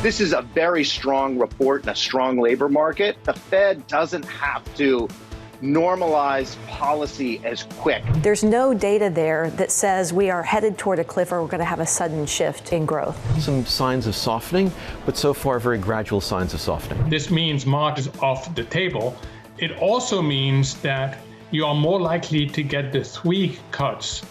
This is a very strong report and a strong labor market. The Fed doesn't have to normalize policy as quick. There's no data there that says we are headed toward a cliff or we're going to have a sudden shift in growth. Some signs of softening, but so far very gradual signs of softening. This means March is off the table. It also means that you are more likely to get the 3 cuts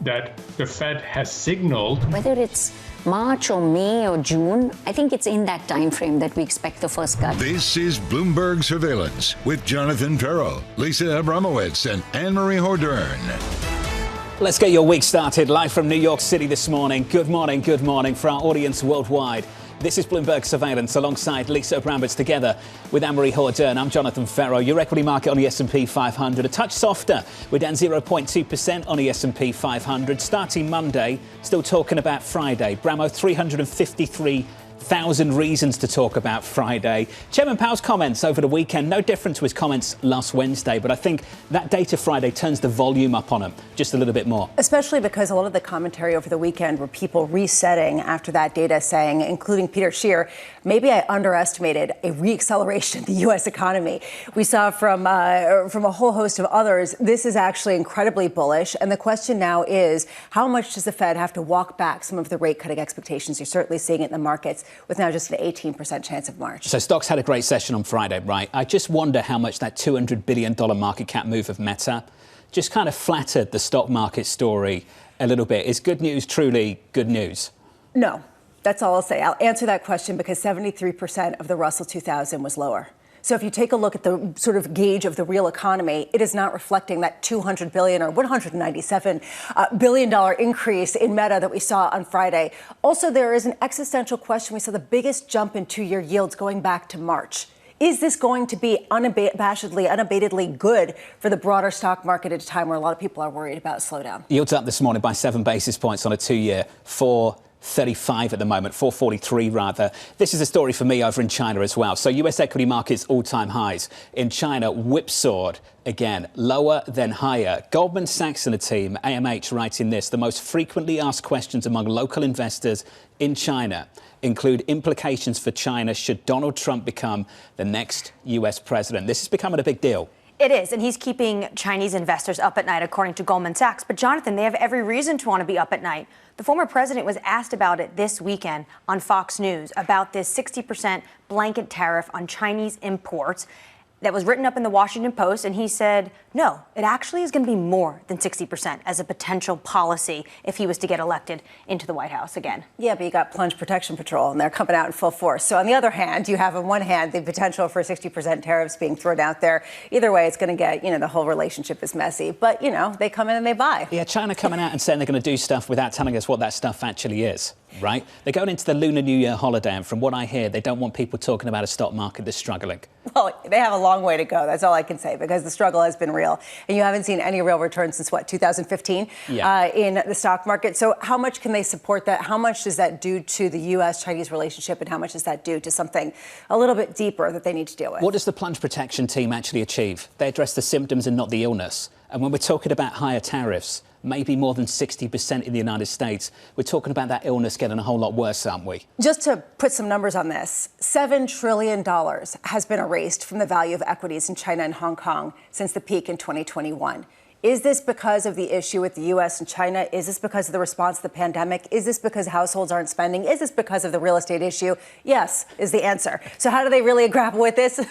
that the Fed has signaled. Whether it's March or May or June, I think it's in that time frame that we expect the first cut. This is Bloomberg Surveillance with Jonathan Ferro, Lisa Abramowicz, and Annmarie Hordern. Let's get your week started live from New York City this morning. Good morning for our audience worldwide. This is Bloomberg Surveillance alongside Lisa Abramowicz together with Annmarie Hordern. I'm Jonathan Ferro. Your equity market on the S&P 500 a touch softer. We're down 0.2% on the S&P 500. Starting Monday, still talking about Friday. Bramo, 353,000 reasons to talk about Friday. Chairman Powell's comments over the weekend, no different to his comments last Wednesday, but I think that data Friday turns the volume up on him just a little bit more. Especially because a lot of the commentary over the weekend were people resetting after that data, saying, including Peter Scheer, maybe I underestimated a reacceleration in the U.S. economy. We saw from a whole host of others, this is actually incredibly bullish. And the question now is, how much does the Fed have to walk back some of the rate cutting expectations? You're certainly seeing it in the markets with now just an 18% chance of March. So stocks had a great session on Friday, right? I just wonder how much that $200 billion market cap move of Meta just kind of flattered the stock market story a little bit. Is good news truly good news? No, that's all I'll say. I'll answer that question because 73% of the Russell 2000 was lower. So if you take a look at the sort of gauge of the real economy, it is not reflecting that $200 billion or $197 billion increase in Meta that we saw on Friday. Also, there is an existential question. We saw the biggest jump in 2-year yields going back to March. Is this going to be unabatedly good for the broader stock market at a time where a lot of people are worried about a slowdown? Yields up this morning by 7 basis points on a 2-year, 4.35 at the moment, 4.43 rather. This is a story for me over in China as well. So US equity markets all-time highs. In China, whipsawed again, lower than higher. Goldman Sachs and the team, AMH, writing this: the most frequently asked questions among local investors in China include implications for China should Donald Trump become the next US president. This is becoming a big deal. It is, and he's keeping Chinese investors up at night, according to Goldman Sachs. But, Jonathan, they have every reason to want to be up at night. The former president was asked about it this weekend on Fox News, about this 60% blanket tariff on Chinese imports that was written up in the Washington Post, and he said, no, it actually is going to be more than 60% as a potential policy if he was to get elected into the White House again. Yeah, but you got Plunge Protection Patrol, and they're coming out in full force. So on the other hand, you have on one hand the potential for 60% tariffs being thrown out there. Either way, it's going to get, the whole relationship is messy. But, they come in and they buy. Yeah, China coming out and saying they're going to do stuff without telling us what that stuff actually is, right? They're going into the Lunar New Year holiday, and from what I hear, they don't want people talking about a stock market that's struggling. Well, they have a long way to go. That's all I can say, because the struggle has been real. And you haven't seen any real return since, 2015 in the stock market. So how much can they support that? How much does that do to the U.S.-Chinese relationship? And how much does that do to something a little bit deeper that they need to deal with? What does the plunge protection team actually achieve? They address the symptoms and not the illness. And when we're talking about higher tariffs, maybe more than 60% in the United States, we're talking about that illness getting a whole lot worse, aren't we? Just to put some numbers on this, $7 trillion has been erased from the value of equities in China and Hong Kong since the peak in 2021. Is this because of the issue with the U.S. and China? Is this because of the response to the pandemic? Is this because households aren't spending? Is this because of the real estate issue? Yes, is the answer. So how do they really grapple with this?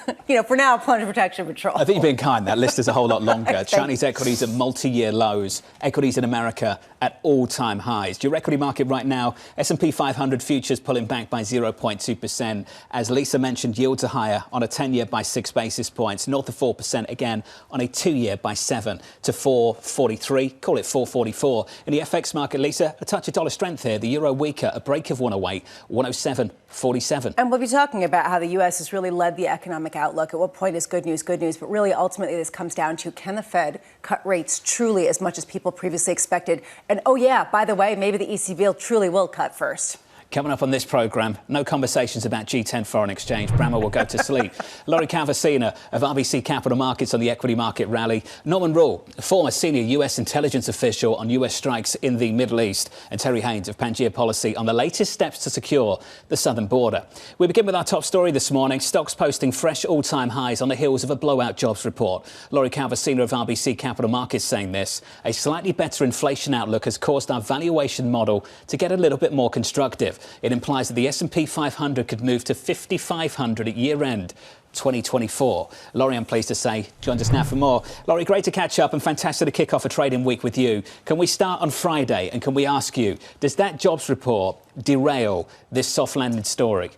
For now, Plunge Protection Patrol. I think you've been kind. That list is a whole lot longer. Chinese equities at multi-year lows. Equities in America at all-time highs. Your equity market right now, S&P 500 futures pulling back by 0.2%. As Lisa mentioned, yields are higher on a 10-year by 6 basis points, north of 4% again on a 2-year by 7 to 4.43, call it 4.44. In the FX market, Lisa, a touch of dollar strength here. The euro weaker, a break of 108, 107.47. And we'll be talking about how the U.S. has really led the economic outlook. At what point is good news, but really ultimately this comes down to, can the Fed cut rates truly as much as people previously expected? And oh yeah, by the way, maybe the ECB truly will cut first. Coming up on this programme, no conversations about G10 foreign exchange. Brammer will go to sleep. Laurie Calvasina of RBC Capital Markets on the equity market rally. Norman Rule, former senior US intelligence official on US strikes in the Middle East. And Terry Haynes of Pangea Policy on the latest steps to secure the southern border. We begin with our top story this morning. Stocks posting fresh all-time highs on the heels of a blowout jobs report. Laurie Calvasina of RBC Capital Markets saying this. A slightly better inflation outlook has caused our valuation model to get a little bit more constructive. It implies that the S&P 500 could move to 5,500 at year-end 2024. Laurie, I'm pleased to say, joins us now for more. Laurie, great to catch up and fantastic to kick off a trading week with you. Can we start on Friday and can we ask you, does that jobs report derail this soft landing story?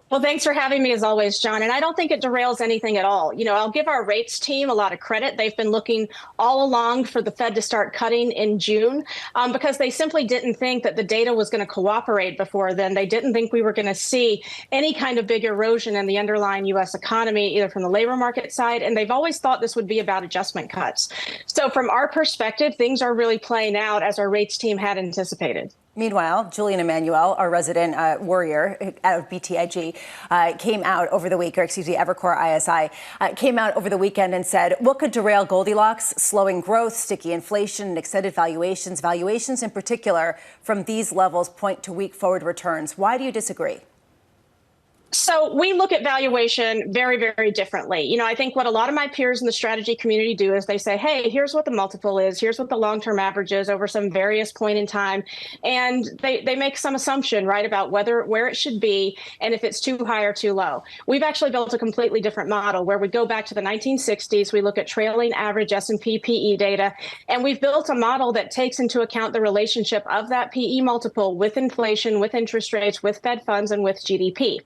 Well, thanks for having me as always, John. And I don't think it derails anything at all. You know, I'll give our rates team a lot of credit. They've been looking all along for the Fed to start cutting in June because they simply didn't think that the data was going to cooperate before then. They didn't think we were going to see any kind of big erosion in the underlying U.S. economy, either from the labor market side. And they've always thought this would be about adjustment cuts. So from our perspective, things are really playing out as our rates team had anticipated. Meanwhile, Julian Emanuel, our resident warrior out of BTIG, came out over the week, or excuse me, Evercore ISI, came out over the weekend and said, what could derail Goldilocks? Slowing growth, sticky inflation, and extended valuations. Valuations in particular from these levels point to weak forward returns. Why do you disagree? So we look at valuation very, very differently. You know, I think what a lot of my peers in the strategy community do is they say, hey, here's what the multiple is. Here's what the long-term average is over some various point in time. And they make some assumption, right, about where it should be and if it's too high or too low. We've actually built a completely different model where we go back to the 1960s. We look at trailing average S&P PE data, and we've built a model that takes into account the relationship of that PE multiple with inflation, with interest rates, with Fed funds, and with GDP.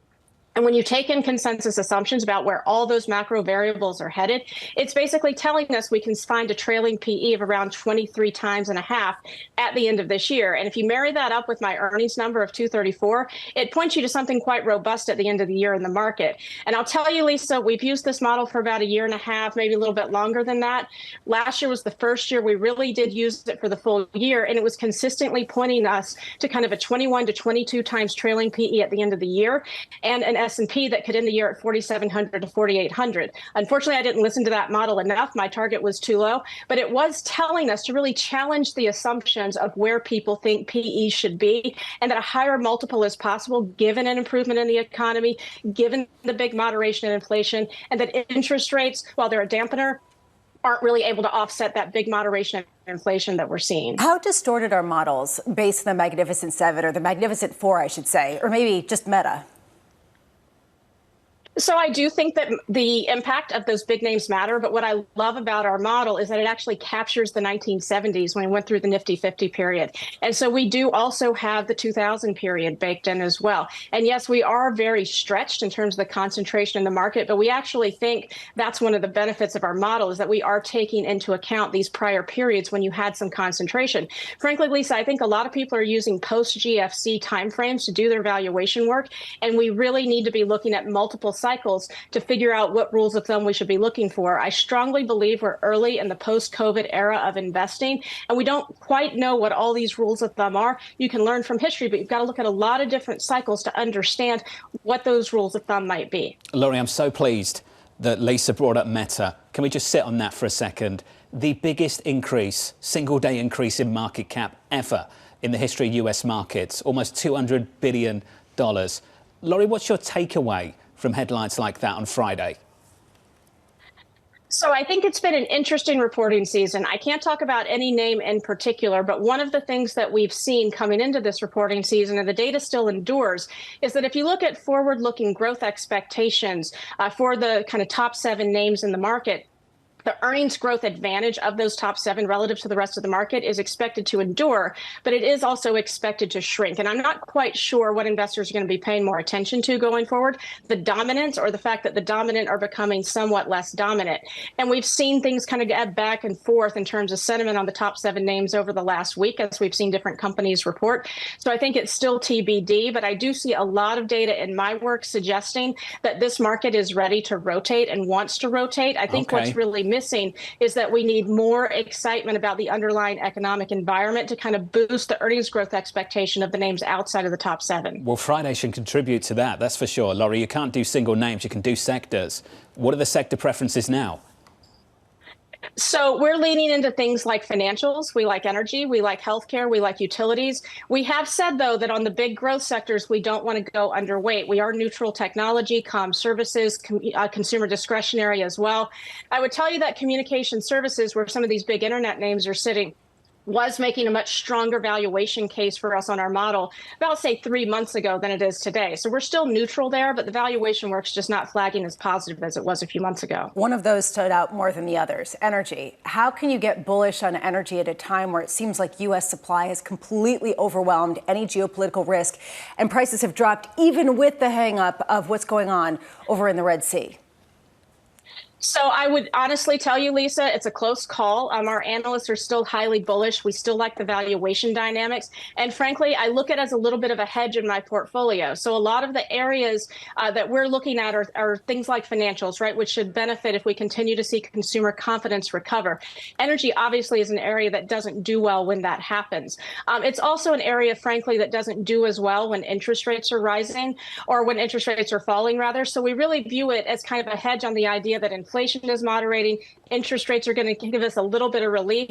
And when you take in consensus assumptions about where all those macro variables are headed, it's basically telling us we can find a trailing PE of around 23 times and a half at the end of this year. And if you marry that up with my earnings number of 234, it points you to something quite robust at the end of the year in the market. And I'll tell you, Lisa, we've used this model for about a year and a half, maybe a little bit longer than that. Last year was the first year we really did use it for the full year, and it was consistently pointing us to kind of a 21 to 22 times trailing PE at the end of the year, and an S&P that could end the year at 4,700 to 4,800. Unfortunately, I didn't listen to that model enough. My target was too low, but it was telling us to really challenge the assumptions of where people think PE should be, and that a higher multiple is possible given an improvement in the economy, given the big moderation in inflation, and that interest rates, while they're a dampener, aren't really able to offset that big moderation in inflation that we're seeing. How distorted are models based on the Magnificent Seven, or the Magnificent Four, I should say, or maybe just Meta? So I do think that the impact of those big names matter, but what I love about our model is that it actually captures the 1970s when we went through the Nifty 50 period. And so we do also have the 2000 period baked in as well. And yes, we are very stretched in terms of the concentration in the market, but we actually think that's one of the benefits of our model, is that we are taking into account these prior periods when you had some concentration. Frankly, Lisa, I think a lot of people are using post-GFC timeframes to do their valuation work, and we really need to be looking at multiple cycles to figure out what rules of thumb we should be looking for. I strongly believe we're early in the post-COVID era of investing, and we don't quite know what all these rules of thumb are. You can learn from history, but you've got to look at a lot of different cycles to understand what those rules of thumb might be. Laurie, I'm so pleased that Lisa brought up Meta. Can we just sit on that for a second? The biggest increase, single-day increase in market cap ever in the history of US markets, almost $200 billion. Laurie, what's your takeaway from headlines like that on Friday? So I think it's been an interesting reporting season. I can't talk about any name in particular, but one of the things that we've seen coming into this reporting season, and the data still endures, is that if you look at forward-looking growth expectations for the kind of top 7 names in the market, the earnings growth advantage of those top 7 relative to the rest of the market is expected to endure, but it is also expected to shrink. And I'm not quite sure what investors are going to be paying more attention to going forward, the dominance or the fact that the dominant are becoming somewhat less dominant. And we've seen things kind of get back and forth in terms of sentiment on the top 7 names over the last week as we've seen different companies report. So I think it's still TBD, but I do see a lot of data in my work suggesting that this market is ready to rotate and wants to rotate. I think what's really missing is that we need more excitement about the underlying economic environment to kind of boost the earnings growth expectation of the names outside of the top 7. Well, Friday should contribute to that, that's for sure. Laurie, you can't do single names, you can do sectors. What are the sector preferences now? So we're leaning into things like financials. We like energy. We like healthcare. We like utilities. We have said, though, that on the big growth sectors, we don't want to go underweight. We are neutral technology, comm services, consumer discretionary as well. I would tell you that communication services, where some of these big internet names are sitting, was making a much stronger valuation case for us on our model about, say, 3 months ago than it is today. So we're still neutral there, but the valuation work's just not flagging as positive as it was a few months ago. One of those stood out more than the others, energy. How can you get bullish on energy at a time where it seems like U.S. supply has completely overwhelmed any geopolitical risk and prices have dropped even with the hang-up of what's going on over in the Red Sea? So I would honestly tell you, Lisa, it's a close call. Our analysts are still highly bullish. We still like the valuation dynamics. And frankly, I look at it as a little bit of a hedge in my portfolio. So a lot of the areas that we're looking at are things like financials, right, which should benefit if we continue to see consumer confidence recover. Energy, obviously, is an area that doesn't do well when that happens. It's also an area, frankly, that doesn't do as well when interest rates are rising or when interest rates are falling, rather. So we really view it as kind of a hedge on the idea that inflation is moderating, interest rates are going to give us a little bit of relief.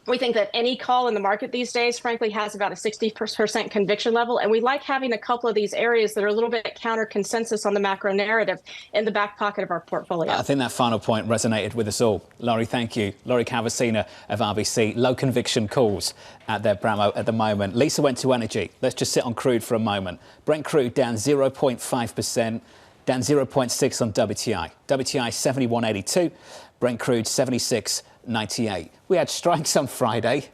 We think that any call in the market these days, frankly, has about a 60% conviction level. And we like having a couple of these areas that are a little bit counter consensus on the macro narrative in the back pocket of our portfolio. I think that final point resonated with us all. Laurie, thank you. Laurie Cavacina of RBC. Low conviction calls at their Bramo at the moment. Lisa went to energy. Let's just sit on crude for a moment. Brent crude down 0.5%. Down 0.6 on WTI. WTI 71.82, Brent crude 76.98. We had strikes on Friday.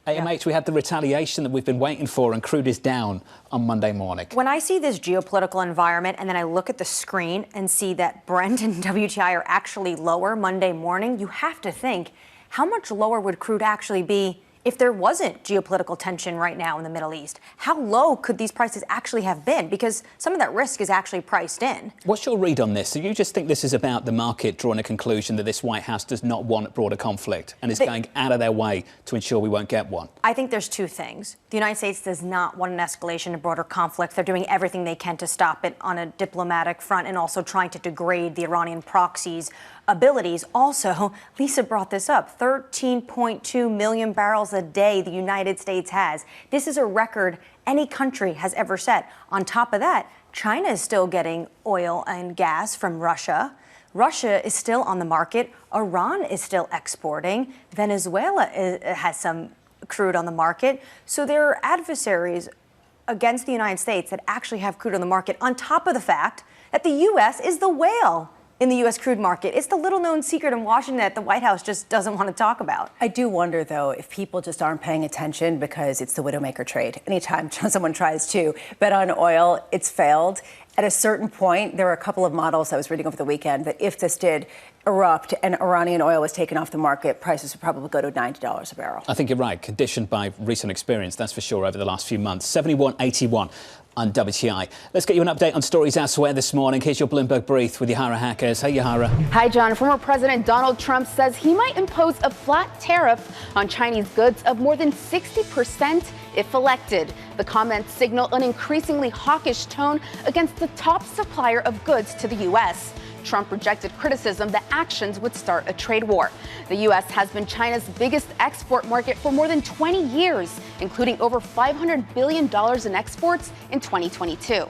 AMH, we had the retaliation that we've been waiting for, and crude is down on Monday morning. When I see this geopolitical environment and then I look at the screen and see that Brent and WTI are actually lower Monday morning, you have to think, how much lower would crude actually be if there wasn't geopolitical tension right now in the Middle East? How low could these prices actually have been? Because some of that risk is actually priced in. What's your read on this? So you just think this is about the market drawing a conclusion that this White House does not want broader conflict and is going out of their way to ensure we won't get one? I think there's two things. The United States does not want an escalation of broader conflict. They're doing everything they can to stop it on a diplomatic front and also trying to degrade the Iranian proxies' abilities. Also, Lisa brought this up, 13.2 million barrels a day the United States has. This is a record any country has ever set. On top of that, China is still getting oil and gas from Russia. Russia is still on the market. Iran is still exporting. Venezuela has some crude on the market. So there are adversaries against the United States that actually have crude on the market, on top of the fact that the U.S. is the whale in the U.S. crude market. It's the little-known secret in Washington that the White House just doesn't want to talk about. I do wonder, though, if people just aren't paying attention because it's the widowmaker trade. Anytime someone tries to bet on oil, it's failed. At a certain point, there are a couple of models I was reading over the weekend that if this did erupt and Iranian oil was taken off the market, prices would probably go to $90 a barrel. I think you're right, conditioned by recent experience, that's for sure, over the last few months. 71.81 on WTI. Let's get you an update on stories elsewhere this morning. Here's your Bloomberg Brief with Yahara Hackers. Hey, Yahara. Hi, John. Former President Donald Trump says he might impose a flat tariff on Chinese goods of more than 60% if elected. The comments signal an increasingly hawkish tone against the top supplier of goods to the U.S. Trump rejected criticism that actions would start a trade war. The U.S. has been China's biggest export market for more than 20 years, including over $500 billion in exports in 2022.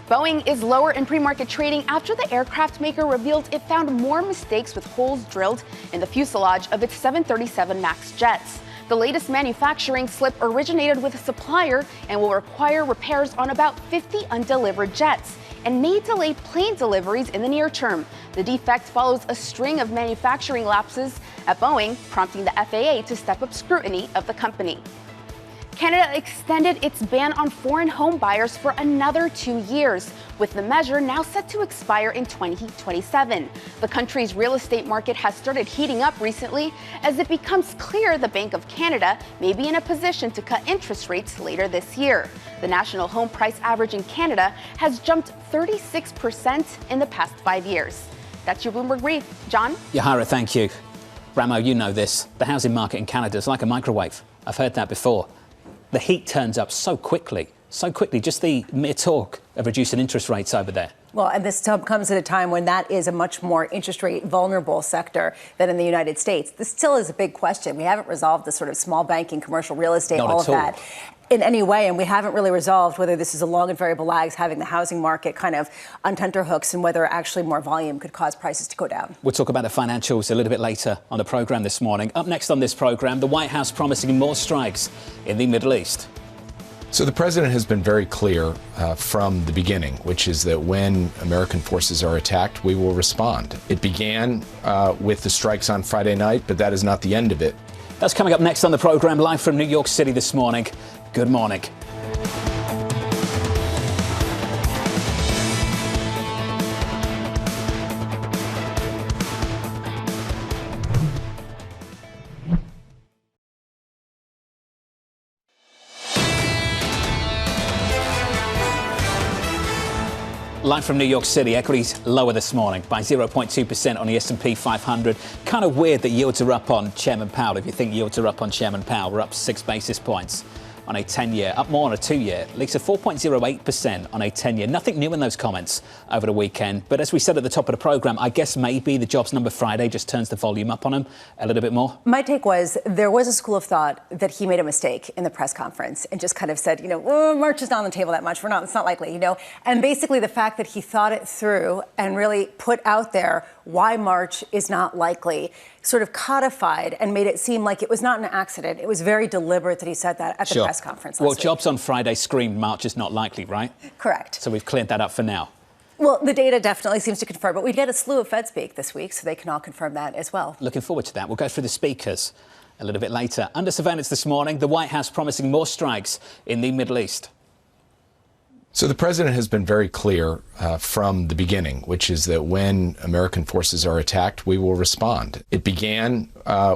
Boeing is lower in pre-market trading after the aircraft maker revealed it found more mistakes with holes drilled in the fuselage of its 737 MAX jets. The latest manufacturing slip originated with a supplier and will require repairs on about 50 undelivered jets and may delay plane deliveries in the near term. The defect follows a string of manufacturing lapses at Boeing, prompting the FAA to step up scrutiny of the company. Canada extended its ban on foreign home buyers for another 2 years, with the measure now set to expire in 2027. The country's real estate market has started heating up recently as it becomes clear the Bank of Canada may be in a position to cut interest rates later this year. The national home price average in Canada has jumped 36% in the past 5 years. That's your Bloomberg Brief. John? Yahara, thank you. Ramo, you know this. The housing market in Canada is like a microwave. I've heard that before. The heat turns up so quickly, just the mere talk of reducing interest rates over there. Well, and this comes at a time when that is a much more interest rate vulnerable sector than in the United States. This still is a big question. We haven't resolved the sort of small banking, commercial real estate, Not all at of all. that in any way. And we haven't really resolved whether this is a long and variable lags, having the housing market kind of on tenterhooks, and whether actually more volume could cause prices to go down. We'll talk about the financials a little bit later on the program this morning. Up next on this program, the White House promising more strikes in the Middle East. So the president has been very clear from the beginning, which is that when American forces are attacked, we will respond. It began with the strikes on Friday night, but that is not the end of it. That's coming up next on the program, live from New York City this morning. Good morning. Live from New York City, equities lower this morning by 0.2% on the S&P 500. Kind of weird that yields are up on Chairman Powell. If you think yields are up on Chairman Powell, we're up 6 basis points on a 10-year, up more on a 2-year. Lisa, 4.08% on a 10-year. Nothing new in those comments over the weekend. But as we said at the top of the program, I guess maybe the jobs number Friday just turns the volume up on him a little bit more. My take was there was a school of thought that he made a mistake in the press conference and just kind of said, well, March is not on the table that much. It's not likely, And basically the fact that he thought it through and really put out there why March is not likely sort of codified and made it seem like it was not an accident. It was very deliberate that he said that at the press conference last week. Jobs on Friday screamed March is not likely, right? Correct. So we've cleared that up for now. Well, the data definitely seems to confirm, but we get a slew of Fed speak this week, so they can all confirm that as well. Looking forward to that. We'll go through the speakers a little bit later. Under surveillance this morning, the White House promising more strikes in the Middle East. So the president has been very clear from the beginning, which is that when American forces are attacked, we will respond. It began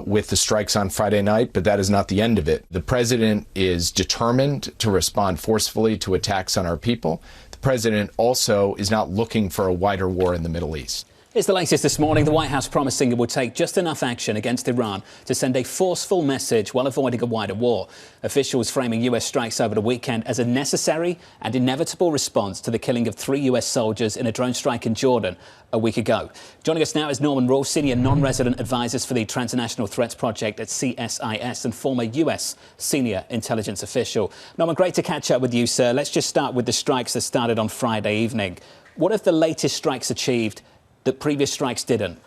with the strikes on Friday night, but that is not the end of it. The president is determined to respond forcefully to attacks on our people. The president also is not looking for a wider war in the Middle East. It's the latest this morning. The White House promising it will take just enough action against Iran to send a forceful message while avoiding a wider war. Officials framing U.S. strikes over the weekend as a necessary and inevitable response to the killing of 3 U.S. soldiers in a drone strike in Jordan a week ago. Joining us now is Norman Rule, Senior Non-Resident Advisors for the Transnational Threats Project at CSIS and former U.S. Senior Intelligence Official. Norman, great to catch up with you, sir. Let's just start with the strikes that started on Friday evening. What have the latest strikes achieved that previous strikes didn't?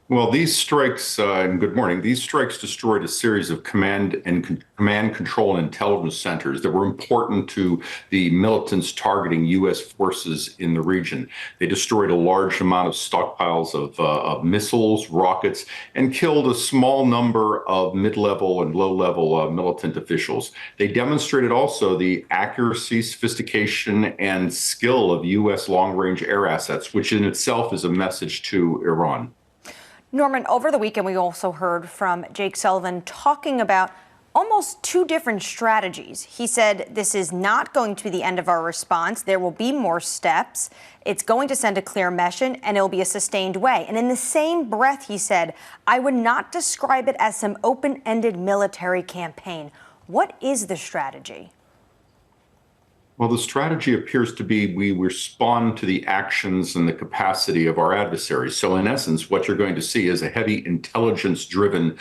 Well, these strikes, and good morning, these strikes destroyed a series of command, control, and intelligence centers that were important to the militants targeting U.S. forces in the region. They destroyed a large amount of stockpiles of missiles, rockets, and killed a small number of mid-level and low-level militant officials. They demonstrated also the accuracy, sophistication, and skill of U.S. long-range air assets, which in itself is a message to Iran. Norman, over the weekend, we also heard from Jake Sullivan talking about almost 2 different strategies. He said this is not going to be the end of our response. There will be more steps. It's going to send a clear message, and it will be a sustained way. And in the same breath, he said, I would not describe it as some open-ended military campaign. What is the strategy? Well, the strategy appears to be we respond to the actions and the capacity of our adversaries. So in essence, what you're going to see is a heavy intelligence-driven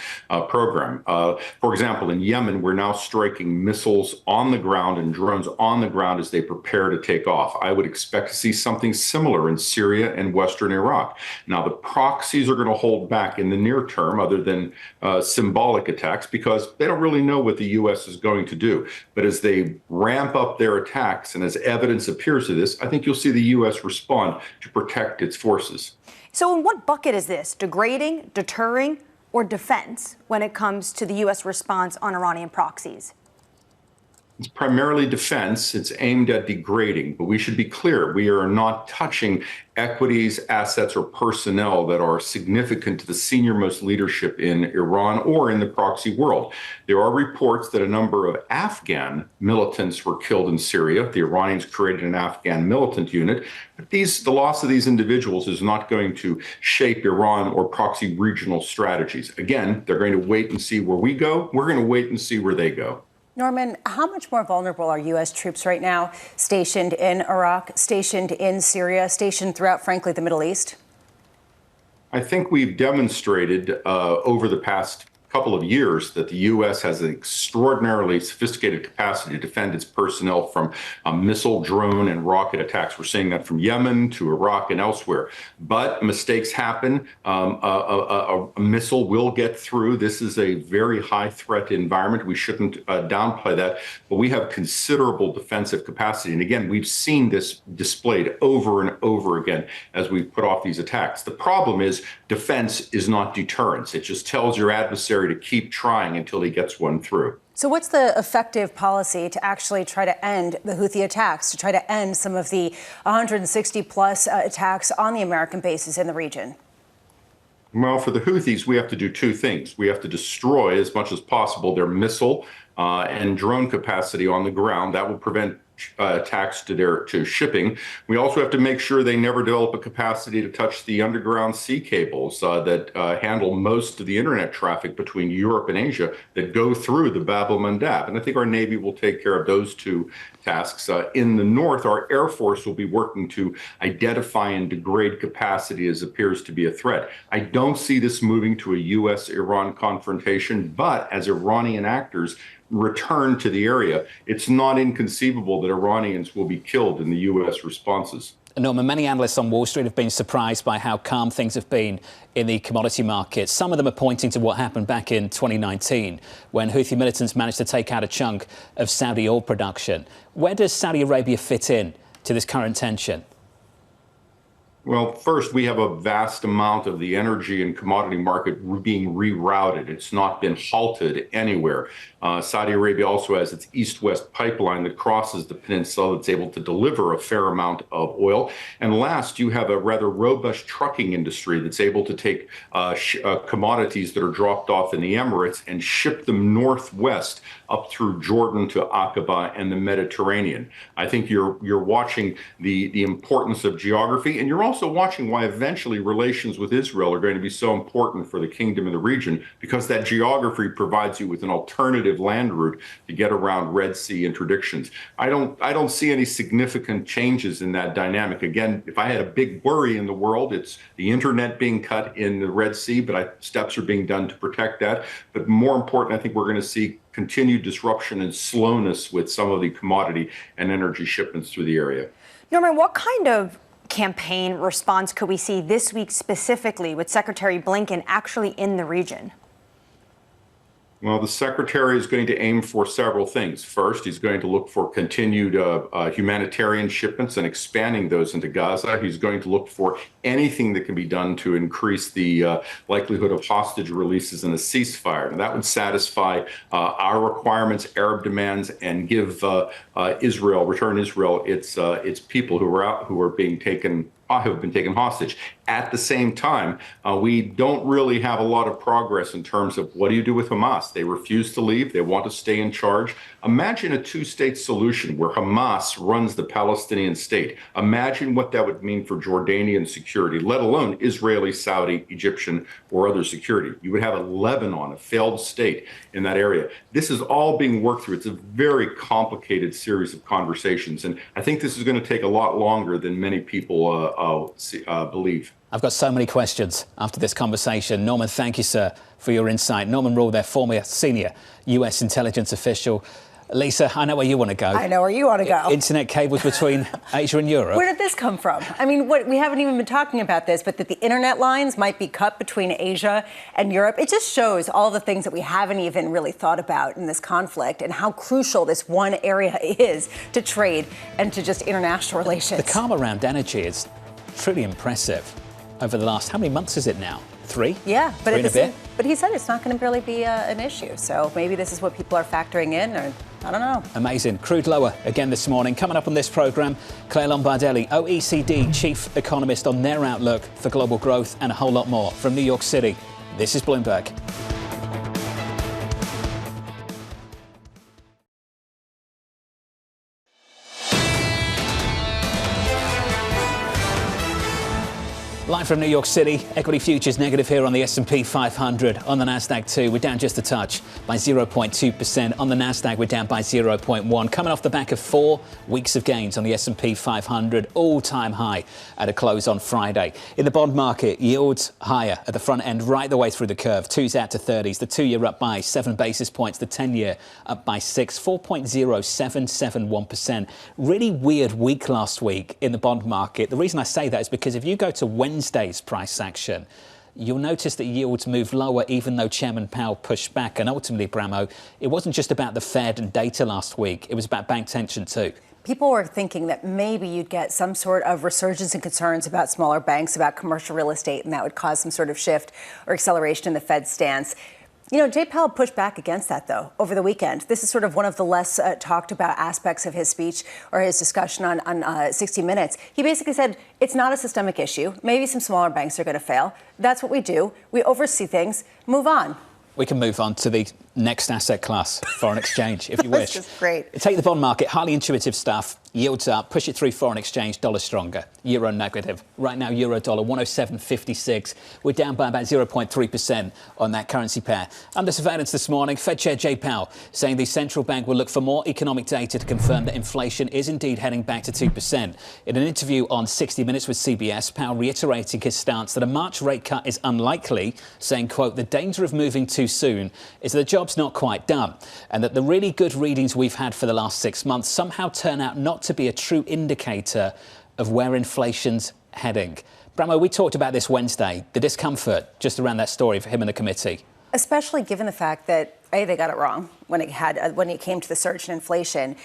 program. For example, in Yemen, we're now striking missiles on the ground and drones on the ground as they prepare to take off. I would expect to see something similar in Syria and Western Iraq. Now, the proxies are going to hold back in the near term, other than symbolic attacks, because they don't really know what the U.S. is going to do. But as they ramp up their attacks, and as evidence appears to this, I think you'll see the U.S. respond to protect its forces. So in what bucket is this? Degrading, deterring, or defense when it comes to the U.S. response on Iranian proxies? It's primarily defense. It's aimed at degrading, but we should be clear. We are not touching equities, assets, or personnel that are significant to the senior-most leadership in Iran or in the proxy world. There are reports that a number of Afghan militants were killed in Syria. The Iranians created an Afghan militant unit, but the loss of these individuals is not going to shape Iran or proxy regional strategies. Again, they're going to wait and see where we go. We're going to wait and see where they go. Norman, how much more vulnerable are U.S. troops right now, stationed in Iraq, stationed in Syria, stationed throughout, frankly, the Middle East? I think we've demonstrated over the past couple of years that the U.S. has an extraordinarily sophisticated capacity to defend its personnel from missile, drone, and rocket attacks. We're seeing that from Yemen to Iraq and elsewhere. But mistakes happen. A missile will get through. This is a very high threat environment. We shouldn't downplay that. But we have considerable defensive capacity. And again, we've seen this displayed over and over again as we put off these attacks. The problem is defense is not deterrence. It just tells your adversary to keep trying until he gets one through. So what's the effective policy to actually try to end the Houthi attacks, to try to end some of the 160 plus attacks on the American bases in the region? Well, for the Houthis, we have to do two things. We have to destroy as much as possible their missile and drone capacity on the ground. That will prevent attacks to shipping. We also have to make sure they never develop a capacity to touch the underground sea cables that handle most of the internet traffic between Europe and Asia that go through the Bab el-Mandab. And I think our Navy will take care of those two tasks. In the north, our Air Force will be working to identify and degrade capacity as appears to be a threat. I don't see this moving to a U.S.-Iran confrontation, but as Iranian actors return to the area, it's not inconceivable that Iranians will be killed in the U.S. responses. Norman, many analysts on Wall Street have been surprised by how calm things have been in the commodity markets. Some of them are pointing to what happened back in 2019 when Houthi militants managed to take out a chunk of Saudi oil production. Where does Saudi Arabia fit in to this current tension? Well, first, we have a vast amount of the energy and commodity market being rerouted. It's not been halted anywhere. Saudi Arabia also has its east-west pipeline that crosses the peninsula that's able to deliver a fair amount of oil. And last, you have a rather robust trucking industry that's able to take commodities that are dropped off in the Emirates and ship them northwest up through Jordan to Aqaba and the Mediterranean. I think you're watching the importance of geography, and you're also watching why eventually relations with Israel are going to be so important for the kingdom and the region, because that geography provides you with an alternative land route to get around Red Sea interdictions. I don't see any significant changes in that dynamic. Again, if I had a big worry in the world, it's the internet being cut in the Red Sea, but steps are being done to protect that. But more important, I think we're going to see continued disruption and slowness with some of the commodity and energy shipments through the area. Norman, what kind of campaign response could we see this week specifically with Secretary Blinken actually in the region? Well, the secretary is going to aim for several things. First, he's going to look for continued humanitarian shipments and expanding those into Gaza. He's going to look for anything that can be done to increase the likelihood of hostage releases and a ceasefire. And that would satisfy our requirements, Arab demands, and give return Israel its people who have been taken hostage. At the same time, we don't really have a lot of progress in terms of what do you do with Hamas? They refuse to leave. They want to stay in charge. Imagine a two-state solution where Hamas runs the Palestinian state. Imagine what that would mean for Jordanian security, let alone Israeli, Saudi, Egyptian, or other security. You would have a Lebanon, a failed state in that area. This is all being worked through. It's a very complicated series of conversations, and I think this is going to take a lot longer than many people believe. I've got so many questions after this conversation. Norman, thank you, sir, for your insight. Norman Rule, their former senior U.S. intelligence official. Lisa, I know where you want to go. I know where you want to go. Internet cables between Asia and Europe. Where did this come from? I mean, we haven't even been talking about this, but that the internet lines might be cut between Asia and Europe. It just shows all the things that we haven't even really thought about in this conflict and how crucial this one area is to trade and to just international relations. The calm around energy is truly impressive over the last, how many months is it now? 3? Yeah, but Three and a bit? but he said it's not going to really be an issue. So maybe this is what people are factoring in, or I don't know. Amazing. Crude lower again this morning. Coming up on this programme, Claire Lombardelli, OECD chief economist, on their outlook for global growth and a whole lot more. From New York City, this is Bloomberg. Live from New York City, equity futures negative here on the S&P 500. On the Nasdaq too, we're down just a touch by 0.2%. On the Nasdaq, we're down by 0.1. Coming off the back of 4 weeks of gains on the S&P 500, all-time high at a close on Friday. In the bond market, yields higher at the front end, right the way through the curve. 2s out to 30s. The 2-year up by 7 basis points. The 10-year up by 6, 4.0771%. Really weird week last week in the bond market. The reason I say that is because if you go to Wednesday's price action, you'll notice that yields moved lower even though Chairman Powell pushed back. And ultimately, Bramo, it wasn't just about the Fed and data last week. It was about bank tension too. People were thinking that maybe you'd get some sort of resurgence in concerns about smaller banks, about commercial real estate, and that would cause some sort of shift or acceleration in the Fed's stance. You know, Jay Powell pushed back against that, though, over the weekend. This is sort of one of the less talked about aspects of his speech or his discussion on 60 Minutes. He basically said it's not a systemic issue. Maybe some smaller banks are going to fail. That's what we do. We oversee things. Move on. We can move on to the next asset class, foreign exchange, if you wish. This is great. Take the bond market, highly intuitive stuff. Yields up, push it through foreign exchange, dollar stronger, euro negative. Right now, euro dollar 107.56. We're down by about 0.3% on that currency pair. Under surveillance this morning, Fed Chair Jay Powell saying the central bank will look for more economic data to confirm that inflation is indeed heading back to 2%. In an interview on 60 Minutes with CBS, Powell reiterating his stance that a March rate cut is unlikely, saying, quote, the danger of moving too soon is that the job's not quite done, and that the really good readings we've had for the last 6 months somehow turn out not to be a true indicator of where inflation's heading. Bramo, we talked about this Wednesday, the discomfort just around that story for him and the committee. Especially given the fact that, A, they got it wrong when it came to the surge in inflation.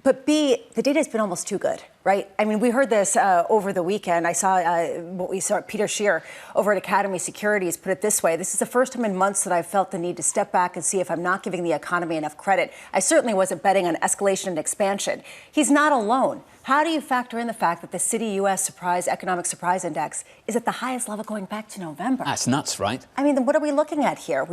But B, the data has been almost too good, right? I mean, we heard this over the weekend. I saw what we saw Peter Scheer over at Academy Securities put it this way. This is the first time in months that I've felt the need to step back and see if I'm not giving the economy enough credit. I certainly wasn't betting on escalation and expansion. He's not alone. How do you factor in the fact that the Citi U.S. Economic Surprise Index is at the highest level going back to November? That's nuts, right? I mean, what are we looking at here?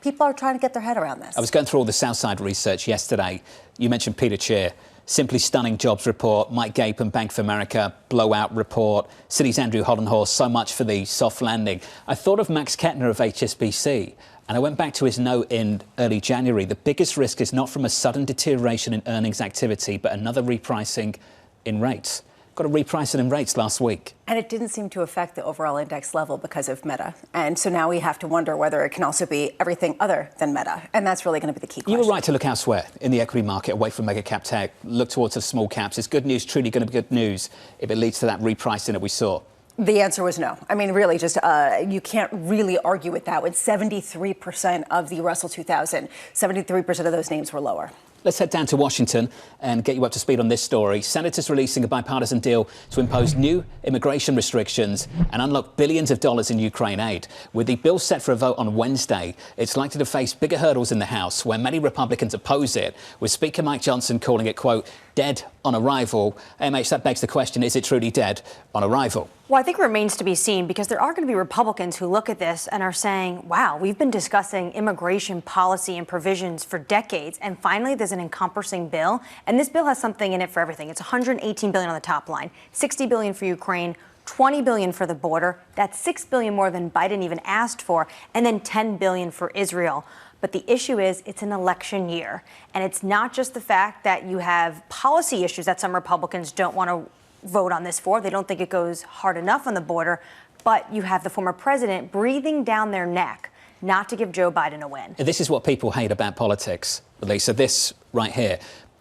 People are trying to get their head around this. I was going through all the Southside research yesterday. You mentioned Peter Scheer. Simply stunning jobs report. Mike Gape and Bank of America blowout report. Citi's Andrew Holdenhorst, so much for the soft landing. I thought of Max Kettner of HSBC, and I went back to his note in early January. The biggest risk is not from a sudden deterioration in earnings activity, but another repricing in rates. Got a repricing in rates last week. And it didn't seem to affect the overall index level because of Meta. And so now we have to wonder whether it can also be everything other than Meta. And that's really going to be the key question. You were right to look elsewhere in the equity market, away from mega cap tech. Look towards the small caps. Is good news truly going to be good news if it leads to that repricing that we saw? The answer was no. I mean, really, just you can't really argue with that. When 73% of the Russell 2000, 73% of those names were lower. Let's head down to Washington and get you up to speed on this story. Senators releasing a bipartisan deal to impose new immigration restrictions and unlock billions of dollars in Ukraine aid. With the bill set for a vote on Wednesday, it's likely to face bigger hurdles in the House, where many Republicans oppose it, with Speaker Mike Johnson calling it, quote, dead on arrival. AMH, that begs the question, is it truly dead on arrival? Well, I think it remains to be seen, because there are going to be Republicans who look at this and are saying, wow, we've been discussing immigration policy and provisions for decades, and finally there's an encompassing bill. And this bill has something in it for everything. It's $118 billion on the top line, $60 billion for Ukraine, $20 billion for the border. That's $6 billion more than Biden even asked for, and then $10 billion for Israel. But the issue is it's an election year. And it's not just the fact that you have policy issues that some Republicans don't want to vote on this for. They don't think it goes hard enough on the border. But you have the former president breathing down their neck not to give Joe Biden a win. This is what people hate about politics, Lisa. This right here.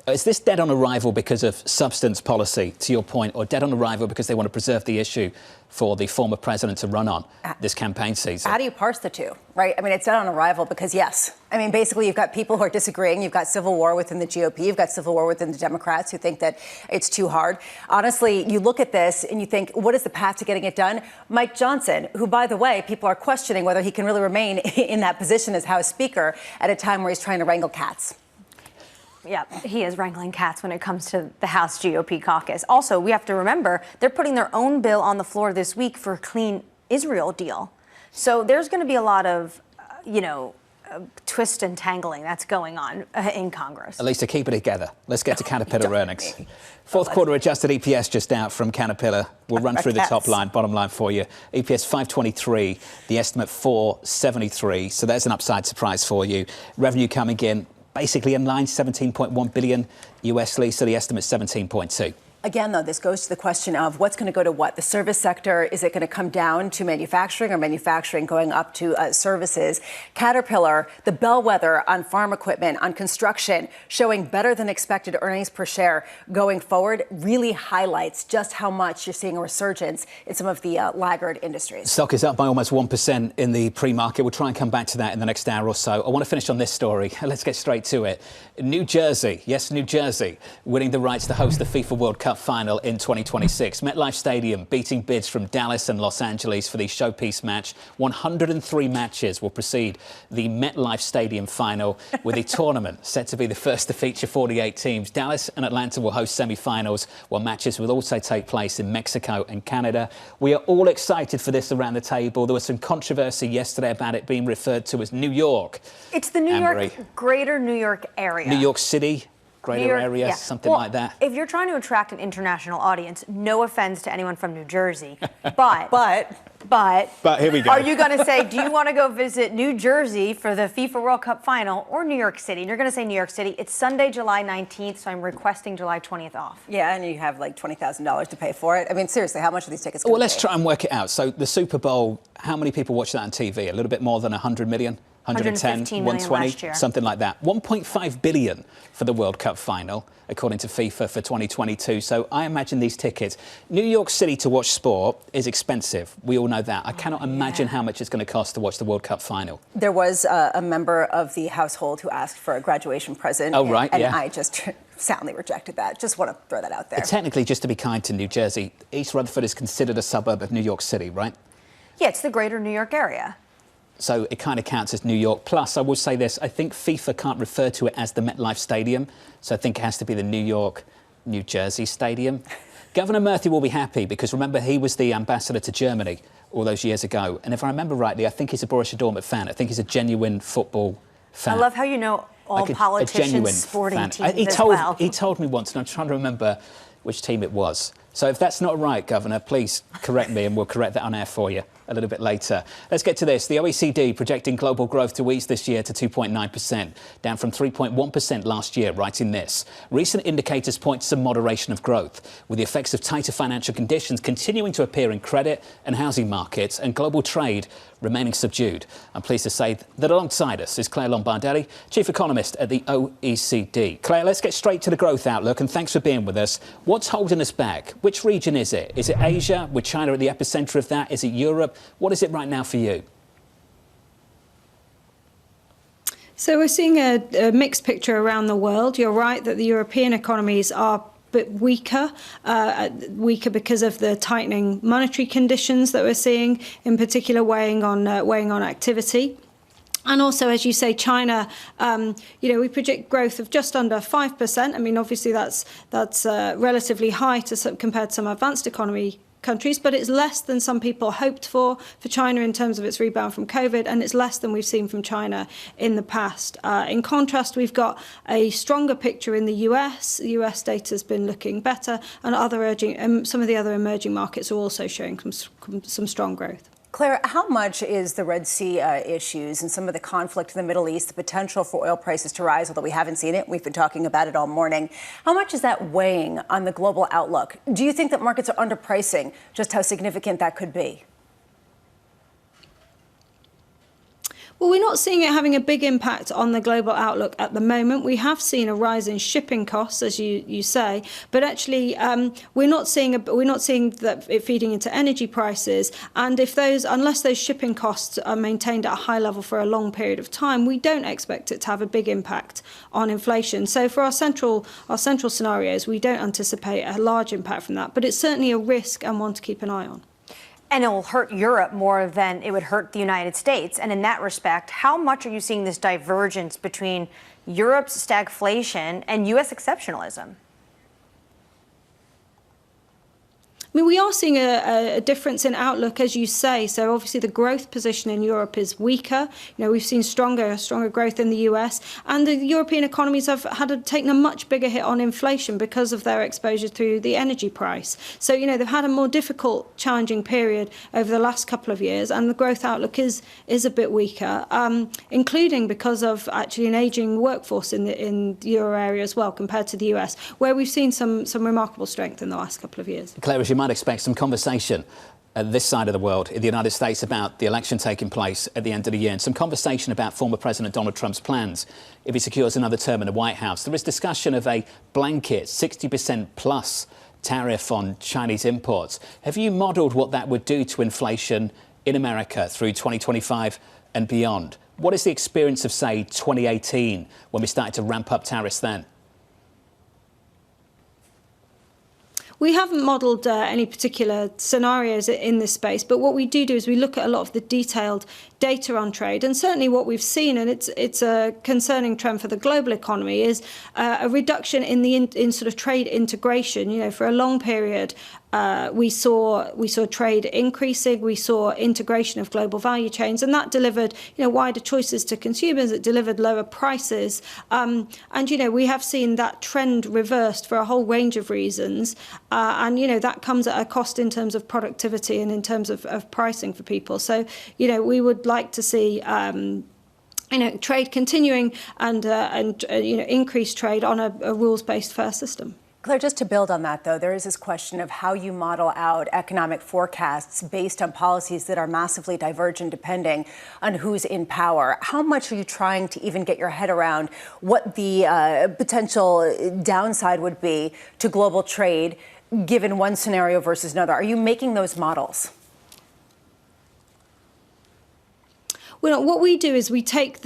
Is this dead on arrival because of substance policy, to your point, or dead on arrival because they want to preserve the issue for the former president to run on this campaign season? How do you parse the two, right? I mean, it's dead on arrival because, yes. I mean, basically, you've got people who are disagreeing. You've got civil war within the GOP. You've got civil war within the Democrats who think that it's too hard. Honestly, you look at this and you think, what is the path to getting it done? Mike Johnson, who, by the way, people are questioning whether he can really remain in that position as House Speaker at a time where he's trying to wrangle cats. Yeah, he is wrangling cats when it comes to the House GOP caucus. Also, we have to remember they're putting their own bill on the floor this week for a clean Israel deal. So there's going to be a lot of, twist and tangling that's going on in Congress. At least to keep it together. Let's get to Caterpillar earnings. Fourth quarter adjusted EPS just out from Caterpillar. We'll run through the top line, bottom line for you. EPS 523, the estimate 473. So there's an upside surprise for you. Revenue coming in basically in line, 17.1 billion US, Lisa. The estimate 17.2. Again, though, this goes to the question of what's going to go to what? The service sector, is it going to come down to manufacturing or manufacturing going up to services? Caterpillar, the bellwether on farm equipment, on construction, showing better than expected earnings per share going forward, really highlights just how much you're seeing a resurgence in some of the laggard industries. Stock is up by almost 1% in the pre-market. We'll try and come back to that in the next hour or so. I want to finish on this story. Let's get straight to it. New Jersey, yes, New Jersey, winning the rights to host the FIFA World Cup final in 2026. MetLife Stadium beating bids from Dallas and Los Angeles for the showpiece match. 103 matches will precede the MetLife Stadium final, with the tournament set to be the first to feature 48 teams. Dallas and Atlanta will host semi-finals, while matches will also take place in Mexico and Canada. We are all excited for this around the table. There was some controversy yesterday about it being referred to as New York. It's the New York, greater New York area. New York City, greater area, yeah. something like that. If you're trying to attract an international audience, no offense to anyone from New Jersey, but here we go. Are you going to say, do you want to go visit New Jersey for the FIFA World Cup final or New York City? And you're going to say New York City. It's Sunday, July 19th, so I'm requesting July 20th off. Yeah, and you have like $20,000 to pay for it. I mean, seriously, how much are these tickets going to Well, let's try and work it out. So the Super Bowl, how many people watch that on TV? A little bit more than 100 million? 110, 120, something like that. 1.5 billion for the World Cup final, according to FIFA for 2022. So I imagine these tickets. New York City to watch sport is expensive. We all know that. I cannot imagine how much it's going to cost to watch the World Cup final. There was a member of the household who asked for a graduation present. Oh, right, and yeah. I just soundly rejected that. Just want to throw that out there. Technically, just to be kind to New Jersey, East Rutherford is considered a suburb of New York City, right? Yeah, it's the greater New York area. So it kind of counts as New York. Plus, I will say this, I think FIFA can't refer to it as the MetLife Stadium. So I think it has to be the New York, New Jersey Stadium. Governor Murphy will be happy because, remember, he was the ambassador to Germany all those years ago. And if I remember rightly, I think he's a Borussia Dortmund fan. I think he's a genuine football fan. I love how you know all like politicians' sporting fan. teams He told me once, and I'm trying to remember which team it was. So if that's not right, Governor, please correct me and we'll correct that on air for you a little bit later. Let's get to this. The OECD projecting global growth to ease this year to 2.9%, down from 3.1% last year, writing this. Recent indicators point to some moderation of growth, with the effects of tighter financial conditions continuing to appear in credit and housing markets and global trade remaining subdued. I'm pleased to say that alongside us is Claire Lombardelli, Chief Economist at the OECD. Claire, let's get straight to the growth outlook, and thanks for being with us. What's holding us back? Which region is it? Is it Asia, with China at the epicenter of that? Is it Europe? What is it right now for you? So we're seeing a mixed picture around the world. You're right that the European economies are bit weaker because of the tightening monetary conditions that we're seeing, in particular weighing on activity. And also, as you say, China, we project growth of just under 5%. I mean, obviously, that's relatively high compared to some advanced economy countries, but it's less than some people hoped for China in terms of its rebound from COVID, and it's less than we've seen from China in the past. In contrast, we've got a stronger picture in the US. The US data has been looking better, and some of the other emerging markets are also showing some strong growth. Claire, how much is the Red Sea issues and some of the conflict in the Middle East, the potential for oil prices to rise, although we haven't seen it, we've been talking about it all morning, how much is that weighing on the global outlook? Do you think that markets are underpricing just how significant that could be? Well, we're not seeing it having a big impact on the global outlook at the moment. We have seen a rise in shipping costs, as you say, but actually we're not seeing that it feeding into energy prices. And unless those shipping costs are maintained at a high level for a long period of time, we don't expect it to have a big impact on inflation. So for our central scenarios, we don't anticipate a large impact from that, but it's certainly a risk and one to keep an eye on. And it will hurt Europe more than it would hurt the United States. And in that respect, how much are you seeing this divergence between Europe's stagflation and U.S. exceptionalism? I mean, we are seeing a difference in outlook, as you say. So obviously the growth position in Europe is weaker. You know, we've seen stronger growth in the US, and the European economies have taken a much bigger hit on inflation because of their exposure through the energy price. So, you know, they've had a more difficult, challenging period over the last couple of years, and the growth outlook is a bit weaker, including because of actually an aging workforce in the euro area as well, compared to the US, where we've seen some remarkable strength in the last couple of years. Claire, as you might expect, some conversation at this side of the world in the United States about the election taking place at the end of the year, and some conversation about former President Donald Trump's plans if he secures another term in the White House. There is discussion of a blanket 60% plus tariff on Chinese imports. Have you modelled what that would do to inflation in America through 2025 and beyond? What is the experience of, say, 2018 when we started to ramp up tariffs then? We haven't modelled any particular scenarios in this space, but what we do is we look at a lot of the detailed data on trade, and certainly what we've seen, and it's a concerning trend for the global economy, is a reduction in sort of trade integration. You know, for a long period, we saw trade increasing, we saw integration of global value chains, and that delivered, you know, wider choices to consumers. It delivered lower prices, and you know, we have seen that trend reversed for a whole range of reasons, and you know, that comes at a cost in terms of productivity and in terms of pricing for people. So, you know, we would like to see trade continuing and increased trade on a rules-based fair system. Claire, just to build on that, though, there is this question of how you model out economic forecasts based on policies that are massively divergent depending on who's in power. How much are you trying to even get your head around what the potential downside would be to global trade given one scenario versus another? Are you making those models? Well, what we do is we take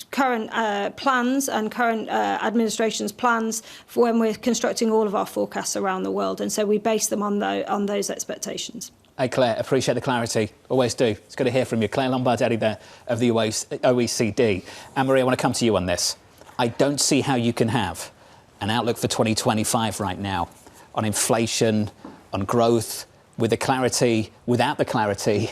current plans and current administration's plans for when we're constructing all of our forecasts around the world, and so we base them on those expectations. Hey, Claire, appreciate the clarity. Always do. It's good to hear from you. Claire Lombardetti there of the OECD. Annmarie, I want to come to you on this. I don't see how you can have an outlook for 2025 right now on inflation, on growth, with the clarity, without the clarity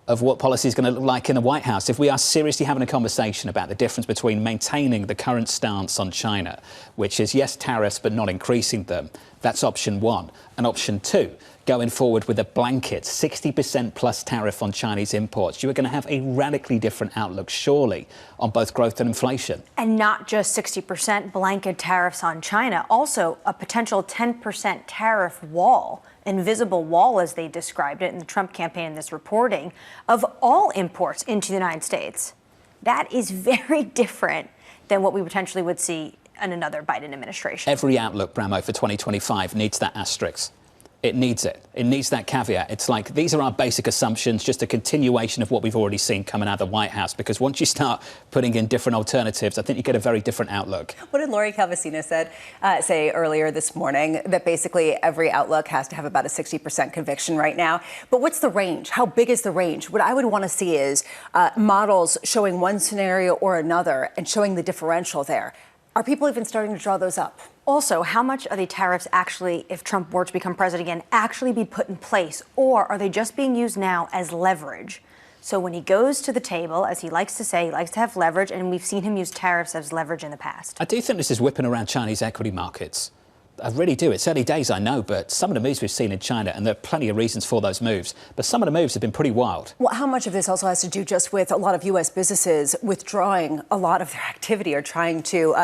of what policy is going to look like in the White House. If we are seriously having a conversation about the difference between maintaining the current stance on China, which is, yes, tariffs, but not increasing them, that's option one. And option two, going forward with a blanket 60% plus tariff on Chinese imports, you are going to have a radically different outlook, surely, on both growth and inflation. And not just 60% blanket tariffs on China, also a potential 10% tariff wall, invisible wall, as they described it in the Trump campaign in this reporting, of all imports into the United States. That is very different than what we potentially would see in another Biden administration. Every outlook, Bramo, for 2025 needs that asterisk. It needs it. It needs that caveat. It's like, these are our basic assumptions, just a continuation of what we've already seen coming out of the White House. Because once you start putting in different alternatives, I think you get a very different outlook. What did Lori Calvasina say earlier this morning? That basically every outlook has to have about a 60% conviction right now. But what's the range? How big is the range? What I would want to see is models showing one scenario or another and showing the differential there. Are people even starting to draw those up? Also, how much are the tariffs actually, if Trump were to become president again, actually be put in place? Or are they just being used now as leverage? So when he goes to the table, as he likes to say, he likes to have leverage, and we've seen him use tariffs as leverage in the past. I do think this is whipping around Chinese equity markets. I really do. It's early days, I know, but some of the moves we've seen in China, and there are plenty of reasons for those moves, but some of the moves have been pretty wild. Well, how much of this also has to do just with a lot of U.S. businesses withdrawing a lot of their activity or trying to,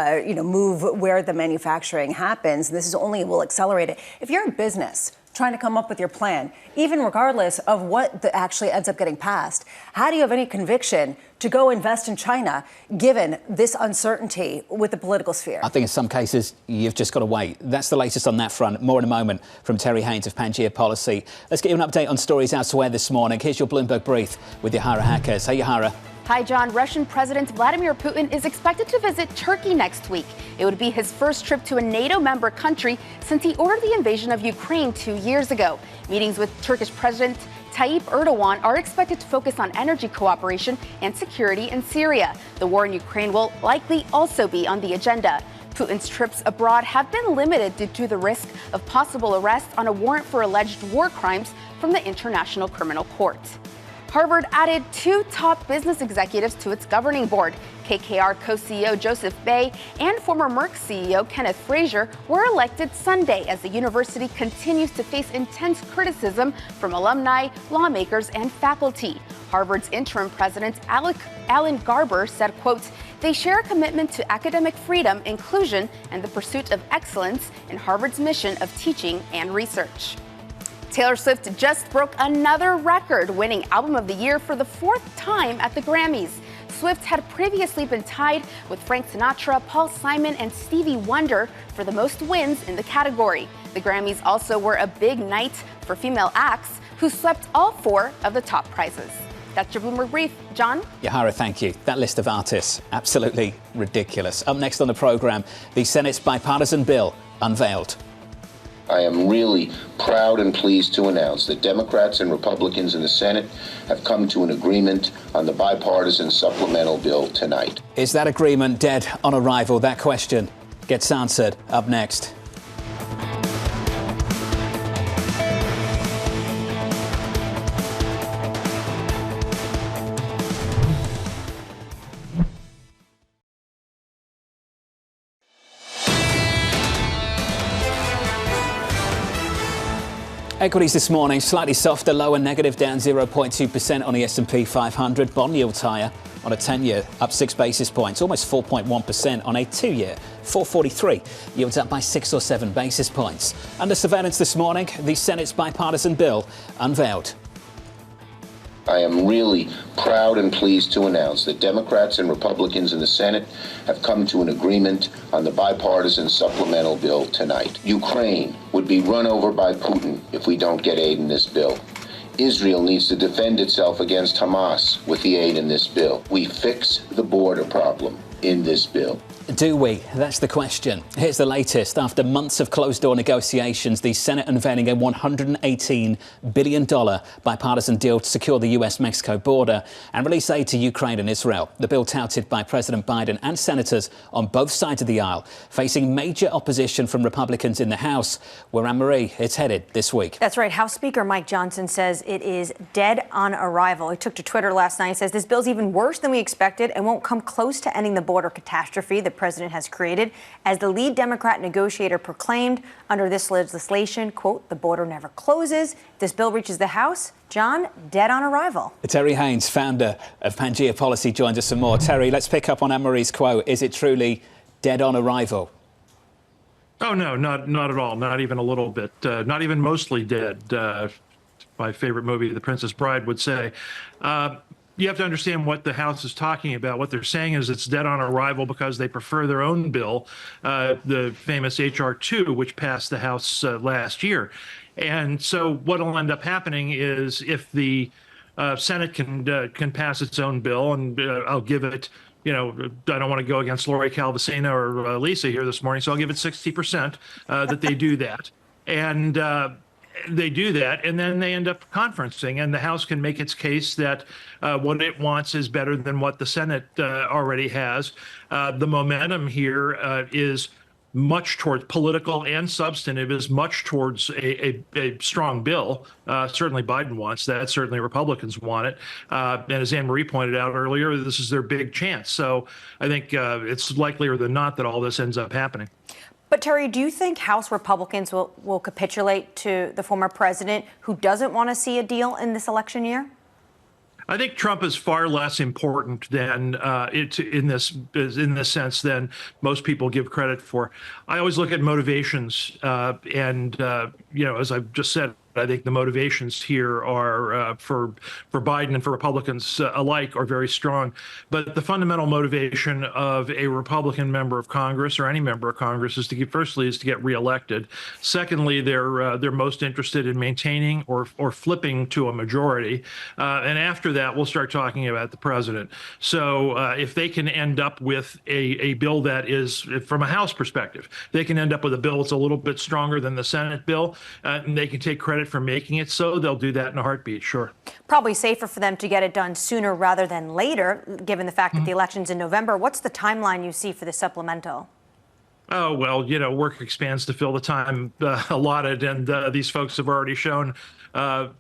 move where the manufacturing happens? And this will accelerate it. If you're a business trying to come up with your plan, even regardless of what actually ends up getting passed, how do you have any conviction to go invest in China, given this uncertainty with the political sphere? I think in some cases, you've just got to wait. That's the latest on that front. More in a moment from Terry Haynes of Pangea Policy. Let's get you an update on stories elsewhere this morning. Here's your Bloomberg Brief with Yahara Hackers. Hey, Yahara. Hi, John. Russian President Vladimir Putin is expected to visit Turkey next week. It would be his first trip to a NATO member country since he ordered the invasion of Ukraine 2 years ago. Meetings with Turkish President Tayyip Erdogan are expected to focus on energy cooperation and security in Syria. The war in Ukraine will likely also be on the agenda. Putin's trips abroad have been limited due to the risk of possible arrest on a warrant for alleged war crimes from the International Criminal Court. Harvard added 2 top business executives to its governing board. KKR co-CEO Joseph Bay and former Merck CEO Kenneth Frazier were elected Sunday as the university continues to face intense criticism from alumni, lawmakers, and faculty. Harvard's interim president, Alan Garber, said, quote, "They share a commitment to academic freedom, inclusion, and the pursuit of excellence in Harvard's mission of teaching and research." Taylor Swift just broke another record, winning Album of the Year for the 4th time at the Grammys. Swift had previously been tied with Frank Sinatra, Paul Simon, and Stevie Wonder for the most wins in the category. The Grammys also were a big night for female acts, who swept all 4 of the top prizes. That's your Bloomberg Brief. John? Yahara, thank you. That list of artists, absolutely ridiculous. Up next on the program, the Senate's bipartisan bill unveiled. I am really proud and pleased to announce that Democrats and Republicans in the Senate have come to an agreement on the bipartisan supplemental bill tonight. Is that agreement dead on arrival? That question gets answered up next. Equities this morning slightly softer, lower, negative, down 0.2% on the S&P 500. Bond yields higher on a 10-year, up 6 basis points, almost 4.1% on a 2-year, 443. Yields up by 6 or 7 basis points. Under surveillance this morning, the Senate's bipartisan bill unveiled. I am really proud and pleased to announce that Democrats and Republicans in the Senate have come to an agreement on the bipartisan supplemental bill tonight. Ukraine would be run over by Putin if we don't get aid in this bill. Israel needs to defend itself against Hamas with the aid in this bill. We fix the border problem in this bill. Do we? That's the question. Here's the latest. After months of closed-door negotiations, the Senate unveiling a $118 billion bipartisan deal to secure the U.S.-Mexico border and release aid to Ukraine and Israel. The bill touted by President Biden and senators on both sides of the aisle, facing major opposition from Republicans in the House, where Annmarie is headed this week. That's right. House Speaker Mike Johnson says it is dead on arrival. He took to Twitter last night and says this bill's even worse than we expected and won't come close to ending the border catastrophe the president has created. As the lead Democrat negotiator proclaimed, under this legislation, quote, the border never closes. If this bill reaches the House, John, dead on arrival. Terry Haynes, founder of Pangea Policy, joins us some more. Terry, let's pick up on Anne-Marie's quote. Is it truly dead on arrival? Oh, no, not at all. Not even a little bit. Not even mostly dead. My favorite movie, The Princess Bride, would say. You have to understand what the House is talking about. What they're saying is it's dead on arrival because they prefer their own bill, the famous H.R. 2, which passed the House last year. And so what will end up happening is if the Senate can pass its own bill, and I'll give it, I don't want to go against Lori Calvasina or Lisa here this morning, so I'll give it 60% that they do that. And they do that, and then they end up conferencing, and the House can make its case that what it wants is better than what the Senate already has. The momentum here is much towards political and substantive, is much towards a strong bill. Certainly Biden wants that. Certainly Republicans want it. And as Anne-Marie pointed out earlier, this is their big chance. So I think it's likelier than not that all this ends up happening. But, Terry, do you think House Republicans will capitulate to the former president who doesn't want to see a deal in this election year? I think Trump is far less important than in this sense than most people give credit for. I always look at motivations, and as I've just said, I think the motivations here are for Biden and for Republicans alike are very strong. But the fundamental motivation of a Republican member of Congress or any member of Congress is to get reelected. Secondly, they're most interested in maintaining or flipping to a majority. And after that, we'll start talking about the president. So if they can end up with a bill that is, from a House perspective, they can end up with a bill that's a little bit stronger than the Senate bill, and they can take credit for making it so, they'll do that in a heartbeat, sure. Probably safer for them to get it done sooner rather than later, given the fact that the election's in November. What's the timeline you see for the supplemental? Oh, well, work expands to fill the time allotted, and these folks have already shown, a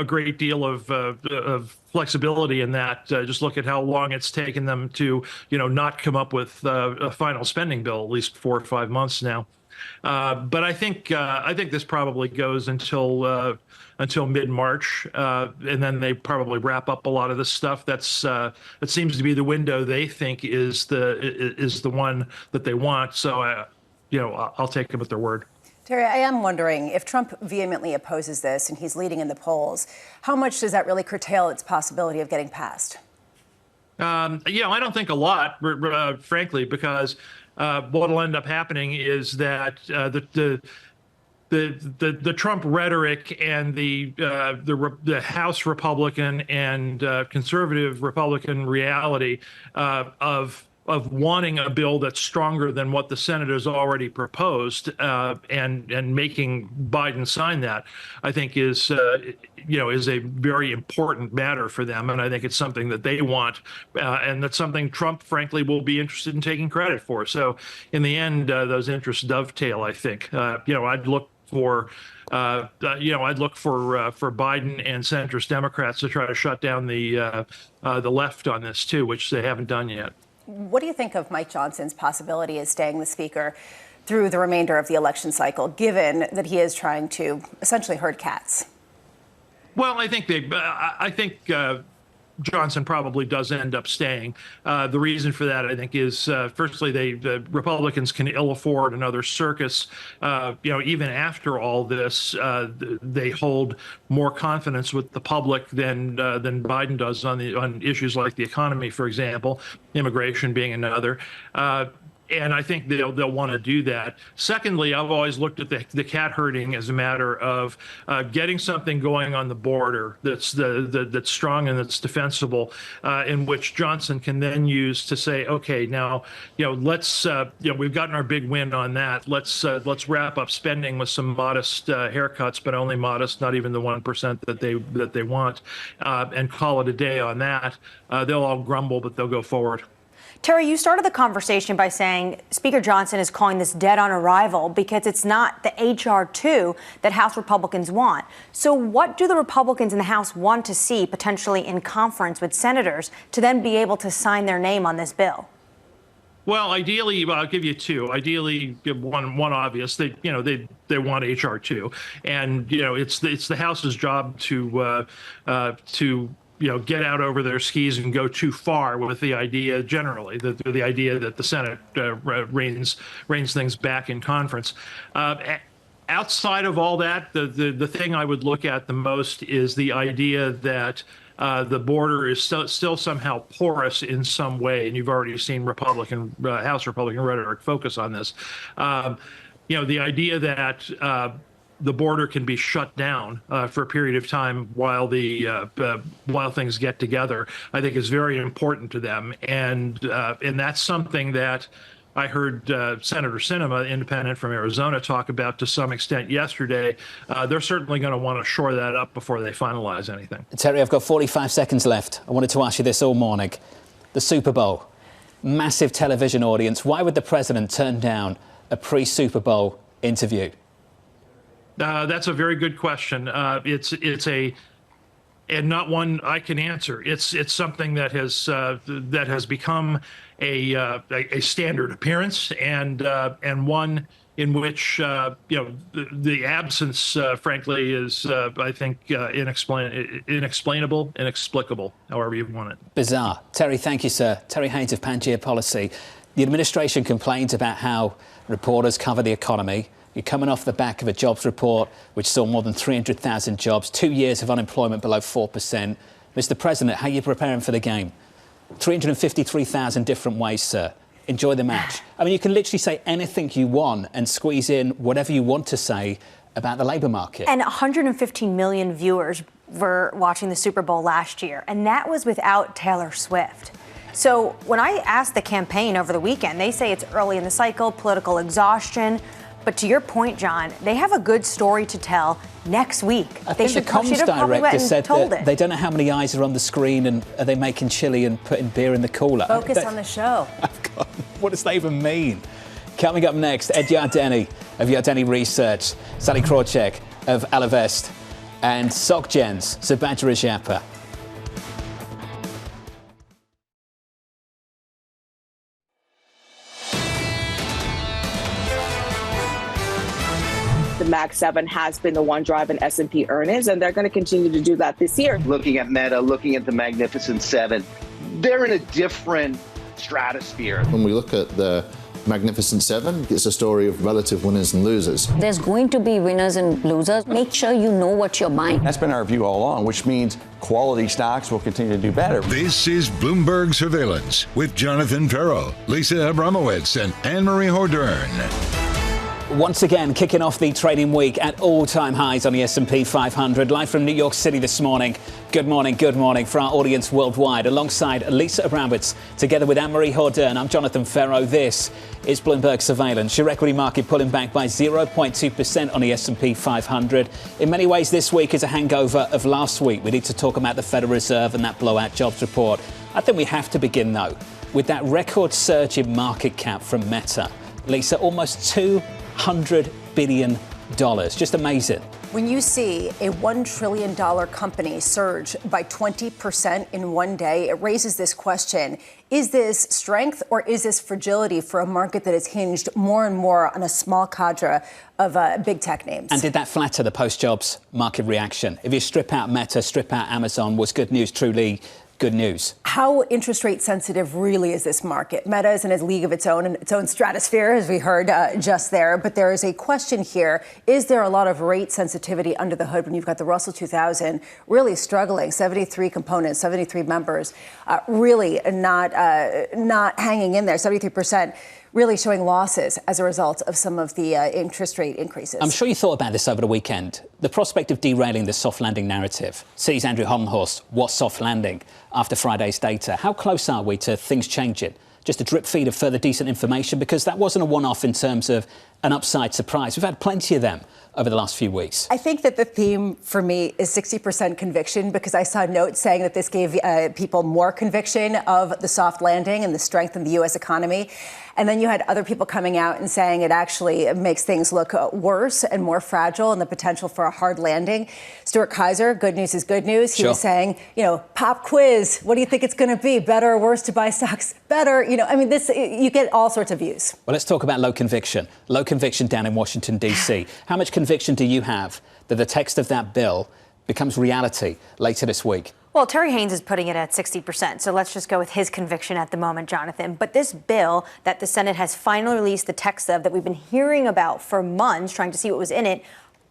great deal of flexibility in that. Just look at how long it's taken them to, not come up with a final spending bill, at least 4 or 5 months now. But I think this probably goes until mid-March, and then they probably wrap up a lot of this stuff. That seems to be the window they think is the one that they want. So, I'll take them at their word. Terry, I am wondering if Trump vehemently opposes this and he's leading in the polls, how much does that really curtail its possibility of getting passed? I don't think a lot, frankly, because what'll end up happening is that the Trump rhetoric and the House Republican and conservative Republican reality of wanting a bill that's stronger than what the Senate has already proposed and making Biden sign that, I think is a very important matter for them. And I think it's something that they want. And that's something Trump, frankly, will be interested in taking credit for. So in the end, those interests dovetail, I think. I'd look for Biden and centrist Democrats to try to shut down the left on this, too, which they haven't done yet. What do you think of Mike Johnson's possibility of staying the speaker through the remainder of the election cycle, given that he is trying to essentially herd cats? Well, I think Johnson probably does end up staying. The reason for that, I think, is firstly, the Republicans can ill afford another circus. Even after all this, they hold more confidence with the public than Biden does on issues like the economy, for example, immigration being another. And I think they'll want to do that. Secondly, I've always looked at the cat herding as a matter of getting something going on the border that's strong and that's defensible, in which Johnson can then use to say, okay, now let's we've gotten our big win on that. Let's wrap up spending with some modest haircuts, but only modest, not even the 1% that they want, and call it a day on that. They'll all grumble, but they'll go forward. Terry, you started the conversation by saying Speaker Johnson is calling this dead on arrival because it's not the H.R. 2 that House Republicans want. So what do the Republicans in the House want to see potentially in conference with senators to then be able to sign their name on this bill? Well, ideally, I'll give you two. Ideally, one obvious. They want H.R. 2, and it's the House's job to get out over their skis and go too far with the idea generally, the idea that the Senate reins things back in conference. Outside of all that, the thing I would look at the most is the idea that the border is still somehow porous in some way, and you've already seen House Republican rhetoric focus on this. The idea that the border can be shut down for a period of time while things get together, I think is very important to them, and that's something that I heard Senator Sinema, independent from Arizona, talk about to some extent yesterday. They're certainly going to want to shore that up before they finalize anything. Terry, I've got 45 seconds left. I wanted to ask you this all morning. The Super Bowl, massive television audience. Why would the president turn down a pre-Super Bowl interview? That's a very good question. And not one I can answer. It's something that has become a standard appearance, and one in which the absence, frankly, is I think inexplainable, inexplicable, however you want it. Bizarre. Terry, thank you, sir. Terry Haynes of Pangea Policy. The administration complains about how reporters cover the economy. You're coming off the back of a jobs report which saw more than 300,000 jobs, 2 years of unemployment below 4%. Mr. President, how are you preparing for the game? 353,000 different ways, sir. Enjoy the match. I mean, you can literally say anything you want and squeeze in whatever you want to say about the labour market. And 115 million viewers were watching the Super Bowl last year, and that was without Taylor Swift. So when I asked the campaign over the weekend, they say it's early in the cycle, political exhaustion. But to your point, John, they have a good story to tell next week. I think the comms director said that they don't know how many eyes are on the screen and are they making chili and putting beer in the cooler. Focus on the show. What does that even mean? Coming up next, Ed Yardeni of Yardeni Research, Sally Krawcheck of Alavest, and SocGen's Subhadra Rajappa. The Mag 7 has been the one driving S&P earnings, and they're going to continue to do that this year. Looking at Meta, looking at the Magnificent Seven, they're in a different stratosphere. When we look at the Magnificent Seven, it's a story of relative winners and losers. There's going to be winners and losers. Make sure you know what you're buying. That's been our view all along, which means quality stocks will continue to do better. This is Bloomberg Surveillance with Jonathan Ferro, Lisa Abramowicz, and Annmarie Hordern. Once again, kicking off the trading week at all-time highs on the S&P 500. Live from New York City this morning. Good morning for our audience worldwide. Alongside Lisa Abramowicz, together with Annmarie Hordern, I'm Jonathan Ferro. This is Bloomberg Surveillance. Your equity market pulling back by 0.2% on the S&P 500. In many ways, this week is a hangover of last week. We need to talk about the Federal Reserve and that blowout jobs report. I think we have to begin, though, with that record surge in market cap from Meta. Lisa, almost $200 billion. Just amazing. When you see a $1 trillion company surge by 20% in one day, it raises this question. Is this strength or is this fragility for a market that is hinged more and more on a small cadre of big tech names? And did that flatter the post-jobs market reaction? If you strip out Meta, strip out Amazon, was good news truly good news? How interest rate sensitive really is this market? Meta is in a league of its own and its own stratosphere, as we heard just there. But there is a question here. Is there a lot of rate sensitivity under the hood when you've got the Russell 2000 really struggling? 73 components, 73 members, really not hanging in there. 73% really showing losses as a result of some of the interest rate increases. I'm sure you thought about this over the weekend. The prospect of derailing the soft landing narrative. Sees Andrew Holmhorst, what soft landing after Friday's data? How close are we to things changing? Just a drip feed of further decent information, because that wasn't a one-off in terms of an upside surprise. We've had plenty of them over the last few weeks. I think that the theme for me is 60% conviction, because I saw notes saying that this gave people more conviction of the soft landing and the strength in the U.S. economy. And then you had other people coming out and saying it actually makes things look worse and more fragile and the potential for a hard landing. Stuart Kaiser, good news is good news. He was saying, pop quiz. What do you think it's going to be? Better or worse to buy stocks? Better. You get all sorts of views. Well, let's talk about low conviction. Low conviction down in Washington, D.C. How much conviction do you have that the text of that bill becomes reality later this week? Well, Terry Haynes is putting it at 60%, so let's just go with his conviction at the moment, Jonathan. But this bill that the Senate has finally released the text of, that we've been hearing about for months, trying to see what was in it,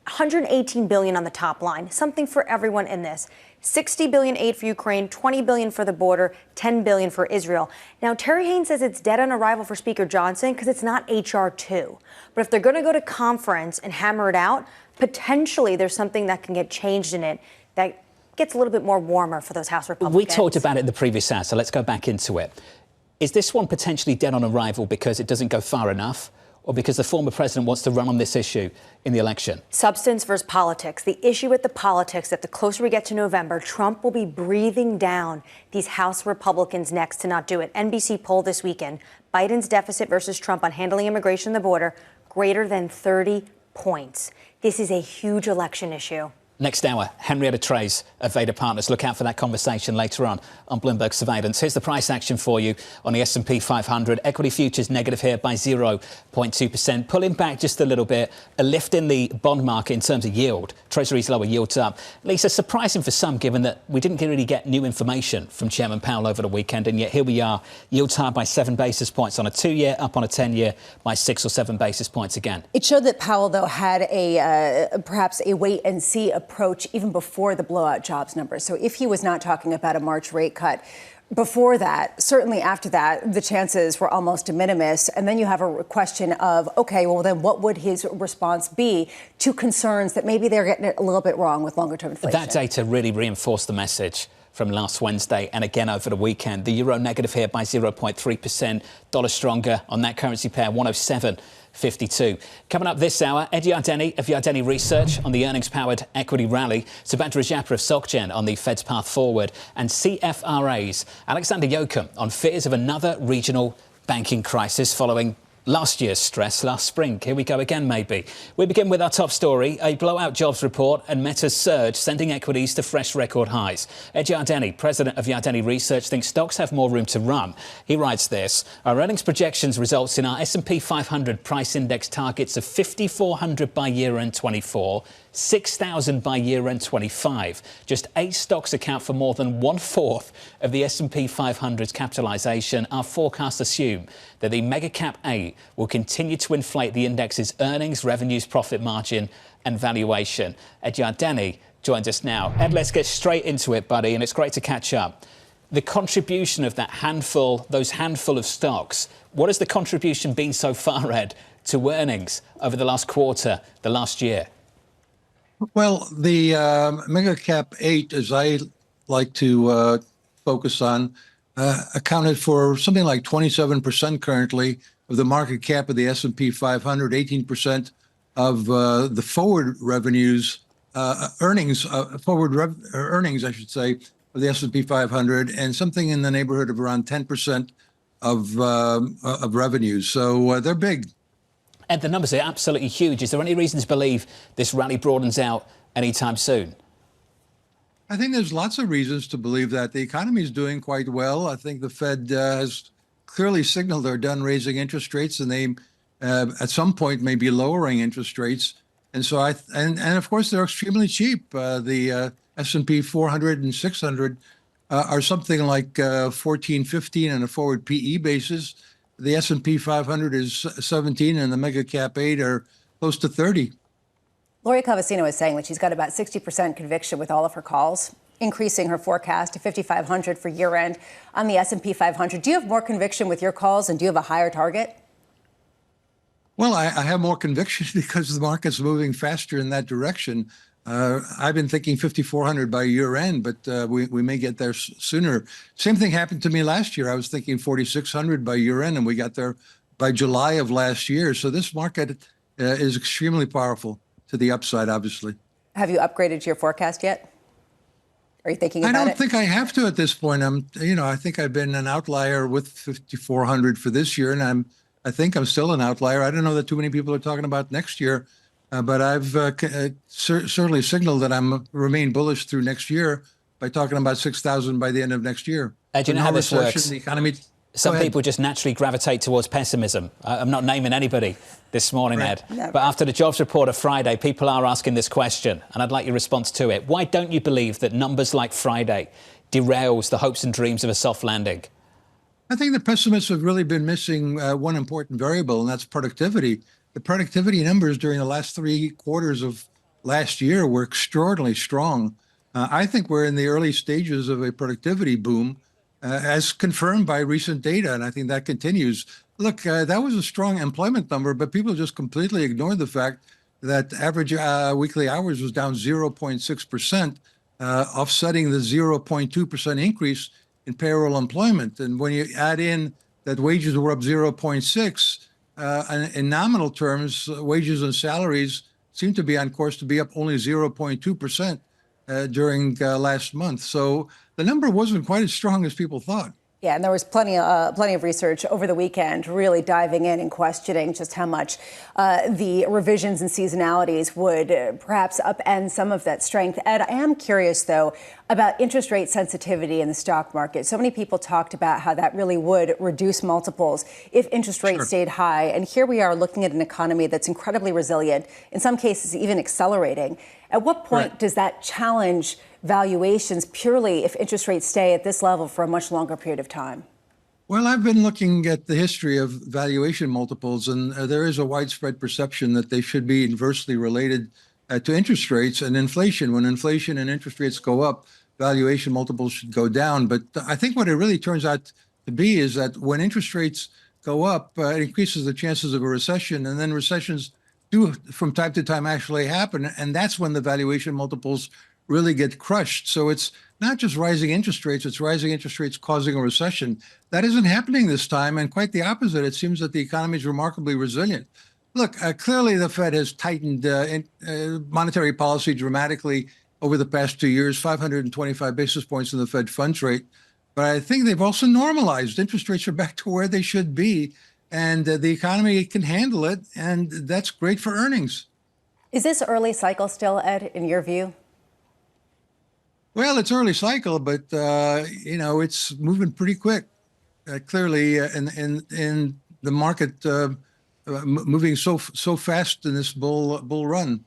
$118 billion on the top line, something for everyone in this. $60 billion aid for Ukraine, $20 billion for the border, $10 billion for Israel. Now, Terry Haynes says it's dead on arrival for Speaker Johnson because it's not H.R. 2. But if they're going to go to conference and hammer it out, potentially there's something that can get changed in it that gets a little bit more warmer for those House Republicans. We talked about it in the previous hour, so let's go back into it. Is this one potentially dead on arrival because it doesn't go far enough, or because the former president wants to run on this issue in the election? Substance versus politics. The issue with the politics, that the closer we get to November, Trump will be breathing down these House Republicans next to not do it. NBC poll this weekend, Biden's deficit versus Trump on handling immigration and the border, greater than 30 points. This is a huge election issue. Next hour, Henrietta Trays of Veda Partners. Look out for that conversation later on Bloomberg Surveillance. Here's the price action for you on the S&P 500. Equity futures negative here by 0.2%, pulling back just a little bit. A lift in the bond market in terms of yield. Treasuries lower, yields up. Lisa, surprising for some, given that we didn't really get new information from Chairman Powell over the weekend, and yet here we are, yields higher by 7 basis points on a 2-year, up on a 10-year by 6 or 7 basis points again. It showed that Powell, though, had perhaps a wait-and-see approach even before the blowout jobs numbers. So if he was not talking about a March rate cut before that, certainly after that, the chances were almost de minimis. And then you have a question of, OK, well, then what would his response be to concerns that maybe they're getting it a little bit wrong with longer-term inflation? That data really reinforced the message from last Wednesday and again over the weekend. The euro negative here by 0.3%. Dollar stronger on that currency pair, 107.52. Coming up this hour, Ed Yardeni of Yardeni Research on the earnings-powered equity rally, Subhadra Japa of SocGen on the Fed's path forward, and CFRA's Alexander Yoakum on fears of another regional banking crisis following last year's stress last spring. Here we go again, maybe. We begin with our top story, a blowout jobs report and Meta's surge, sending equities to fresh record highs. Ed Yardeni, president of Yardeni Research, thinks stocks have more room to run. He writes this: our earnings projections results in our S&P 500 price index targets of 5,400 by year-end 24, 6,000 by year-end 25. Just 8 stocks account for more than 1/4 of the S&P 500's capitalisation. Our forecasts assume that the mega cap 8 will continue to inflate the index's earnings, revenues, profit margin and valuation. Ed Yardeni joins us now. Ed, let's get straight into it, buddy, and it's great to catch up. The contribution of those handful of stocks, what has the contribution been so far, Ed, to earnings over the last quarter, the last year? Well, the mega cap 8, as I like to focus on, accounted for something like 27% currently of the market cap of the S&P 500, 18% of the forward revenues, earnings, I should say, of the S&P 500, and something in the neighborhood of around 10% of revenues. So they're big. Ed, the numbers are absolutely huge. Is there any reason to believe this rally broadens out anytime soon? I think there's lots of reasons to believe that. The economy is doing quite well. I think the Fed has clearly signaled they're done raising interest rates, and they at some point may be lowering interest rates. And so and of course they're extremely cheap. The S&P 400 and 600 are something like 14, 15 on a forward PE basis. The S&P 500 is 17 and the mega cap 8 are close to 30. Lori Cavacino is saying that she's got about 60% conviction with all of her calls, increasing her forecast to 5,500 for year end on the S&P 500. Do you have more conviction with your calls, and do you have a higher target? Well, I have more conviction because the market's moving faster in that direction. I've been thinking 5,400 by year end, but we may get there sooner. Same thing happened to me last year. I was thinking 4,600 by year end, and we got there by July of last year. So this market is extremely powerful to the upside, obviously. Have you upgraded your forecast yet? Are you thinking about it? I don't think I have to at this point. I think I've been an outlier with 5,400 for this year, and I think I'm still an outlier. I don't know that too many people are talking about next year. But I've certainly signaled that I'm remain bullish through next year by talking about 6,000 by the end of next year. Do you know how this works? The economy. Some people just naturally gravitate towards pessimism. I'm not naming anybody this morning, Right. Ed. Never. But after the jobs report of Friday, people are asking this question, and I'd like your response to it. Why don't you believe that numbers like Friday derails the hopes and dreams of a soft landing? I think the pessimists have really been missing one important variable, and that's productivity. The productivity numbers during the last 3 quarters of last year were extraordinarily strong. I think we're in the early stages of a productivity boom, as confirmed by recent data, and I think that continues. Look, that was a strong employment number, but people just completely ignored the fact that average weekly hours was down 0.6%, offsetting the 0.2% increase in payroll employment. And when you add in that wages were up 0.6%, in nominal terms, wages and salaries seem to be on course to be up only 0.2% during last month. So the number wasn't quite as strong as people thought. Yeah, and there was plenty of research over the weekend really diving in and questioning just how much the revisions and seasonalities would perhaps upend some of that strength. Ed, I am curious, though, about interest rate sensitivity in the stock market. So many people talked about how that really would reduce multiples if interest rates stayed high. And here we are looking at an economy that's incredibly resilient, in some cases even accelerating. At what point does that challenge valuations purely if interest rates stay at this level for a much longer period of time? Well, I've been looking at the history of valuation multiples, and there is a widespread perception that they should be inversely related to interest rates and inflation. When inflation and interest rates go up, valuation multiples should go down. But I think what it really turns out to be is that when interest rates go up, it increases the chances of a recession, and then recessions do from time to time actually happen. And that's when the valuation multiples really get crushed. So it's not just rising interest rates, it's rising interest rates causing a recession. That isn't happening this time, and quite the opposite. It seems that the economy is remarkably resilient. Look, clearly the Fed has tightened monetary policy dramatically over the past 2 years, 525 basis points in the Fed funds rate. But I think they've also normalized. Interest rates are back to where they should be, and the economy can handle it, and that's great for earnings. Is this early cycle still, Ed, in your view? Well, it's early cycle, but it's moving pretty quick. Clearly, in the market moving so fast in this bull run.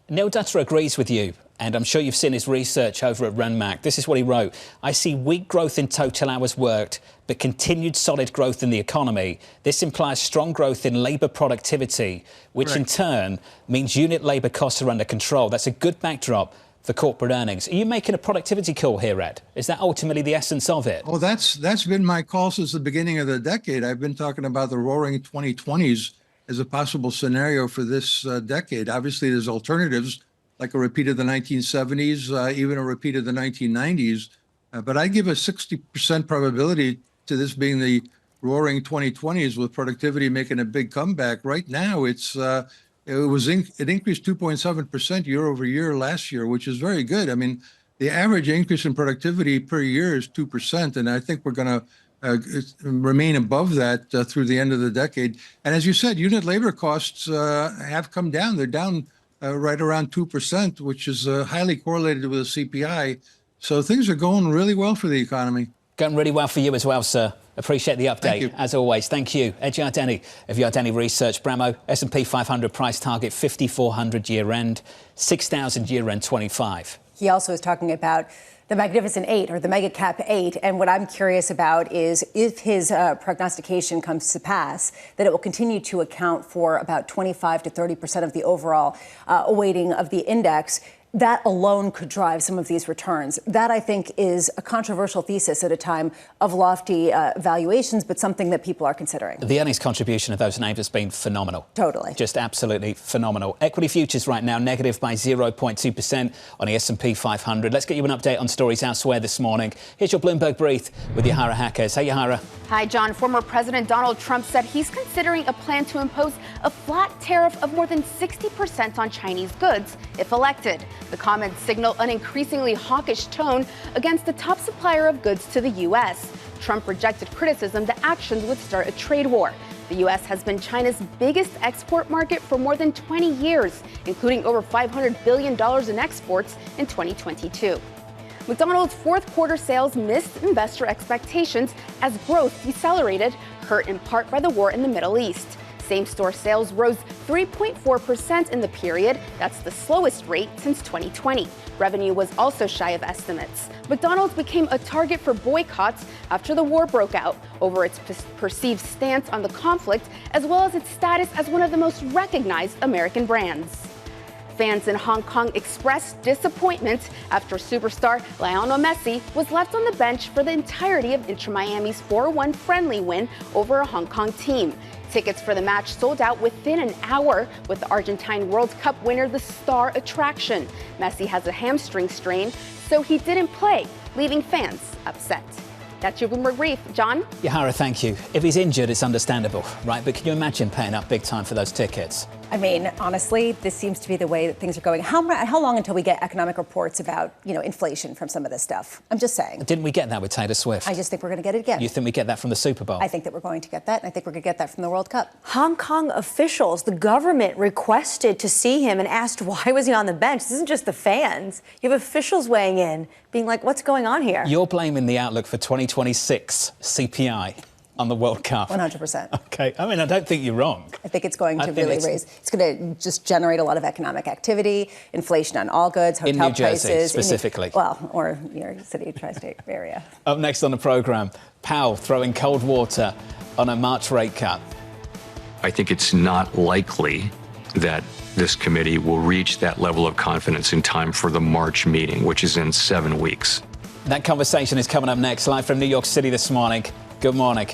Neil Dutter agrees with you, and I'm sure you've seen his research over at Renmark. This is what he wrote: "I see weak growth in total hours worked, but continued solid growth in the economy. This implies strong growth in labour productivity, which in turn means unit labour costs are under control. That's a good backdrop for corporate earnings." Are you making a productivity call here, Ed? Is that ultimately the essence of it? Oh, that's been my call since the beginning of the decade. I've been talking about the roaring 2020s as a possible scenario for this decade. Obviously, there's alternatives like a repeat of the 1970s, even a repeat of the 1990s. But I give a 60% probability to this being the roaring 2020s, with productivity making a big comeback. Right now, it increased 2.7% year over year last year, which is very good. I mean, the average increase in productivity per year is 2%, and I think we're going to remain above that through the end of the decade. And as you said, unit labor costs have come down. They're down right around 2%, which is highly correlated with the CPI. So things are going really well for the economy. Going really well for you as well, sir. Appreciate the update, as always. Thank you. Ed Yardeni of Yardeni Research. Bramo, S&P 500 price target 5,400 year-end, 6,000 year-end 25. He also is talking about the Magnificent Eight, or the Mega Cap 8. And what I'm curious about is if his prognostication comes to pass, that it will continue to account for about 25 to 30% of the overall weighting of the index. That alone could drive some of these returns. That, I think, is a controversial thesis at a time of lofty valuations, but something that people are considering. The earnings contribution of those names has been phenomenal. Totally. Just absolutely phenomenal. Equity futures right now negative by 0.2% on the S&P 500. Let's get you an update on stories elsewhere this morning. Here's your Bloomberg Brief with Yahara Hackers. Hey, Yahara. Hi, John. Former President Donald Trump said he's considering a plan to impose a flat tariff of more than 60% on Chinese goods if elected. The comments signal an increasingly hawkish tone against the top supplier of goods to the U.S. Trump rejected criticism that actions would start a trade war. The U.S. has been China's biggest export market for more than 20 years, including over $500 billion in exports in 2022. McDonald's fourth quarter sales missed investor expectations as growth decelerated, hurt in part by the war in the Middle East. Same-store sales rose 3.4% in the period. That's the slowest rate since 2020. Revenue was also shy of estimates. McDonald's became a target for boycotts after the war broke out over its perceived stance on the conflict, as well as its status as one of the most recognized American brands. Fans in Hong Kong expressed disappointment after superstar Lionel Messi was left on the bench for the entirety of Inter Miami's 4-1 friendly win over a Hong Kong team. Tickets for the match sold out within an hour, with the Argentine World Cup winner the star attraction. Messi has a hamstring strain, so he didn't play, leaving fans upset. That's your Bloomberg Brief. John? Yahara, thank you. If he's injured, it's understandable, right? But can you imagine paying up big time for those tickets? I mean, honestly, this seems to be the way that things are going. How long until we get economic reports about, inflation from some of this stuff? I'm just saying. Didn't we get that with Taylor Swift? I just think we're going to get it again. You think we get that from the Super Bowl? I think that we're going to get that, and I think we're going to get that from the World Cup. Hong Kong officials, the government requested to see him and asked why was he on the bench. This isn't just the fans. You have officials weighing in, being like, what's going on here? You're blaming the outlook for 2026 CPI on the World Cup. 100%. Okay. I mean, I don't think you're wrong. I think it's going to really raise. It's going to just generate a lot of economic activity, inflation on all goods, hotel in New Jersey, prices. specifically. Or New York City, tri-state area. Up next on the programme, Powell throwing cold water on a March rate cut. I think it's not likely that this committee will reach that level of confidence in time for the March meeting, which is in 7 weeks. That conversation is coming up next, live from New York City this morning. Good morning.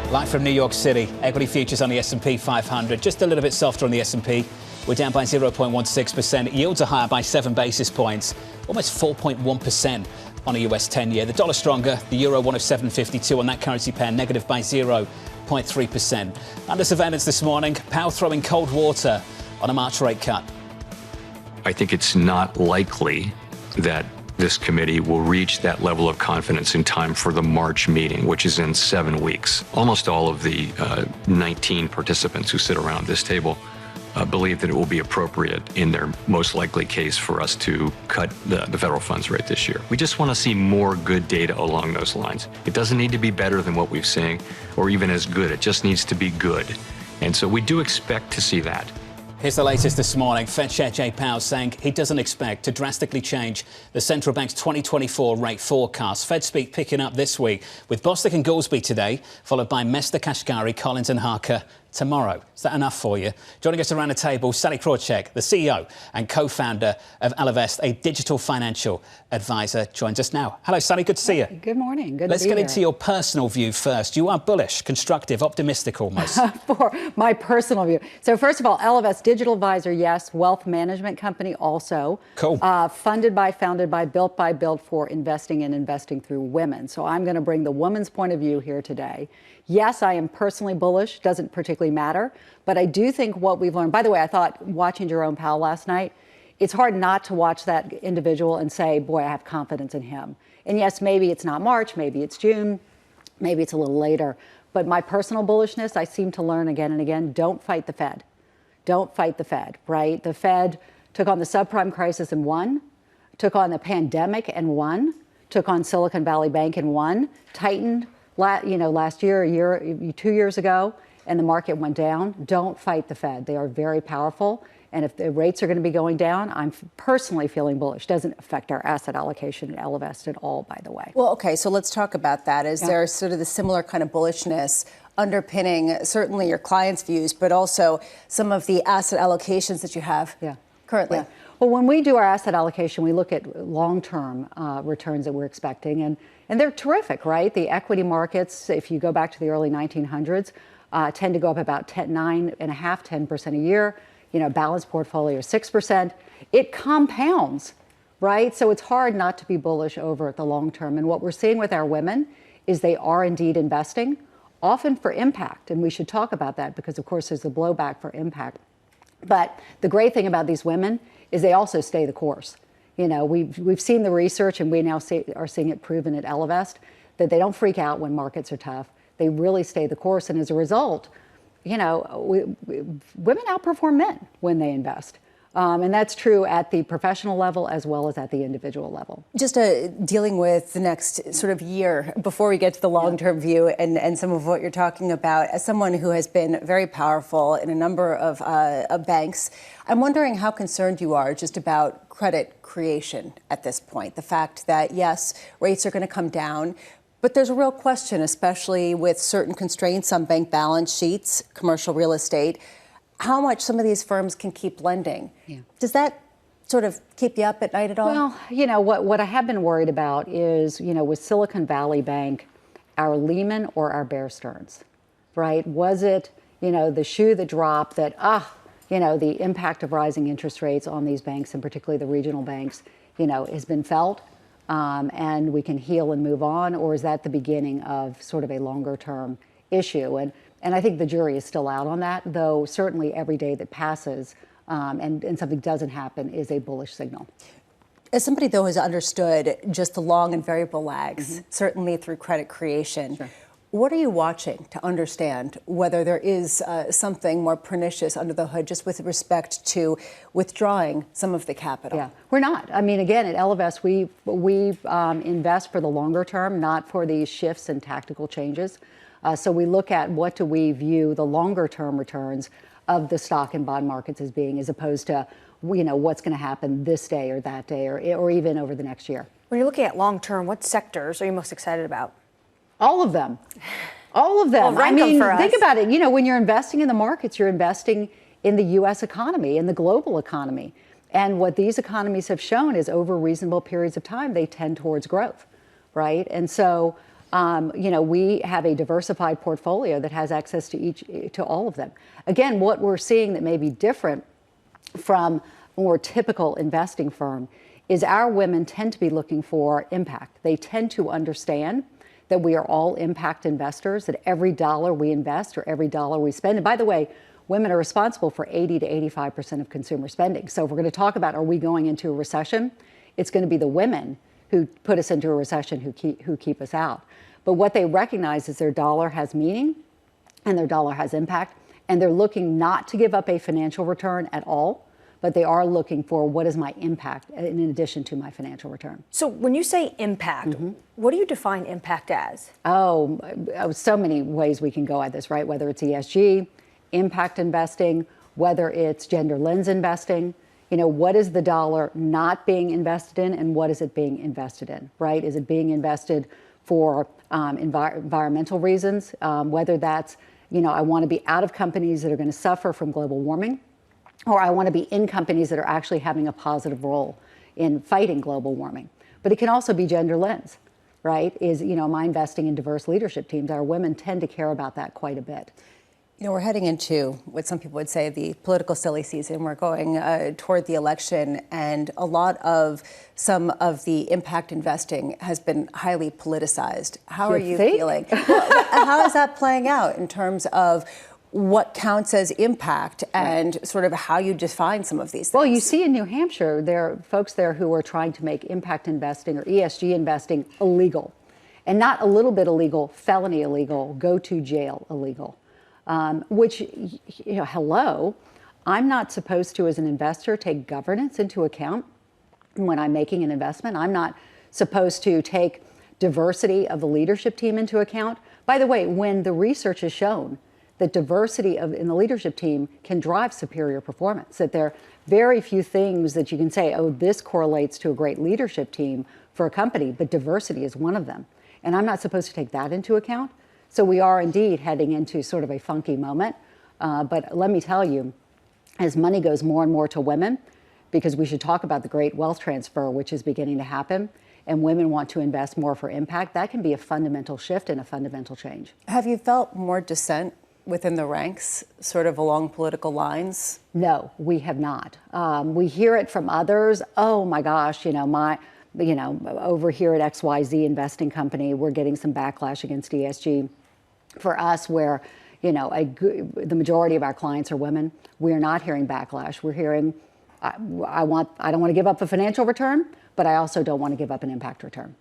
Live from New York City, equity futures on the S&P 500, just a little bit softer on the S&P. We're down by 0.16%. Yields are higher by 7 basis points, almost 4.1% on a US 10-year. The dollar stronger, the euro 107.52 on that currency pair, negative by 0.3%. Under surveillance this morning, Powell throwing cold water on a March rate cut. I think it's not likely that this committee will reach that level of confidence in time for the March meeting, which is in 7 weeks. Almost all of the 19 participants who sit around this table believe that it will be appropriate in their most likely case for us to cut the federal funds rate this year. We just want to see more good data along those lines. It doesn't need to be better than what we've seen or even as good. It just needs to be good. And so we do expect to see that. Here's the latest this morning. Fed Chair Jay Powell saying he doesn't expect to drastically change the central bank's 2024 rate forecast. Fed speak picking up this week with Bostic and Goolsbee today, followed by Mester, Kashgari, Collins and Harker tomorrow. Is that enough for you? Joining us around the table, Sally Krawcheck, the CEO and co-founder of Ellevest, a digital financial advisor, joins us now. Hello, Sally. Good to see you. Good morning. Good Let's to be get here. into your personal view first. You are bullish, constructive, optimistic almost. For my personal view. So first of all, Ellevest, digital advisor, yes. Wealth management company also. Cool. Founded by, built for investing and investing through women. So I'm going to bring the woman's point of view here today. Yes, I am personally bullish. Doesn't particularly matter. But I do think what we've learned, by the way, I thought watching Jerome Powell last night, it's hard not to watch that individual and say, boy, I have confidence in him. And yes, maybe it's not March, maybe it's June, maybe it's a little later. But my personal bullishness, I seem to learn again and again, don't fight the Fed. Don't fight the Fed, right? The Fed took on the subprime crisis and won, took on the pandemic and won, took on Silicon Valley Bank and won, tightened last year, 2 years ago, and the market went down. Don't fight the Fed. They are very powerful. And if the rates are going to be going down, I'm personally feeling bullish. Doesn't affect our asset allocation at Ellevest at all, by the way. Well, okay, so let's talk about that. Is there sort of the similar kind of bullishness underpinning certainly your clients' views, but also some of the asset allocations that you have currently? Yeah. Well, when we do our asset allocation, we look at long-term returns that we're expecting, and they're terrific, right? The equity markets, if you go back to the early 1900s, tend to go up about 10% a year. Balanced portfolio 6%. It compounds, right? So it's hard not to be bullish over the long term. And what we're seeing with our women is they are indeed investing, often for impact. And we should talk about that because, of course, there's the blowback for impact. But the great thing about these women is they also stay the course. We've seen the research, and we now are seeing it proven at Ellevest, that they don't freak out when markets are tough. They really stay the course. And as a result, women outperform men when they invest. And that's true at the professional level as well as at the individual level. Just dealing with the next sort of year before we get to the long-term view and some of what you're talking about, as someone who has been very powerful in a number of banks, I'm wondering how concerned you are just about credit creation at this point. The fact that, yes, rates are going to come down, but there's a real question, especially with certain constraints on bank balance sheets, commercial real estate, how much some of these firms can keep lending. Yeah. Does that sort of keep you up at night at all? Well, what I have been worried about is, with Silicon Valley Bank, our Lehman or our Bear Stearns. right? Was it, the shoe that dropped that, the impact of rising interest rates on these banks, and particularly the regional banks, has been felt, and we can heal and move on? Or is that the beginning of sort of a longer term issue? And I think the jury is still out on that, though certainly every day that passes and something doesn't happen is a bullish signal. As somebody, though, has understood just the long and variable lags, certainly through credit creation, what are you watching to understand whether there is something more pernicious under the hood just with respect to withdrawing some of the capital? Yeah, we're not. I mean, again, at Ellevest, we invest for the longer term, not for these shifts and tactical changes. So we look at what do we view the longer term returns of the stock and bond markets as being, as opposed to what's going to happen this day or that day or even over the next year. When you're looking at long term, what sectors are you most excited about? All of them. All of them. Well, rank them for us. Think about it. When you're investing in the markets, you're investing in the U.S. economy, in the global economy. And what these economies have shown is over reasonable periods of time, they tend towards growth, right? And so, we have a diversified portfolio that has access to all of them. Again, what we're seeing that may be different from a more typical investing firm is our women tend to be looking for impact. They tend to understand that we are all impact investors, that every dollar we invest or every dollar we spend, and by the way, women are responsible for 80 to 85% of consumer spending. So if we're going to talk about are we going into a recession, it's going to be the women who put us into a recession who keep us out. But what they recognize is their dollar has meaning and their dollar has impact, and they're looking not to give up a financial return at all, but they are looking for what is my impact in addition to my financial return. So when you say impact, what do you define impact as? Oh, so many ways we can go at this, right? Whether it's ESG, impact investing, whether it's gender lens investing, what is the dollar not being invested in and what is it being invested in, right? Is it being invested for environmental reasons, whether that's, I want to be out of companies that are going to suffer from global warming, or I want to be in companies that are actually having a positive role in fighting global warming. But it can also be gender lens, right? Am I investing in diverse leadership teams? Our women tend to care about that quite a bit. We're heading into what some people would say the political silly season. We're going toward the election, and a lot of some of the impact investing has been highly politicized. How are you feeling? Well, how is that playing out in terms of what counts as impact and sort of how you define some of these things? Well, you see in New Hampshire, there are folks there who are trying to make impact investing or ESG investing illegal. And not a little bit illegal, felony illegal, go to jail illegal. Which, hello, I'm not supposed to, as an investor, take governance into account when I'm making an investment. I'm not supposed to take diversity of the leadership team into account. By the way, when the research has shown that diversity in the leadership team can drive superior performance, that there are very few things that you can say, oh, this correlates to a great leadership team for a company, but diversity is one of them. And I'm not supposed to take that into account. So we are indeed heading into sort of a funky moment. But let me tell you, as money goes more and more to women, because we should talk about the great wealth transfer, which is beginning to happen, and women want to invest more for impact, that can be a fundamental shift and a fundamental change. Have you felt more dissent within the ranks, sort of along political lines? No, we have not. We hear it from others. Oh my gosh, over here at XYZ investing company, we're getting some backlash against ESG. For us, where, the majority of our clients are women, we are not hearing backlash. We're hearing, I don't want to give up a financial return, but I also don't want to give up an impact return.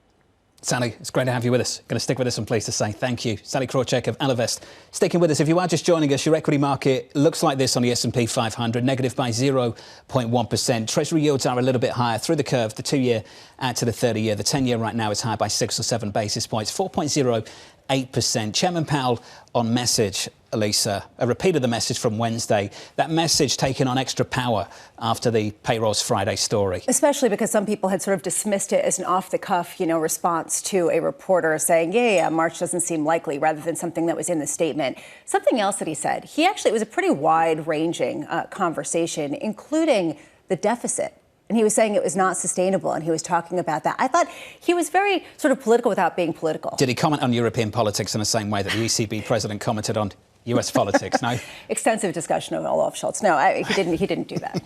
Sally, it's great to have you with us. Going to stick with us and pleased to say thank you. Sally Krawcheck of Ellevest sticking with us. If you are just joining us, your equity market looks like this on the S&P 500, negative by 0.1%. Treasury yields are a little bit higher through the curve, the 2-year out to the 30-year. The 10-year right now is higher by 6 or 7 basis points, 4.08%. Chairman Powell on message, Lisa, a repeat of the message from Wednesday. That message taking on extra power after the Payrolls Friday story. Especially because some people had sort of dismissed it as an off-the-cuff, response to a reporter saying, yeah, March doesn't seem likely, rather than something that was in the statement. Something else that he said, it was a pretty wide-ranging conversation, including the deficit. And he was saying it was not sustainable, and he was talking about that. I thought he was very sort of political without being political. Did he comment on European politics in the same way that the ECB president commented on US politics, no? Extensive discussion of Olaf Scholz. No, he didn't do that.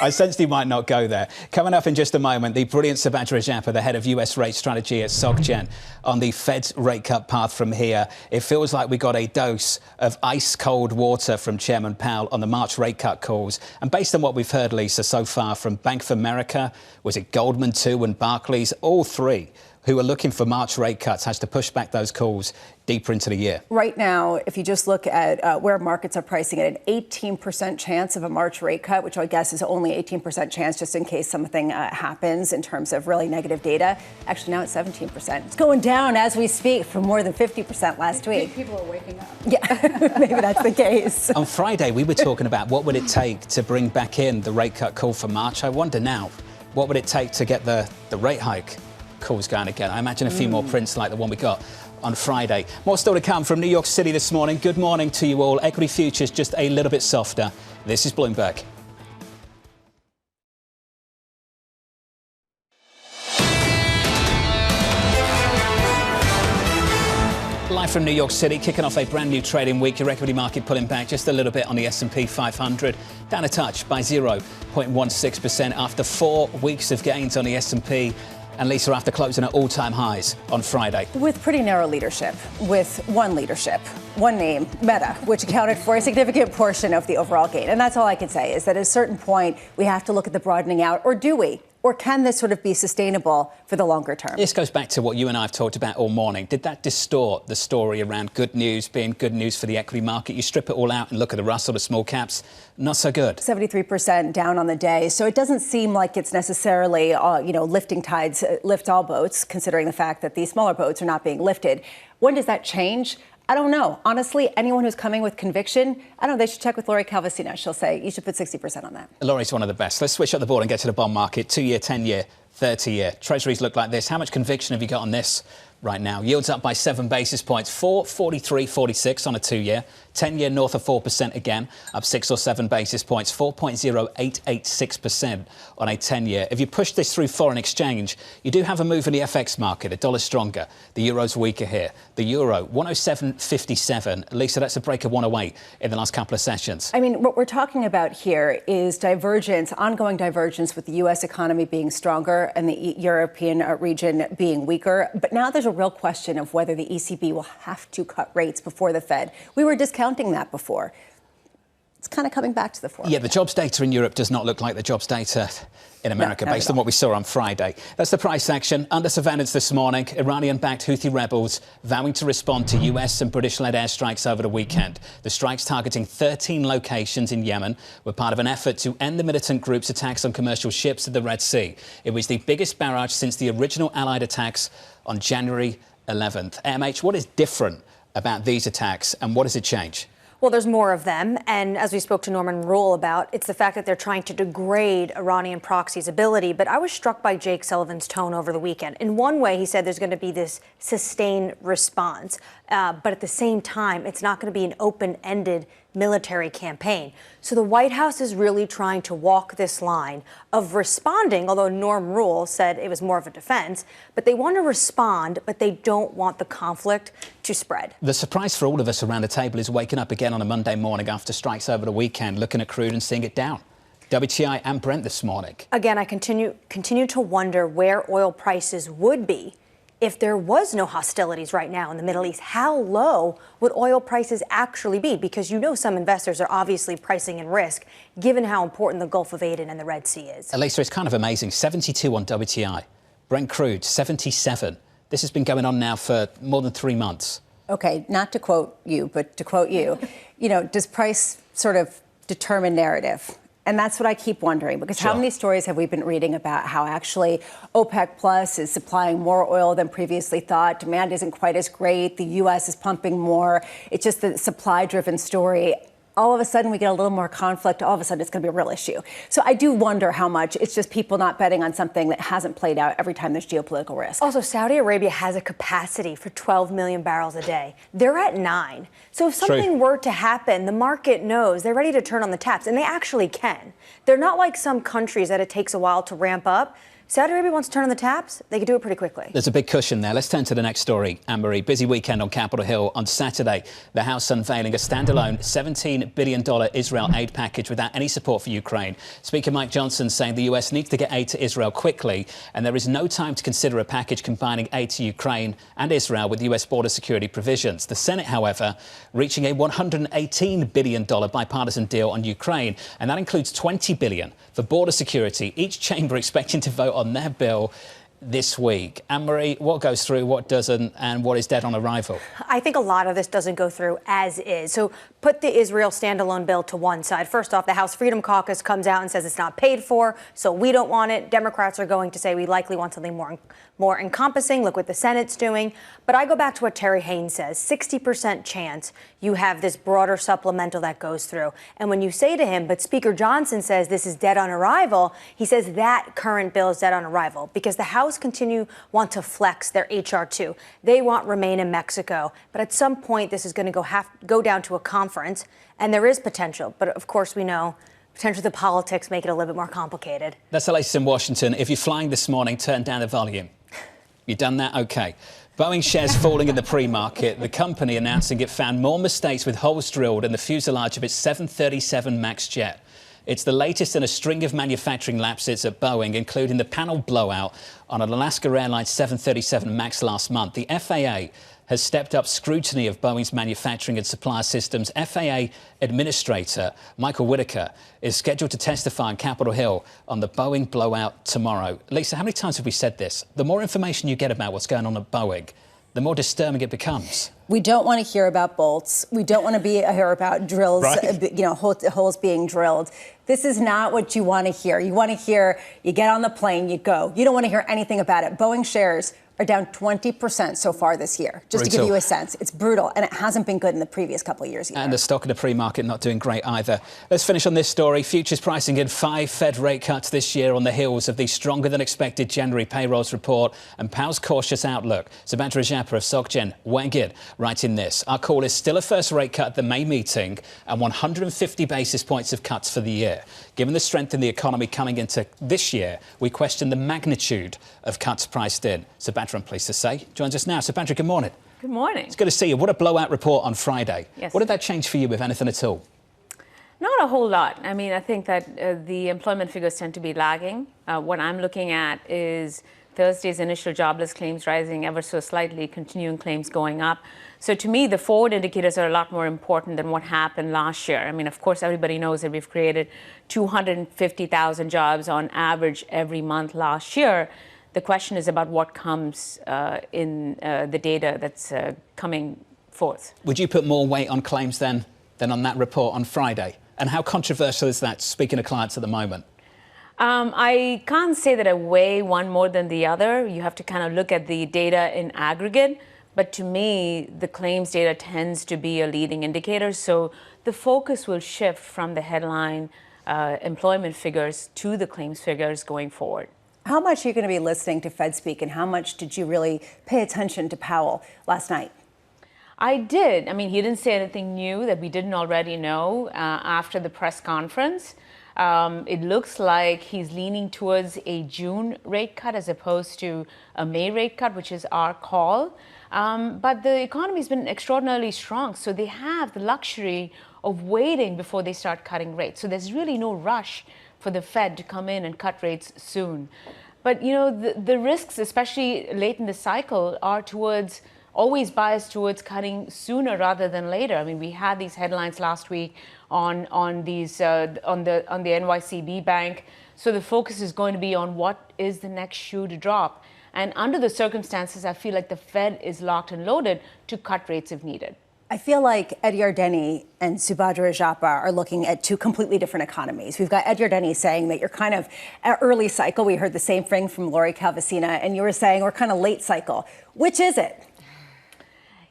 I sensed he might not go there. Coming up in just a moment, the brilliant Subhadra Rajappa, the head of US rate strategy at SocGen, on the Fed's rate cut path from here. It feels like we got a dose of ice-cold water from Chairman Powell on the March rate cut calls. And based on what we've heard, Lisa, so far from Bank of America, was it Goldman too, and Barclays, all three who are looking for March rate cuts, has to push back those calls deeper into the year. Right now, if you just look at where markets are pricing at, an 18% chance of a March rate cut, which I guess is only 18% chance just in case something happens in terms of really negative data. Actually, now it's 17%. It's going down as we speak from more than 50% last week. People are waking up. Yeah, maybe that's the case. On Friday, we were talking about what would it take to bring back in the rate cut call for March. I wonder now, what would it take to get the rate hike calls going again? I imagine a few more prints like the one we got on Friday. More still to come from New York City this morning. Good morning to you all. Equity futures just a little bit softer. This is Bloomberg. Live from New York City, kicking off a brand new trading week. Your equity market pulling back just a little bit on the S&P 500, down a touch by 0.16% after 4 weeks of gains on the S&P. And Lisa, after closing at all-time highs on Friday. With pretty narrow leadership, with one name, Meta, which accounted for a significant portion of the overall gain. And that's all I can say is that at a certain point, we have to look at the broadening out, or do we? Or can this sort of be sustainable for the longer term? This goes back to what you and I have talked about all morning. Did that distort the story around good news being good news for the equity market? You strip it all out and look at the Russell, the small caps, not so good. 73% down on the day. So it doesn't seem like it's necessarily, lifting tides, lift all boats, considering the fact that these smaller boats are not being lifted. When does that change? I don't know. Honestly, anyone who's coming with conviction, I don't know, they should check with Lori Calvasina. She'll say you should put 60% on that. Lori's one of the best. Let's switch up the board and get to the bond market. 2-year, 10-year, 30-year. Treasuries look like this. How much conviction have you got on this right now? Yields up by 7 basis points, 4.4346 on a 2-year. 10-year north of 4% again, up 6 or 7 basis points, 4.0886% on a 10-year. If you push this through foreign exchange, you do have a move in the FX market. The dollar's stronger. The euro's weaker here. The euro, 107.57. Lisa, that's a break of 108 in the last couple of sessions. I mean, what we're talking about here is divergence, ongoing divergence with the U.S. economy being stronger and the European region being weaker. But now there's a real question of whether the ECB will have to cut rates before the Fed. We were discounting that before. It's kind of coming back to the fore. Yeah, the jobs data in Europe does not look like the jobs data in America, based on what we saw on Friday. That's the price action. Under surveillance this morning, Iranian-backed Houthi rebels vowing to respond to US and British-led airstrikes over the weekend. The strikes targeting 13 locations in Yemen were part of an effort to end the militant group's attacks on commercial ships at the Red Sea. It was the biggest barrage since the original Allied attacks on January 11th. MH, what is different about these attacks and what does it change? Well, there's more of them. And as we spoke to Norman Rule about, it's the fact that they're trying to degrade Iranian proxies' ability. But I was struck by Jake Sullivan's tone over the weekend. In one way, he said there's going to be this sustained response. But at the same time, it's not going to be an open-ended military campaign. So the White House is really trying to walk this line of responding, although Norm Rule said it was more of a defense, but they want to respond, but they don't want the conflict to spread. The surprise for all of us around the table is waking up again on a Monday morning after strikes over the weekend, looking at crude and seeing it down. WTI and Brent this morning. Again, I continue to wonder where oil prices would be if there was no hostilities right now in the Middle East. How low would oil prices actually be? Because some investors are obviously pricing in risk, given how important the Gulf of Aden and the Red Sea is. Elisa, it's kind of amazing. 72 on WTI. Brent crude, 77. This has been going on now for more than 3 months. Okay, not to quote you, but to quote you, does price sort of determine narrative? And that's what I keep wondering, because how many stories have we been reading about how actually OPEC Plus is supplying more oil than previously thought? Demand isn't quite as great. The U.S. is pumping more. It's just the supply-driven story. All of a sudden, we get a little more conflict. All of a sudden, it's going to be a real issue. So I do wonder how much it's just people not betting on something that hasn't played out every time there's geopolitical risk. Also, Saudi Arabia has a capacity for 12 million barrels a day. They're at 9. So if something were to happen, the market knows they're ready to turn on the taps, and they actually can. They're not like some countries that it takes a while to ramp up. Saudi Arabia wants to turn on the taps, they could do it pretty quickly. There's a big cushion there. Let's turn to the next story, Anne-Marie. Busy weekend on Capitol Hill. On Saturday, the House unveiling a standalone $17 billion Israel aid package without any support for Ukraine. Speaker Mike Johnson saying the US needs to get aid to Israel quickly, and there is no time to consider a package combining aid to Ukraine and Israel with US border security provisions. The Senate, however, reaching a $118 billion bipartisan deal on Ukraine, and that includes $20 billion for border security. Each chamber expecting to vote on their bill this week. Anne-Marie, what goes through, what doesn't, and what is dead on arrival? I think a lot of this doesn't go through as is. So put the Israel standalone bill to one side. First off, the House Freedom Caucus comes out and says it's not paid for, so we don't want it. Democrats are going to say we likely want something more encompassing. Look what the Senate's doing. But I go back to what Terry Haynes says, 60% chance you have this broader supplemental that goes through. And when you say to him, but Speaker Johnson says this is dead on arrival, he says that current bill is dead on arrival because the House want to flex their HR 2. They want remain in Mexico. But at some point, this is going to go down to a conference, and there is potential. But of course, we know potentially the politics make it a little bit more complicated. That's the latest in Washington. If you're flying this morning, turn down the volume. You've done that? OK. Boeing shares falling in the pre-market. The company announcing it found more mistakes with holes drilled in the fuselage of its 737 MAX jet. It's the latest in a string of manufacturing lapses at Boeing, including the panel blowout on an Alaska Airlines 737 MAX last month. The FAA has stepped up scrutiny of Boeing's manufacturing and supplier systems. FAA Administrator Michael Whitaker is scheduled to testify on Capitol Hill on the Boeing blowout tomorrow. Lisa, how many times have we said this? The more information you get about what's going on at Boeing, the more disturbing it becomes. We don't want to hear about bolts. We don't want to hear about drills, right? Holes being drilled. This is not what you want to hear. You want to hear, you get on the plane, you go. You don't want to hear anything about it. Boeing shares are down 20% so far this year, just to give you a sense. It's brutal, and it hasn't been good in the previous couple of years either. And the stock in the pre-market not doing great either. Let's finish on this story. Futures pricing in 5 Fed rate cuts this year on the heels of the stronger-than-expected January payrolls report and Powell's cautious outlook. Subhadra Japa of SocGen weighing in, writing this. Our call is still a first rate cut at the May meeting and 150 basis points of cuts for the year. Given the strength in the economy coming into this year, we question the magnitude of cuts priced in. Subhadra, I'm pleased to say, joins us now. Subhadra, good morning. Good morning. It's good to see you. What a blowout report on Friday. Yes. What did that change for you, if anything at all? Not a whole lot. I mean, I think that the employment figures tend to be lagging. What I'm looking at is Thursday's initial jobless claims rising ever so slightly, continuing claims going up. So to me, the forward indicators are a lot more important than what happened last year. I mean, of course, everybody knows that we've created 250,000 jobs on average every month last year. The question is about what comes in the data that's coming forth. Would you put more weight on claims then than on that report on Friday? And how controversial is that, speaking to clients at the moment? I can't say that I weigh one more than the other. You have to kind of look at the data in aggregate. But to me, the claims data tends to be a leading indicator. So the focus will shift from the headline employment figures to the claims figures going forward. How much are you going to be listening to Fed speak, and how much did you really pay attention to Powell last night? I did. I mean, he didn't say anything new that we didn't already know after the press conference. It looks like he's leaning towards a June rate cut as opposed to a May rate cut, which is our call. But the economy's been extraordinarily strong, so they have the luxury of waiting before they start cutting rates. So there's really no rush for the Fed to come in and cut rates soon. But, you know, the risks, especially late in the cycle, are always biased towards cutting sooner rather than later. I mean, we had these headlines last week on the NYCB Bank. So the focus is going to be on what is the next shoe to drop. And under the circumstances, I feel like the Fed is locked and loaded to cut rates if needed. I feel like Ed Yardeni and Subhadra Japa are looking at two completely different economies. We've got Ed Yardeni saying that you're kind of at early cycle. We heard the same thing from Lori Calvasina, and you were saying we're kind of late cycle. Which is it?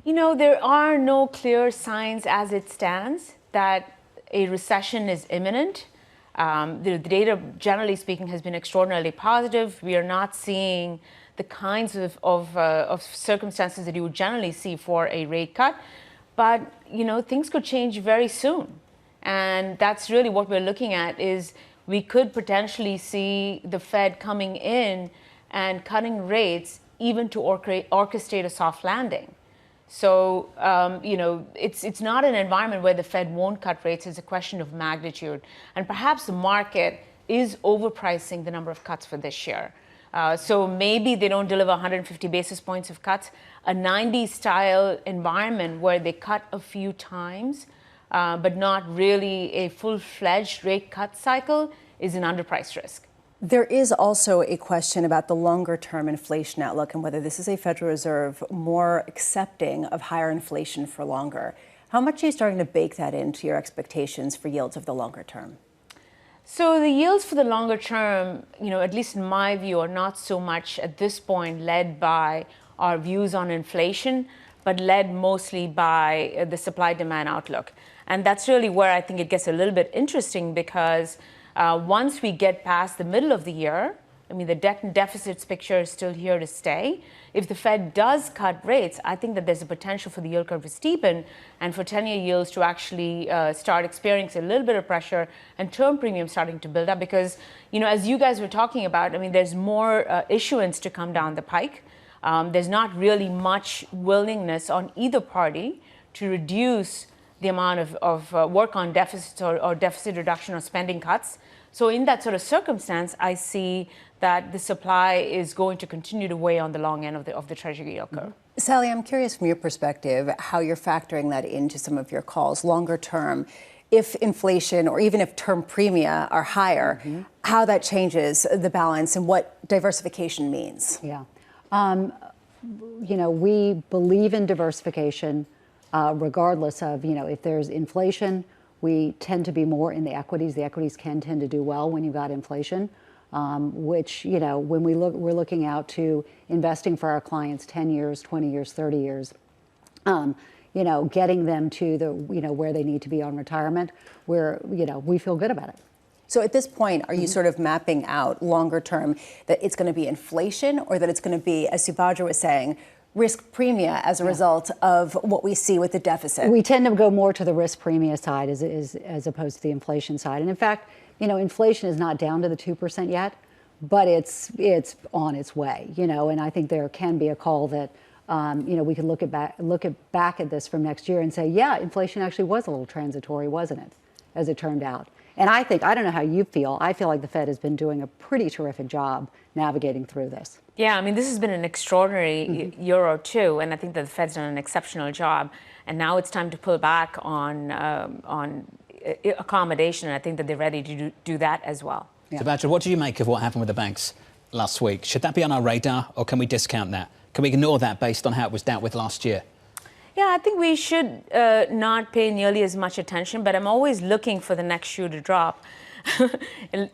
You know, there are no clear signs as it stands that a recession is imminent. The data, generally speaking, has been extraordinarily positive. We are not seeing the kinds of circumstances that you would generally see for a rate cut. But, you know, things could change very soon. And that's really what we're looking at is we could potentially see the Fed coming in and cutting rates even to orchestrate a soft landing. So, it's not an environment where the Fed won't cut rates. It's a question of magnitude. And perhaps the market is overpricing the number of cuts for this year. So maybe they don't deliver 150 basis points of cuts. A 90s-style environment where they cut a few times, but not really a full-fledged rate cut cycle is an underpriced risk. There is also a question about the longer-term inflation outlook and whether this is a Federal Reserve more accepting of higher inflation for longer. How much are you starting to bake that into your expectations for yields of the longer term? So the yields for the longer term, at least in my view, are not so much at this point led by our views on inflation, but led mostly by the supply-demand outlook. And that's really where I think it gets a little bit interesting because once we get past the middle of the year, the debt and deficits picture is still here to stay. If the Fed does cut rates, I think that there's a potential for the yield curve to steepen and for 10-year yields to actually start experiencing a little bit of pressure and term premium starting to build up because, as you guys were talking about, there's more issuance to come down the pike. There's not really much willingness on either party to reduce the amount of work on deficits or deficit reduction or spending cuts. So in that sort of circumstance, I see that the supply is going to continue to weigh on the long end of the Treasury yield curve. Sally, I'm curious from your perspective how you're factoring that into some of your calls longer term. If inflation or even if term premia are higher, how that changes the balance and what diversification means. Yeah. We believe in diversification regardless of, if there's inflation, we tend to be more in the equities. The equities can tend to do well when you've got inflation, which, when we're looking out to investing for our clients 10 years, 20 years, 30 years, getting them to the, where they need to be on retirement, where, we feel good about it. So at this point, are you sort of mapping out longer term that it's going to be inflation or that it's going to be, as Subhadra was saying, risk premia as a result of what we see with the deficit? We tend to go more to the risk premia side as opposed to the inflation side. And in fact, inflation is not down to the 2% yet, but it's on its way, and I think there can be a call that, we can look back at this from next year and say, yeah, inflation actually was a little transitory, wasn't it, as it turned out. And I don't know how you feel. I feel like the Fed has been doing a pretty terrific job navigating through this. Yeah, this has been an extraordinary year or two, and I think that the Fed's done an exceptional job. And now it's time to pull back on accommodation, and I think that they're ready to do that as well. Yeah. Subhadra, what do you make of what happened with the banks last week? Should that be on our radar, or can we discount that? Can we ignore that based on how it was dealt with last year? Yeah, I think we should not pay nearly as much attention, but I'm always looking for the next shoe to drop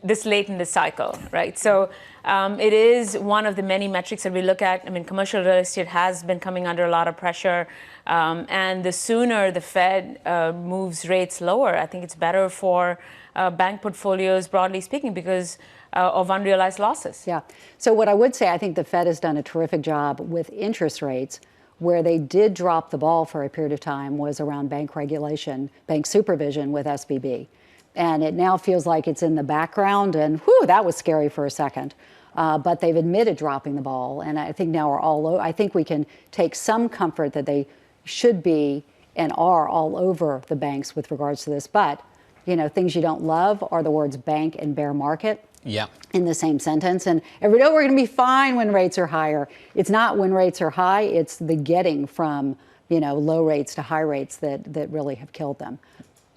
this late in the cycle, right? So it is one of the many metrics that we look at. Commercial real estate has been coming under a lot of pressure, and the sooner the Fed moves rates lower, I think it's better for bank portfolios, broadly speaking, because of unrealized losses. Yeah. So what I would say, I think the Fed has done a terrific job with interest rates. Where they did drop the ball for a period of time was around bank regulation, bank supervision with SVB. And it now feels like it's in the background, and that was scary for a second. But they've admitted dropping the ball, and I think now I think we can take some comfort that they should be and are all over the banks with regards to this. But, things you don't love are the words bank and bear market. Yeah. In the same sentence. And we're going to be fine when rates are higher. It's not when rates are high, it's the getting from, low rates to high rates that really have killed them.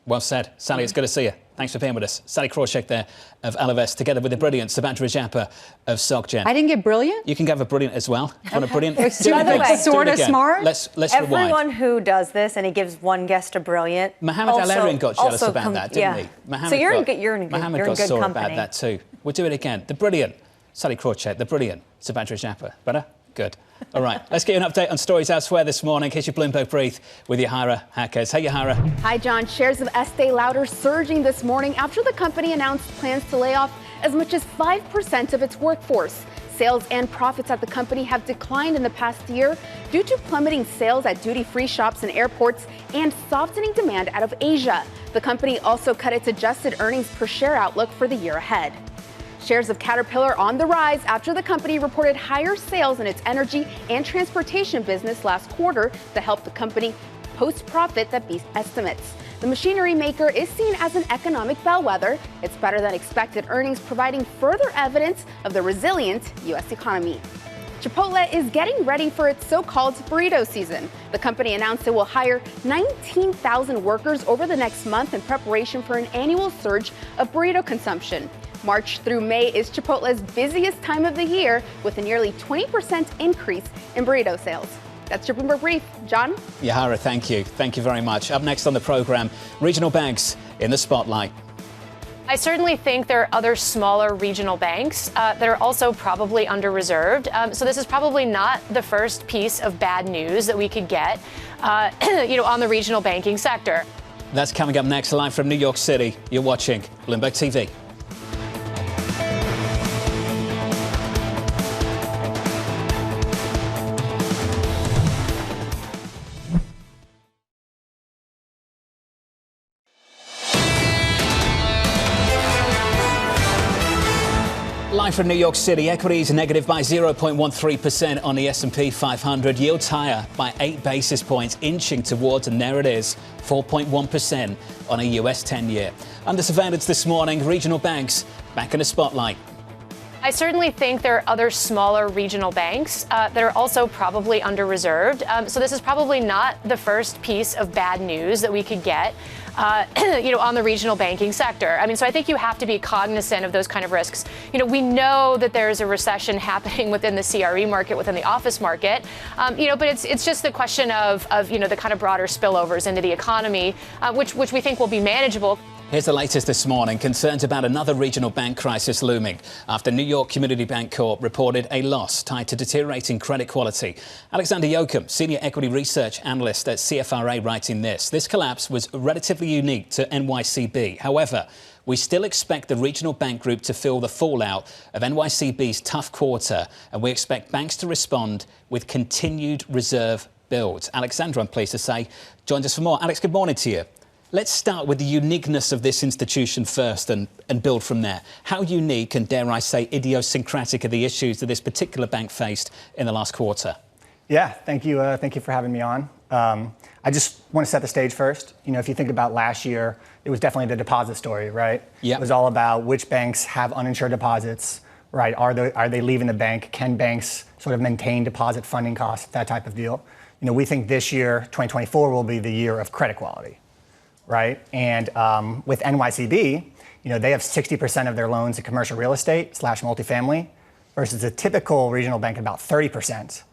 Well said. Sally, it's good to see you. Thanks for being with us. Sally Krawcheck there of Analysts, together with the brilliant Subhadra Japa of SocGen. I didn't get brilliant? You can have a brilliant as well. Do you want a brilliant? By the way, sort of smart. Let's Everyone rewind. who does this and he gives one guest a brilliant. Mohammed Al-Arian got jealous about that, didn't he? Mohammed so you're in good sore company. about that too. We'll do it again. The brilliant Sally Krawcheck, the brilliant Subhadra Japa. Better? Good. All right, let's get you an update on stories elsewhere this morning. Here's your Bloomberg Brief with Yahara Hackers. Hey, Yahara. Hi, John. Shares of Estee Lauder surging this morning after the company announced plans to lay off as much as 5% of its workforce. Sales and profits at the company have declined in the past year due to plummeting sales at duty-free shops and airports and softening demand out of Asia. The company also cut its adjusted earnings per share outlook for the year ahead. Shares of Caterpillar on the rise after the company reported higher sales in its energy and transportation business last quarter that helped the company post profit that beat estimates. The machinery maker is seen as an economic bellwether. Its better than expected earnings providing further evidence of the resilient U.S. economy. Chipotle is getting ready for its so-called burrito season. The company announced it will hire 19,000 workers over the next month in preparation for an annual surge of burrito consumption. March through May is Chipotle's busiest time of the year, with a nearly 20% increase in burrito sales. That's your Bloomberg Brief. John? Yahara, thank you. Thank you very much. Up next on the program, regional banks in the spotlight. I certainly think there are other smaller regional banks that are also probably under-reserved. So this is probably not the first piece of bad news that we could get, on the regional banking sector. That's coming up next, live from New York City. You're watching Bloomberg TV. Live from New York City, equities negative by 0.13% on the S&P 500. Yields higher by 8 basis points, inching towards, and there it is, 4.1% on a US 10-year. Under surveillance this morning, regional banks back in the spotlight. I certainly think there are other smaller regional banks that are also probably under-reserved. So this is probably not the first piece of bad news that we could get, on the regional banking sector. So I think you have to be cognizant of those kind of risks. We know that there's a recession happening within the CRE market, within the office market, but it's just the question of the kind of broader spillovers into the economy, which we think will be manageable. Here's the latest this morning. Concerns about another regional bank crisis looming after New York Community Bank Corp reported a loss tied to deteriorating credit quality. Alexander Yoakum, senior equity research analyst at CFRA, writing this. This collapse was relatively unique to NYCB. However, we still expect the regional bank group to feel the fallout of NYCB's tough quarter, and we expect banks to respond with continued reserve builds. Alexander, I'm pleased to say, joins us for more. Alex, good morning to you. Let's start with the uniqueness of this institution first and build from there. How unique and, dare I say, idiosyncratic are the issues that this particular bank faced in the last quarter? Yeah, thank you. Thank you for having me on. I just want to set the stage first. If you think about last year, it was definitely the deposit story, right? Yep. It was all about which banks have uninsured deposits, right? Are they leaving the bank? Can banks sort of maintain deposit funding costs, that type of deal? We think this year, 2024, will be the year of credit quality. Right. And with NYCB, they have 60% of their loans in commercial real estate / multifamily versus a typical regional bank at about 30%.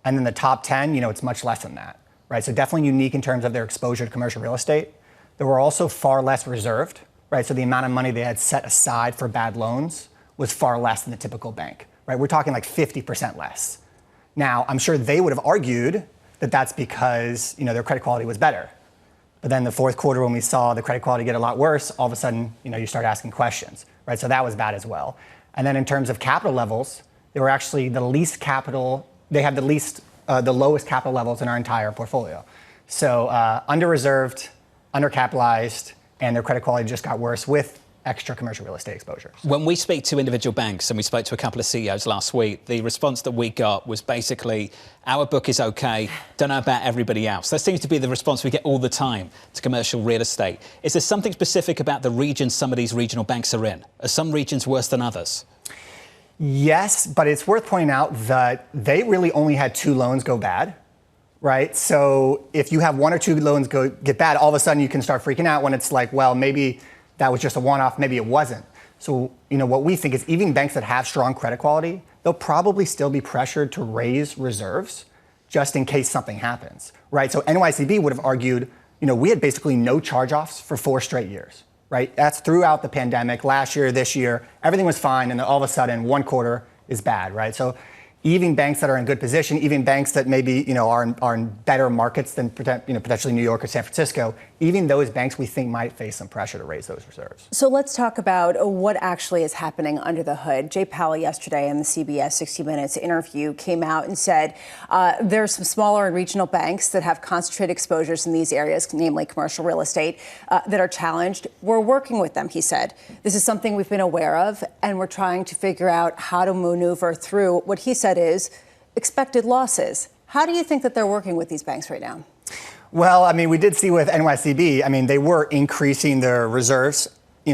And then the top 10, it's much less than that. Right. So definitely unique in terms of their exposure to commercial real estate. They were also far less reserved. Right. So the amount of money they had set aside for bad loans was far less than the typical bank. Right. We're talking like 50% less. Now, I'm sure they would have argued that that's because, their credit quality was better. But then the fourth quarter, when we saw the credit quality get a lot worse, all of a sudden, you start asking questions, right? So that was bad as well. And then in terms of capital levels, they were actually the least capital. They had the lowest capital levels in our entire portfolio. So under-reserved, undercapitalized, and their credit quality just got worse with extra commercial real estate exposure. When we speak to individual banks, and we spoke to a couple of CEOs last week, the response that we got was basically, our book is okay, don't know about everybody else. That seems to be the response we get all the time to commercial real estate. Is there something specific about the region some of these regional banks are in? Are some regions worse than others? Yes, but it's worth pointing out that they really only had 2 loans go bad. Right. So if you have 1 or 2 loans get bad, all of a sudden you can start freaking out when it's like, well, maybe that was just a one-off, maybe it wasn't. So, what we think is even banks that have strong credit quality, they'll probably still be pressured to raise reserves just in case something happens, right? So NYCB would have argued, we had basically no charge-offs for 4 straight years, right? That's throughout the pandemic, last year, this year, everything was fine, and then all of a sudden 1 quarter is bad, right? So, even banks that are in good position, even banks that maybe are in better markets than potentially New York or San Francisco, even those banks we think might face some pressure to raise those reserves. So let's talk about what actually is happening under the hood. Jay Powell yesterday in the CBS 60 Minutes interview came out and said there's some smaller and regional banks that have concentrated exposures in these areas, namely commercial real estate, that are challenged. We're working with them, he said. This is something we've been aware of, and we're trying to figure out how to maneuver through what he said is expected losses. How do you think that they're working with these banks right now? Well, I mean, we did see with NYCB, I mean, they were increasing their reserves,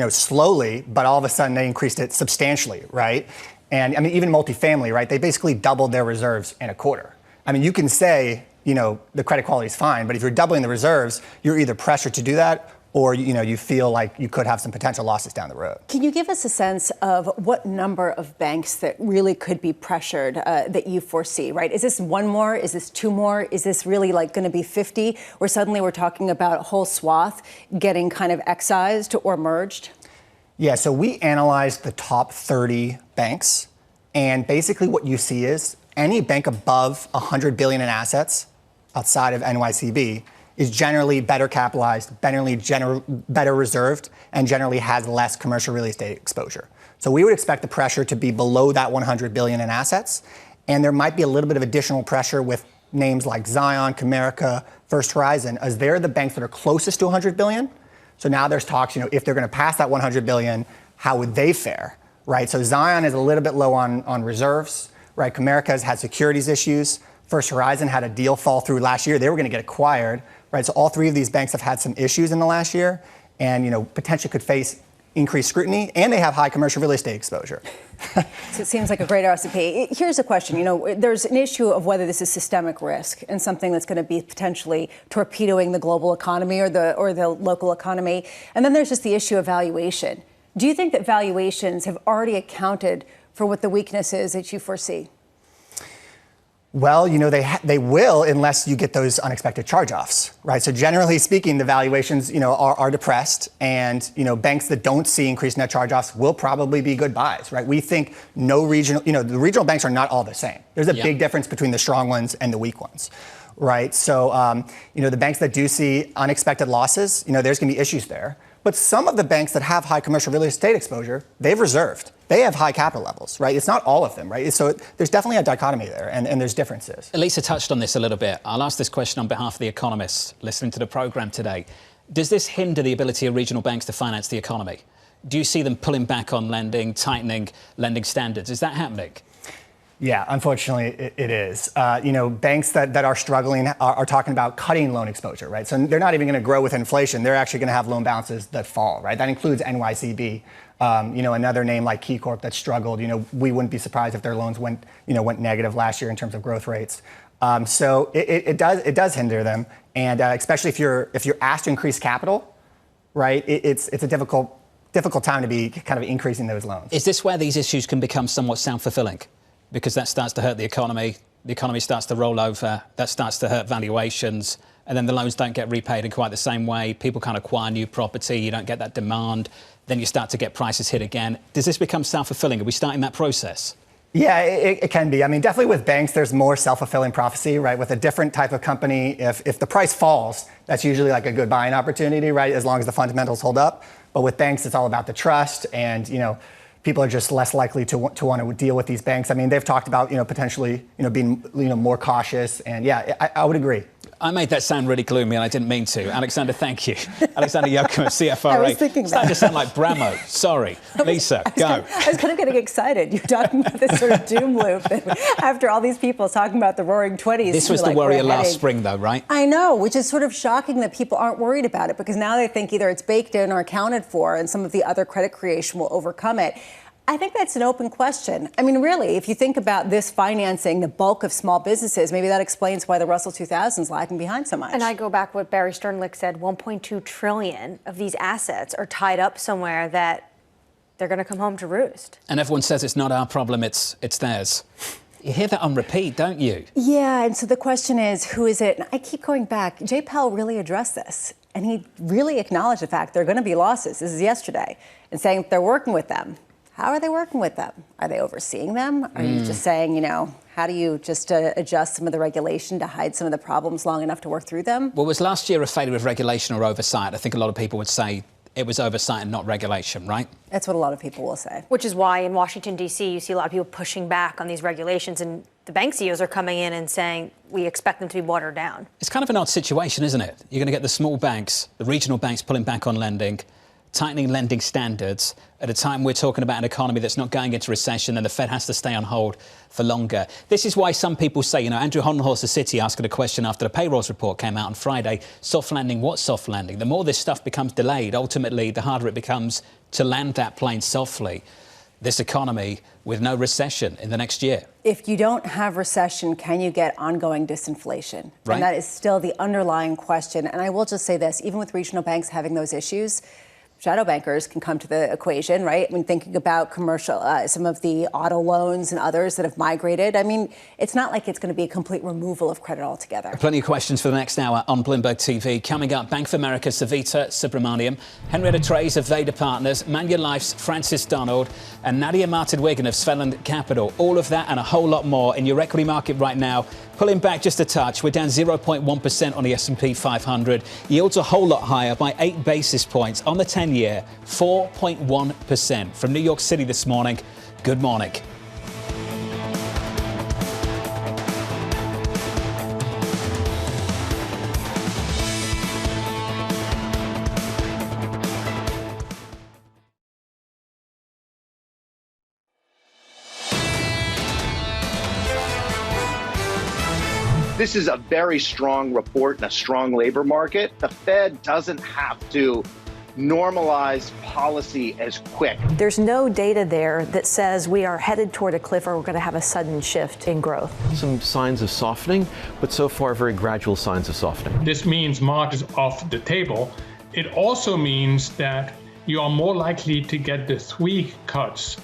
slowly, but all of a sudden they increased it substantially, right? And I mean, even multifamily, right? They basically doubled their reserves in a quarter. I mean, you can say, the credit quality is fine, but if you're doubling the reserves, you're either pressured to do that or, you feel like you could have some potential losses down the road. Can you give us a sense of what number of banks that really could be pressured that you foresee, right? Is this one more? Is this two more? Is this really going to be 50? Or suddenly we're talking about a whole swath getting kind of excised or merged? Yeah, so we analyzed the top 30 banks. And basically what you see is any bank above $100 billion in assets outside of NYCB is generally better capitalized, better reserved, and generally has less commercial real estate exposure. So we would expect the pressure to be below that $100 billion in assets, and there might be a little bit of additional pressure with names like Zion, Comerica, First Horizon, as they're the banks that are closest to $100 billion. So now there's talks, if they're going to pass that $100 billion, how would they fare, right? So Zion is a little bit low on reserves, right? Comerica has had securities issues. First Horizon had a deal fall through last year. They were going to get acquired. Right, so all three of these banks have had some issues in the last year and, potentially could face increased scrutiny, and they have high commercial real estate exposure. So it seems like a great recipe. Here's a question. There's an issue of whether this is systemic risk and something that's going to be potentially torpedoing the global economy or the local economy. And then there's just the issue of valuation. Do you think that valuations have already accounted for what the weakness is that you foresee? Well, they will unless you get those unexpected charge-offs, right? So generally speaking, the valuations, are depressed, and, banks that don't see increased net charge-offs will probably be good buys, right? We think the regional banks are not all the same. There's a big difference between the strong ones and the weak ones, right? So, the banks that do see unexpected losses, there's going to be issues there. But some of the banks that have high commercial real estate exposure, they've reserved. They have high capital levels, right? It's not all of them, right? So there's definitely a dichotomy there, and there's differences. Elisa touched on this a little bit. I'll ask this question on behalf of the economists listening to the program today. Does this hinder the ability of regional banks to finance the economy? Do you see them pulling back on lending, tightening lending standards? Is that happening? Yeah, unfortunately, it is. Banks that are struggling are talking about cutting loan exposure, right? So they're not even going to grow with inflation. They're actually going to have loan balances that fall, right? That includes NYCB. Another name like Key Corp that struggled. We wouldn't be surprised if their loans went negative last year in terms of growth rates. So it does hinder them, and especially if you're asked to increase capital, right? It's a difficult time to be kind of increasing those loans. Is this where these issues can become somewhat self-fulfilling? Because that starts to hurt the economy starts to roll over, that starts to hurt valuations, and then the loans don't get repaid in quite the same way. People can't acquire new property, you don't get that demand, then you start to get prices hit again. Does this become self-fulfilling? Are we starting that process? Yeah, it can be. I mean, definitely with banks, there's more self-fulfilling prophecy, right? With a different type of company, if the price falls, that's usually like a good buying opportunity, right? As long as the fundamentals hold up. But with banks, it's all about the trust, and, people are just less likely to want to deal with these banks. I mean, they've talked about, potentially, being, more cautious. And yeah, I would agree. I made that sound really gloomy, and I didn't mean to. Alexander, thank you. Alexander Yoakum, CFRA. I was thinking that. Starting to sound like Bramo. Sorry. Lisa, go. I was kind of getting excited. You're talking about this sort of doom loop. After all these people talking about the roaring 20s. This was the worry of last spring, though, right? I know, which is sort of shocking that people aren't worried about it, because now they think either it's baked in or accounted for, and some of the other credit creation will overcome it. I think that's an open question. I mean, really, if you think about this financing the bulk of small businesses, maybe that explains why the Russell 2000 is lagging behind so much. And I go back what Barry Sternlicht said, 1.2 trillion of these assets are tied up somewhere that they're going to come home to roost. And everyone says it's not our problem, it's theirs. You hear that on repeat, don't you? Yeah, and so the question is, who is it? And I keep going back. Jay Powell really addressed this, and he really acknowledged the fact there are going to be losses. This is yesterday, and saying they're working with them. How are they working with them? Are they overseeing them? Are you just saying, How do you just adjust some of the regulation to hide some of the problems long enough to work through them? Well, was last year a failure of regulation or oversight? I think a lot of people would say it was oversight and not regulation, right? That's what a lot of people will say. Which is why in Washington, D.C., you see a lot of people pushing back on these regulations, and the bank CEOs are coming in and saying we expect them to be watered down. It's kind of an odd situation, isn't it? You're going to get the small banks, the regional banks pulling back on lending, tightening lending standards at a time we're talking about an economy that's not going into recession and the Fed has to stay on hold for longer. This is why some people say, Andrew Hollenhorst of Citi asking a question after the payrolls report came out on Friday, soft landing, what soft landing? The more this stuff becomes delayed, ultimately, the harder it becomes to land that plane softly. This economy with no recession in the next year. If you don't have recession, can you get ongoing disinflation? Right. And that is still the underlying question. And I will just say this, even with regional banks having those issues, shadow bankers can come to the equation, right? I mean, thinking about commercial, some of the auto loans and others that have migrated. I mean, it's not like it's going to be a complete removal of credit altogether. Plenty of questions for the next hour on Bloomberg TV. Coming up, Bank of America, Savita Subramaniam, Henrietta Trays of Vader Partners, Manulife's Francis Donald, and Nadia Martin-Wigan of Svelland Capital. All of that and a whole lot more in your equity market right now. Pulling back just a touch. We're down 0.1% on the S&P 500. Yields a whole lot higher by 8 basis points on the 10-year, 4.1%. From New York City this morning, good morning. This is a very strong report and a strong labor market. The Fed doesn't have to normalize policy as quick. There's no data there that says we are headed toward a cliff or we're going to have a sudden shift in growth. Some signs of softening, but so far very gradual signs of softening. This means March is off the table. It also means that you are more likely to get the 3 cuts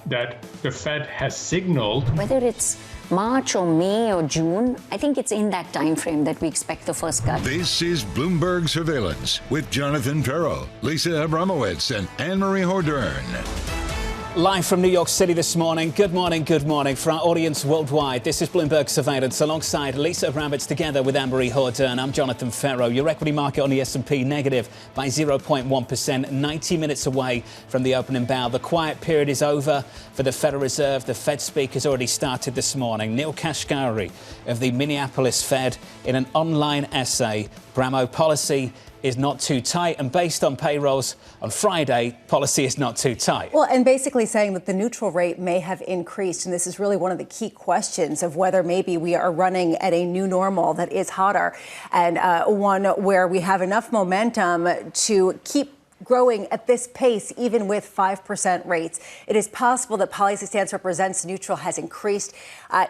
that the Fed has signaled. Whether it's March or May or June, I think it's in that time frame that we expect the first cut. This is Bloomberg Surveillance with Jonathan Ferro, Lisa Abramowicz, and Annmarie Hordern. Live from New York City this morning. Good morning, good morning. For our audience worldwide, this is Bloomberg Surveillance alongside Lisa Abramowicz together with Annmarie Hordern. I'm Jonathan Ferro. Your equity market on the S&P negative by 0.1%, 90 minutes away from the opening bell. The quiet period is over for the Federal Reserve. The Fed speak has already started this morning. Neil Kashkari of the Minneapolis Fed in an online essay, Bramo, policy is not too tight, and based on payrolls on Friday, policy is not too tight. Well, and basically saying that the neutral rate may have increased, and this is really one of the key questions of whether maybe we are running at a new normal that is hotter, and one where we have enough momentum to keep growing at this pace, even with 5% rates. It is possible that policy stance represents neutral has increased,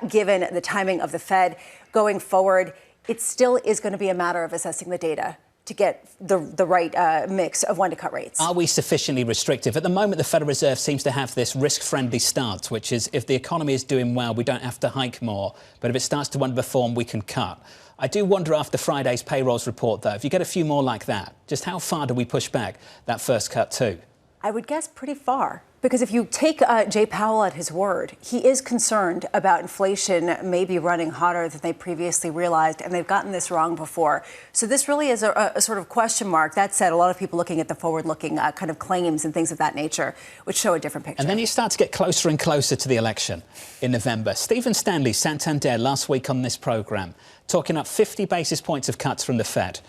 given the timing of the Fed going forward. It still is going to be a matter of assessing the data to get the right mix of when to cut rates. Are we sufficiently restrictive? At the moment, the Federal Reserve seems to have this risk-friendly stance, which is if the economy is doing well, we don't have to hike more. But if it starts to underperform, we can cut. I do wonder after Friday's payrolls report, though, if you get a few more like that, just how far do we push back that first cut to? I would guess pretty far. Because if you take Jay Powell at his word, he is concerned about inflation maybe running hotter than they previously realized, and they've gotten this wrong before. So this really is a sort of question mark. That said, a lot of people looking at the forward-looking kind of claims and things of that nature, which show a different picture. And then you start to get closer and closer to the election in November. Stephen Stanley, Santander, last week on this programme, talking up 50 basis points of cuts from the Fed.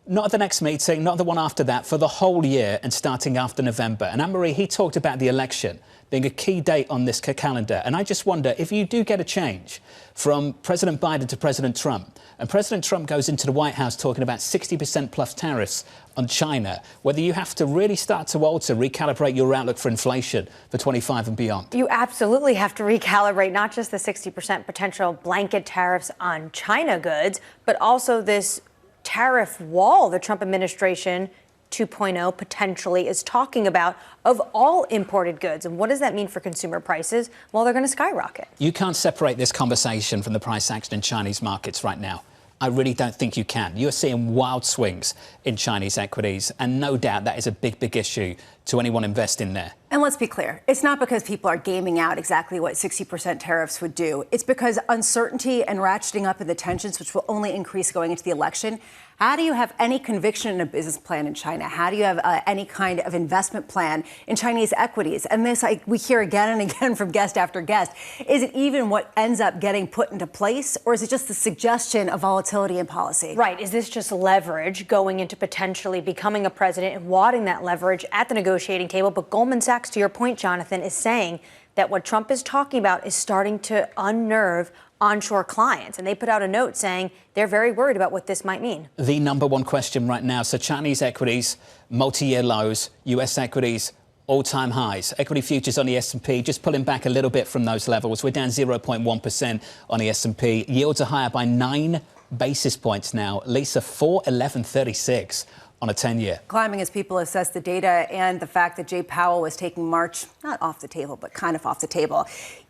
Not at the next meeting, not the one after that, for the whole year and starting after November. And Annmarie, he talked about the election being a key date on this calendar. And I just wonder if you do get a change from President Biden to President Trump, and President Trump goes into the White House talking about 60% plus tariffs on China, whether you have to really start to alter, recalibrate your outlook for inflation for 25 and beyond. You absolutely have to recalibrate not just the 60% potential blanket tariffs on China goods, but also this tariff wall the Trump administration 2.0 potentially is talking about of all imported goods. And what does that mean for consumer prices? Well, they're going to skyrocket. You can't separate this conversation from the price action in Chinese markets right now. I really don't think you can. You're seeing wild swings in Chinese equities, and no doubt that is a big, big issue to anyone investing there. And let's be clear, it's not because people are gaming out exactly what 60% tariffs would do. It's because uncertainty and ratcheting up of the tensions, which will only increase going into the election. How do you have any conviction in a business plan in China? How do you have any kind of investment plan in Chinese equities? And this, we hear again and again from guest after guest. Is it even what ends up getting put into place, or is it just the suggestion of volatility in policy? Right. Is this just leverage going into potentially becoming a president and wadding that leverage at the negotiating table? But Goldman Sachs, to your point, Jonathan, is saying that what Trump is talking about is starting to unnerve onshore clients. And they put out a note saying they're very worried about what this might mean. The number one question right now. So Chinese equities, multi-year lows, US equities, all-time highs. Equity futures on the S&P just pulling back a little bit from those levels. We're down 0.1% on the S&P. Yields are higher by 9 basis points now. Lisa, 4.1136 on a 10-year. Climbing as people assess the data and the fact that Jay Powell was taking March not off the table, but kind of off the table,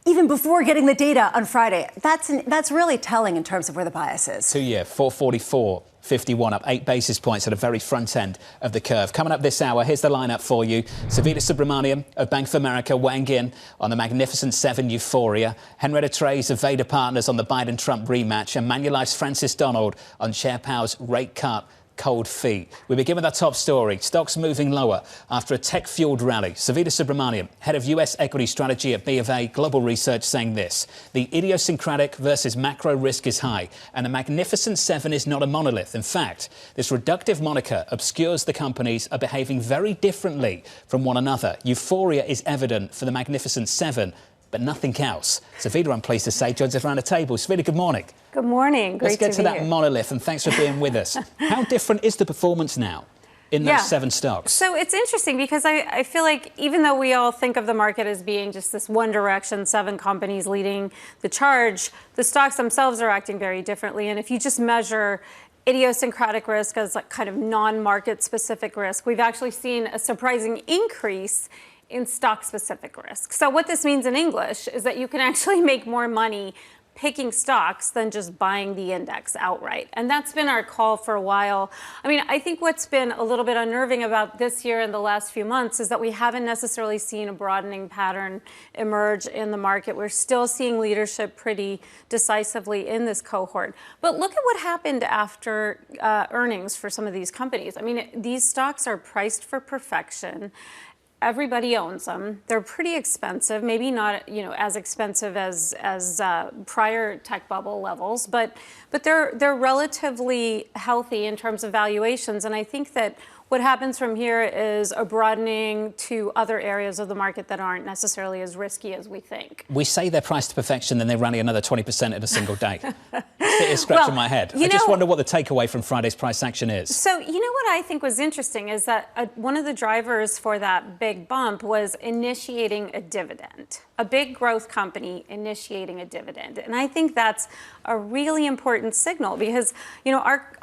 even before getting the data on Friday. That's really telling in terms of where the bias is. 2-year, 444.51, up 8 basis points at the very front end of the curve. Coming up this hour, here's the lineup for you. Savita Subramaniam of Bank of America weighing in on the Magnificent Seven euphoria. Henrietta Trey's of Vader Partners on the Biden-Trump rematch. And Manulife's Francis Donald on Chair Powell's rate cut. Cold feet. We begin with our top story. Stocks moving lower after a tech-fueled rally. Savita Subramaniam, head of US equity strategy at B of A Global Research, saying this: the idiosyncratic versus macro risk is high, and the Magnificent Seven is not a monolith. In fact, this reductive moniker obscures the companies are behaving very differently from one another. Euphoria is evident for the Magnificent Seven, but nothing else. Savita, I'm pleased to say, joins us around the table. Savita, good morning. Good morning. Great Let's get to that here. monolith, and thanks for being with us. How different is the performance now in those 7 stocks? So it's interesting because I feel like even though we all think of the market as being just this one direction, 7 companies leading the charge, the stocks themselves are acting very differently. And if you just measure idiosyncratic risk as like kind of non-market specific risk, we've actually seen a surprising increase in stock-specific risk. So what this means in English is that you can actually make more money picking stocks than just buying the index outright. And that's been our call for a while. I mean, I think what's been a little bit unnerving about this year and the last few months is that we haven't necessarily seen a broadening pattern emerge in the market. We're still seeing leadership pretty decisively in this cohort. But look at what happened after earnings for some of these companies. I mean, these stocks are priced for perfection. Everybody owns them. They're pretty expensive, maybe not as expensive as prior tech bubble levels, but they're relatively healthy in terms of valuations. And I think that what happens from here is a broadening to other areas of the market that aren't necessarily as risky as we think. We say they're priced to perfection, then they rally another 20% in a single day. It's scratching my head. I just wonder what the takeaway from Friday's price action is. So, you know what I think was interesting is that one of the drivers for that big bump was initiating a dividend, a big growth company initiating a dividend. And I think that's a really important signal because,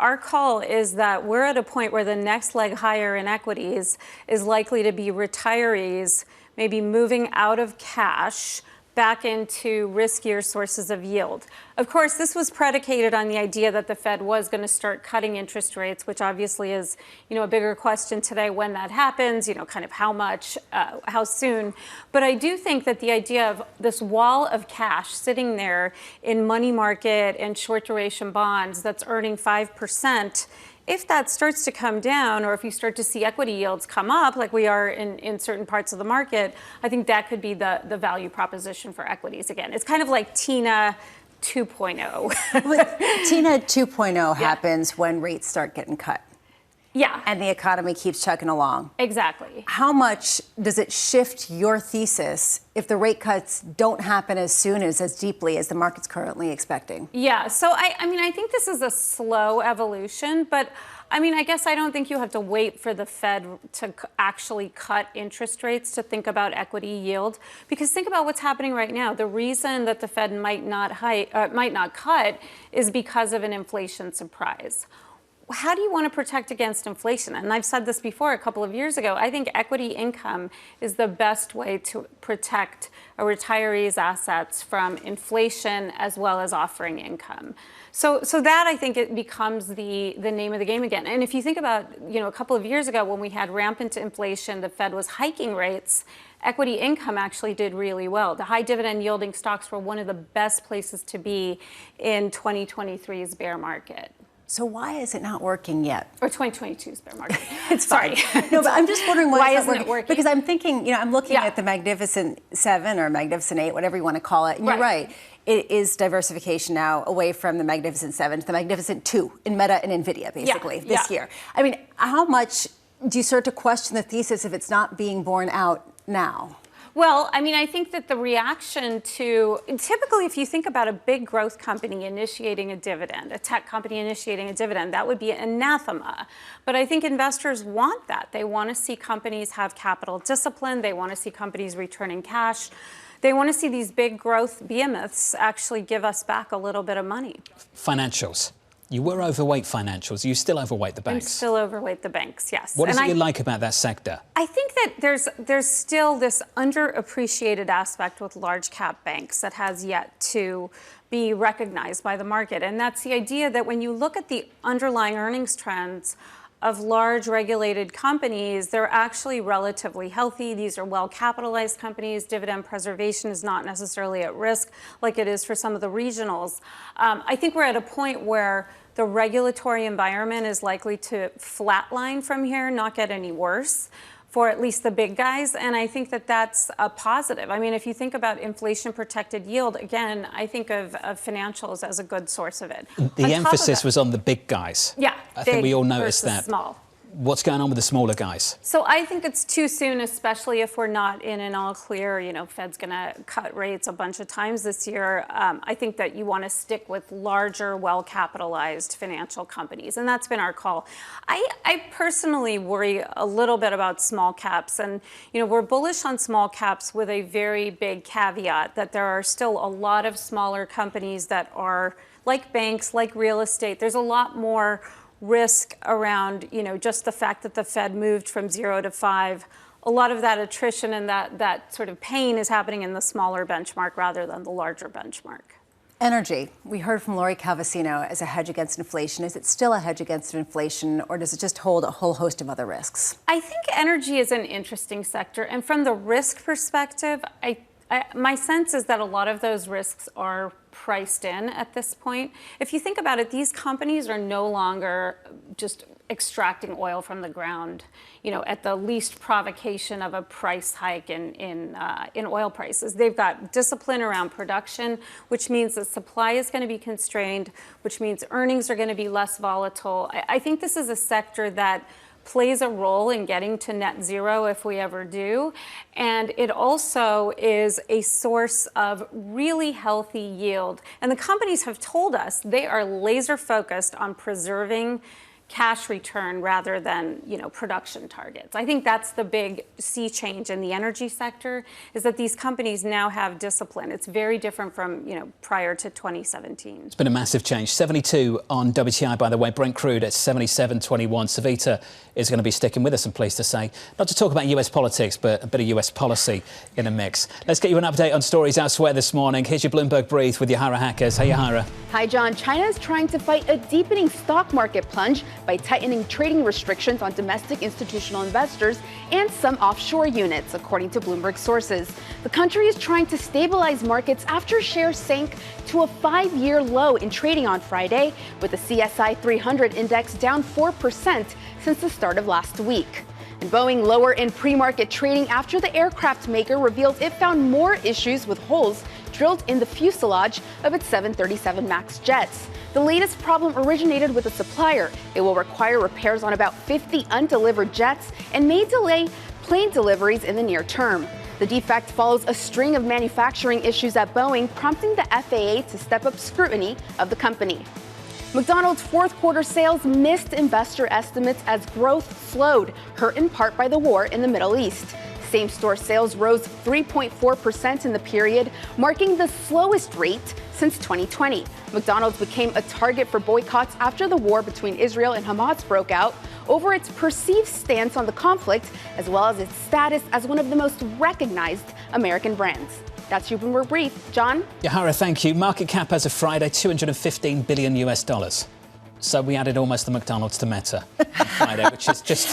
our call is that we're at a point where the next leg higher in equities is likely to be retirees maybe moving out of cash back into riskier sources of yield. Of course, this was predicated on the idea that the Fed was going to start cutting interest rates, which obviously is, a bigger question today when that happens, kind of how much, how soon. But I do think that the idea of this wall of cash sitting there in money market and short duration bonds that's earning 5%, if that starts to come down, or if you start to see equity yields come up, like we are in certain parts of the market, I think that could be the value proposition for equities again. It's kind of like TINA 2.0. TINA 2.0 happens when rates start getting cut. Yeah. And the economy keeps chugging along. Exactly. How much does it shift your thesis if the rate cuts don't happen as soon as deeply as the market's currently expecting? Yeah. So, I think this is a slow evolution, but I guess I don't think you have to wait for the Fed to actually cut interest rates to think about equity yield. Because think about what's happening right now. The reason that the Fed might not cut is because of an inflation surprise. how do you want to protect against inflation? And I've said this before a couple of years ago. I think equity income is the best way to protect a retiree's assets from inflation as well as offering income. So that, I think, it becomes the name of the game again. And if you think about, a couple of years ago when we had rampant inflation, the Fed was hiking rates, equity income actually did really well. The high dividend yielding stocks were one of the best places to be in 2023's bear market. So why is it not working yet? Or 2022's bear market. It's fine. No, but I'm just wondering why isn't it working? Because I'm thinking, I'm looking at the Magnificent 7 or Magnificent 8, whatever you want to call it. And you're right. It is diversification now away from the Magnificent 7 to the Magnificent 2 in Meta and NVIDIA, basically, this year. I mean, how much do you start to question the thesis if it's not being borne out now? Well, I mean, I think that the reaction to, typically if you think about a big growth company initiating a dividend, a tech company initiating a dividend, that would be anathema. But I think investors want that. They want to see companies have capital discipline. They want to see companies returning cash. They want to see these big growth behemoths actually give us back a little bit of money. Financials. You were overweight financials. You still overweight the banks. I'm still overweight the banks, yes. What is it you like about that sector? I think that there's still this underappreciated aspect with large cap banks that has yet to be recognized by the market. And that's the idea that when you look at the underlying earnings trends of large regulated companies, they're actually relatively healthy. These are well-capitalized companies. Dividend preservation is not necessarily at risk like it is for some of the regionals. I think we're at a point where the regulatory environment is likely to flatline from here, not get any worse for at least the big guys. And I think that that's a positive. I mean, if you think about inflation-protected yield, again, I think of financials as a good source of it. The emphasis was on the big guys. Yeah, I think we all noticed that. Small. What's going on with the smaller guys? So I think it's too soon, especially if we're not in an all clear, Fed's going to cut rates a bunch of times this year. I think that you want to stick with larger, well-capitalized financial companies. And that's been our call. I personally worry a little bit about small caps. And, we're bullish on small caps with a very big caveat that there are still a lot of smaller companies that are like banks, like real estate. There's a lot more risk around, just the fact that the Fed moved from 0 to 5. A lot of that attrition and that sort of pain is happening in the smaller benchmark rather than the larger benchmark. Energy. We heard from Lori Calvasino as a hedge against inflation. Is it still a hedge against inflation, or does it just hold a whole host of other risks? I think energy is an interesting sector. And from the risk perspective, my sense is that a lot of those risks are priced in at this point. If you think about it, these companies are no longer just extracting oil from the ground, at the least provocation of a price hike in oil prices. They've got discipline around production, which means that supply is going to be constrained, which means earnings are going to be less volatile. I think this is a sector that plays a role in getting to net zero if we ever do. And it also is a source of really healthy yield. And the companies have told us they are laser focused on preserving cash return rather than, production targets. I think that's the big sea change in the energy sector, is that these companies now have discipline. It's very different from, prior to 2017. It's been a massive change. 72 on WTI, by the way. Brent crude at 77.21. Savita is going to be sticking with us, I'm pleased to say. Not to talk about US politics, but a bit of US policy in a mix. Let's get you an update on stories elsewhere this morning. Here's your Bloomberg Brief with Yahara Hackers. Hey, Yahara. Hi, John. China is trying to fight a deepening stock market plunge by tightening trading restrictions on domestic institutional investors and some offshore units, according to Bloomberg sources. The country is trying to stabilize markets after shares sank to a 5-year low in trading on Friday, with the CSI 300 index down 4% since the start of last week. And Boeing lower in pre-market trading after the aircraft maker revealed it found more issues with holes drilled in the fuselage of its 737 MAX jets. The latest problem originated with a supplier. It will require repairs on about 50 undelivered jets and may delay plane deliveries in the near term. The defect follows a string of manufacturing issues at Boeing, prompting the FAA to step up scrutiny of the company. McDonald's fourth quarter sales missed investor estimates as growth slowed, hurt in part by the war in the Middle East. Same-store sales rose 3.4% in the period, marking the slowest rate since 2020. McDonald's became a target for boycotts after the war between Israel and Hamas broke out over its perceived stance on the conflict, as well as its status as one of the most recognized American brands. That's your Bloomberg Brief. John? Yahara, thank you. Market cap as of Friday, $215 billion US. So we added almost the McDonald's to Meta on Friday, which is just,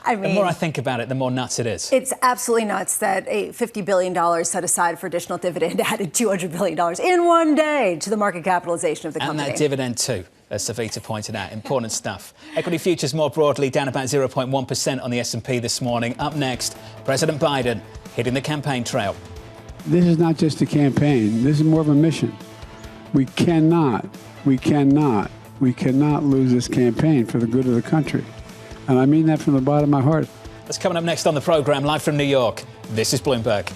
the more I think about it, the more nuts it is. It's absolutely nuts that a $50 billion set aside for additional dividend added $200 billion in one day to the market capitalization of the company. And that dividend too, as Savita pointed out, important stuff. Equity futures more broadly down about 0.1% on the S&P this morning. Up next, President Biden hitting the campaign trail. This is not just a campaign. This is more of a mission. We cannot lose this campaign for the good of the country. And I mean that from the bottom of my heart. That's coming up next on the program, live from New York. This is Bloomberg.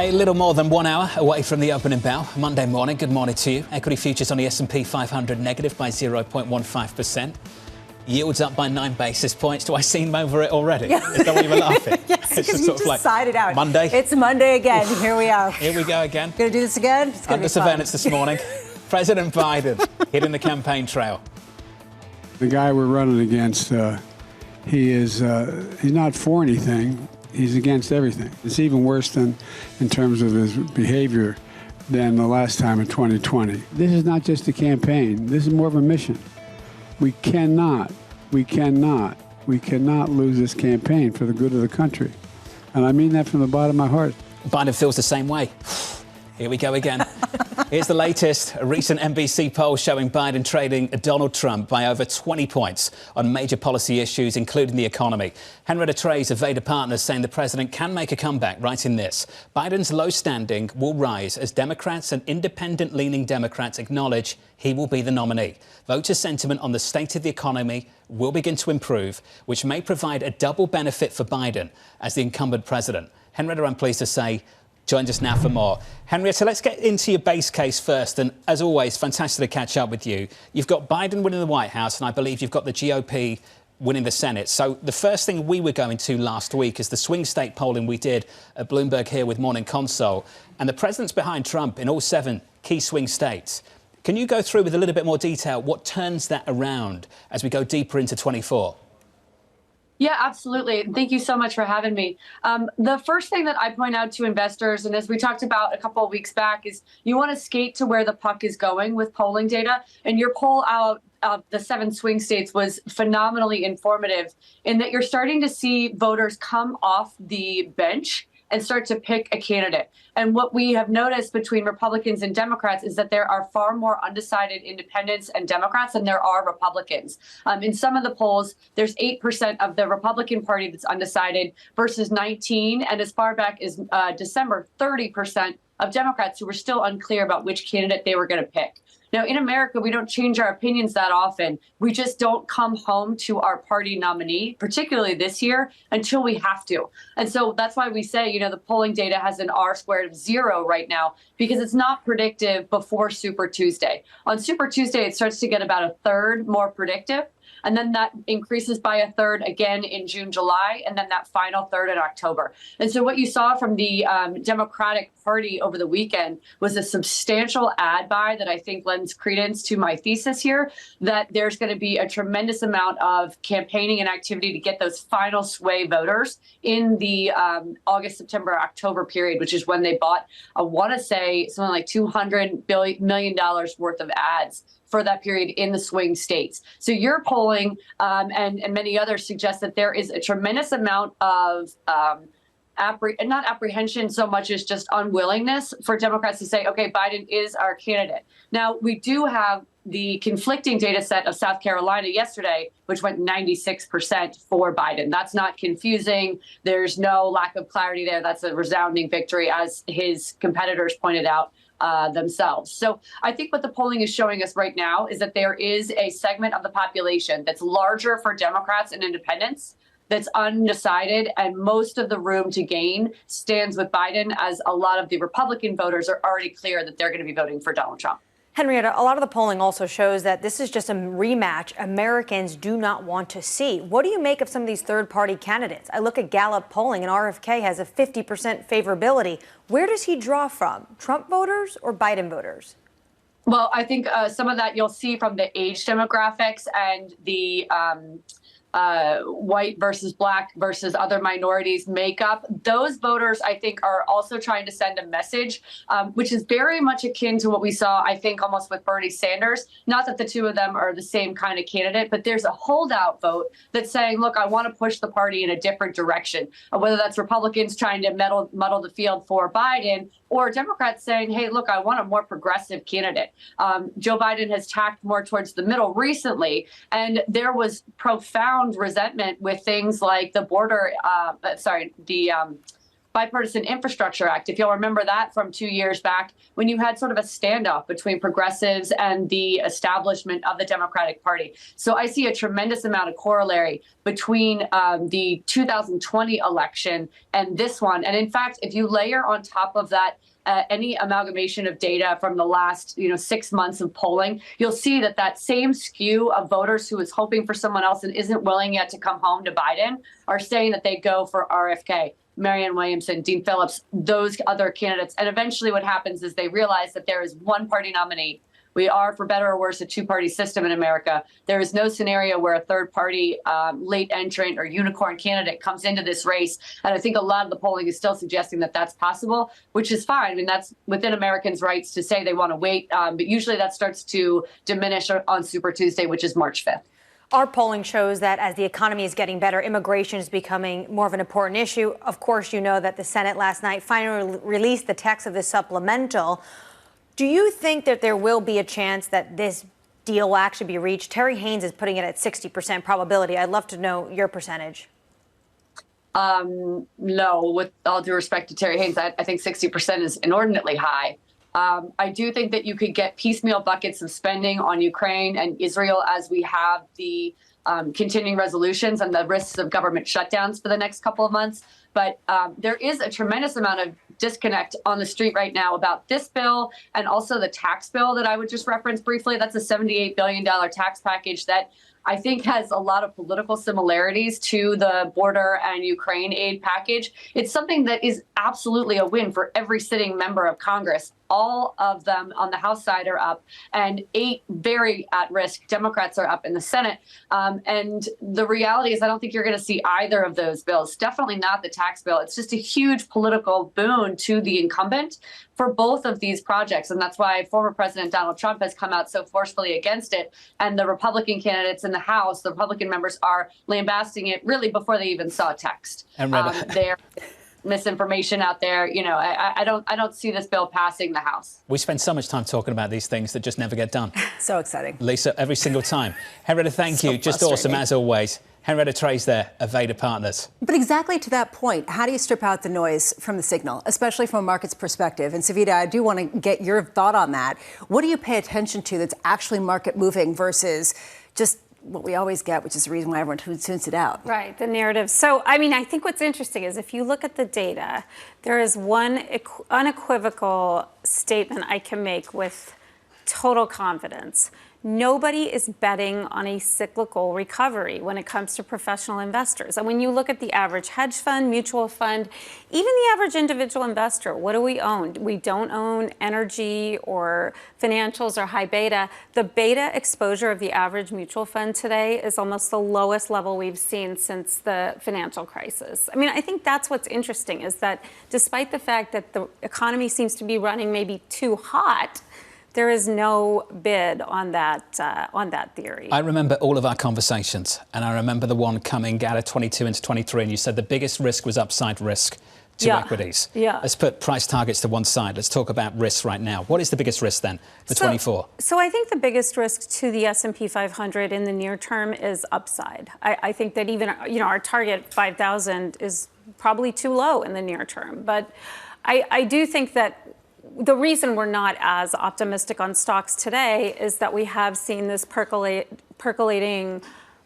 A little more than 1 hour away from the opening bell. Monday morning, good morning to you. Equity futures on the S&P 500 negative by 0.15%. Yields up by 9 basis points. Do I seem over it already? Yeah. Is that why you were laughing? Yes, It's because you just sighed it out. Monday. It's Monday again. Here we are. Here we go again. Gonna do this again? It's gonna Under be fun. surveillance this morning. President Biden hitting the campaign trail. The guy we're running against, he's not for anything. He's against everything. It's even worse than in terms of his behavior than the last time in 2020. This is not just a campaign. This is more of a mission. We cannot lose this campaign for the good of the country. And I mean that from the bottom of my heart. Biden feels the same way. Here we go again. Here's the latest. A recent NBC poll showing Biden trading Donald Trump by over 20 points on major policy issues, including the economy. Henrietta Trey's of Vader Partners saying the president can make a comeback, writing this. Biden's low standing will rise as Democrats and independent-leaning Democrats acknowledge he will be the nominee. Voter sentiment on the state of the economy will begin to improve, which may provide a double benefit for Biden as the incumbent president. Henrietta, I'm pleased to say, joins us now for more. Henrietta, let's get into your base case first. And as always, fantastic to catch up with you. You've got Biden winning the White House, and I believe you've got the GOP winning the Senate. So the first thing we were going to last week is the swing state polling we did at Bloomberg here with Morning Consult. And the president's behind Trump in all 7 key swing states. Can you go through with a little bit more detail what turns that around as we go deeper into 24? Yeah, absolutely. Thank you so much for having me. The first thing that I point out to investors, and as we talked about a couple of weeks back, is you want to skate to where the puck is going with polling data. And your poll out of the 7 swing states was phenomenally informative in that you're starting to see voters come off the bench and start to pick a candidate. And what we have noticed between Republicans and Democrats is that there are far more undecided independents and Democrats than there are Republicans. In some of the polls, there's 8% of the Republican Party that's undecided versus 19. And as far back as December, 30% of Democrats who were still unclear about which candidate they were going to pick. Now, in America, we don't change our opinions that often. We just don't come home to our party nominee, particularly this year, until we have to. And so that's why we say, the polling data has an R squared of 0 right now, because it's not predictive before Super Tuesday. On Super Tuesday, it starts to get about a third more predictive. And then that increases by a third again in June, July, and then that final third in October. And so what you saw from the Democratic Party over the weekend was a substantial ad buy that I think lends credence to my thesis here, that there's going to be a tremendous amount of campaigning and activity to get those final sway voters in the August, September, October period, which is when they bought, I want to say, something like $200 million worth of ads for that period in the swing states. So your polling and many others suggest that there is a tremendous amount of not apprehension so much as just unwillingness for Democrats to say, okay, Biden is our candidate. Now, we do have the conflicting data set of South Carolina yesterday, which went 96% for Biden. That's not confusing. There's no lack of clarity there. That's a resounding victory, as his competitors pointed out themselves. So I think what the polling is showing us right now is that there is a segment of the population that's larger for Democrats and independents, that's undecided, and most of the room to gain stands with Biden, as a lot of the Republican voters are already clear that they're going to be voting for Donald Trump. Henrietta, a lot of the polling also shows that this is just a rematch Americans do not want to see. What do you make of some of these third-party candidates? I look at Gallup polling, and RFK has a 50% favorability. Where does he draw from? Trump voters or Biden voters? Well, I think some of that you'll see from the age demographics and the white versus black versus other minorities makeup. Those voters, I think, are also trying to send a message, which is very much akin to what we saw, I think, almost with Bernie Sanders. Not that the two of them are the same kind of candidate, but there's a holdout vote that's saying, look, I want to push the party in a different direction, whether that's Republicans trying to muddle the field for Biden, or Democrats saying, hey, look, I want a more progressive candidate. Joe Biden has tacked more towards the middle recently, and there was profound resentment with things like the Bipartisan Infrastructure Act. If you'll remember that from 2 years back, when you had sort of a standoff between progressives and the establishment of the Democratic Party. So I see a tremendous amount of corollary between the 2020 election and this one. And in fact, if you layer on top of that any amalgamation of data from the last 6 months of polling, you'll see that that same skew of voters who is hoping for someone else and isn't willing yet to come home to Biden are saying that they go for RFK. Marianne Williamson, Dean Phillips, those other candidates. And eventually what happens is they realize that there is one party nominee. We are, for better or worse, a two-party system in America. There is no scenario where a third-party late entrant or unicorn candidate comes into this race. And I think a lot of the polling is still suggesting that that's possible, which is fine. I mean, that's within Americans' rights to say they want to wait. But usually that starts to diminish on Super Tuesday, which is March 5th. Our polling shows that as the economy is getting better, immigration is becoming more of an important issue. Of course, you know that the Senate last night finally released the text of the supplemental. Do you think that there will be a chance that this deal will actually be reached? Terry Haynes is putting it at 60% probability. I'd love to know your percentage. No, with all due respect to Terry Haynes, I think 60% is inordinately high. I do think that you could get piecemeal buckets of spending on Ukraine and Israel as we have the continuing resolutions and the risks of government shutdowns for the next couple of months. But there is a tremendous amount of disconnect on the street right now about this bill and also the tax bill that I would just reference briefly. That's a $78 billion tax package that I think has a lot of political similarities to the border and Ukraine aid package. It's something that is absolutely a win for every sitting member of Congress. All of them on the House side are up, and 8 very at-risk Democrats are up in the Senate. And the reality is I don't think you're going to see either of those bills, definitely not the tax bill. It's just a huge political boon to the incumbent for both of these projects. And that's why former President Donald Trump has come out so forcefully against it. And the Republican candidates in the House, the Republican members, are lambasting it really before they even saw text. And they're misinformation out there. I don't see this bill passing the House. We spend so much time talking about these things that just never get done. So exciting. Lisa, every single time. Henrietta, thank you. Just awesome as always. Henrietta Trey's there, Aveda Partners. But exactly to that point, how do you strip out the noise from the signal, especially from a market's perspective? And Savita, I do want to get your thought on that. What do you pay attention to that's actually market moving versus just what we always get, which is the reason why everyone tunes it out? Right, the narrative. So, I mean, I think what's interesting is if you look at the data, there is one unequivocal statement I can make with total confidence. Nobody is betting on a cyclical recovery when it comes to professional investors. And when you look at the average hedge fund, mutual fund, even the average individual investor, what do we own? We don't own energy or financials or high beta. The beta exposure of the average mutual fund today is almost the lowest level we've seen since the financial crisis. I mean, I think that's what's interesting is that despite the fact that the economy seems to be running maybe too hot, there is no bid on that theory. I remember all of our conversations, and I remember the one coming out of 22 into 23, and you said the biggest risk was upside risk to equities. Yeah. Let's put price targets to one side. Let's talk about risks right now. What is the biggest risk then for 24? So I think the biggest risk to the S&P 500 in the near term is upside. I think that even our target 5,000 is probably too low in the near term, but I do think that the reason we're not as optimistic on stocks today is that we have seen this percolating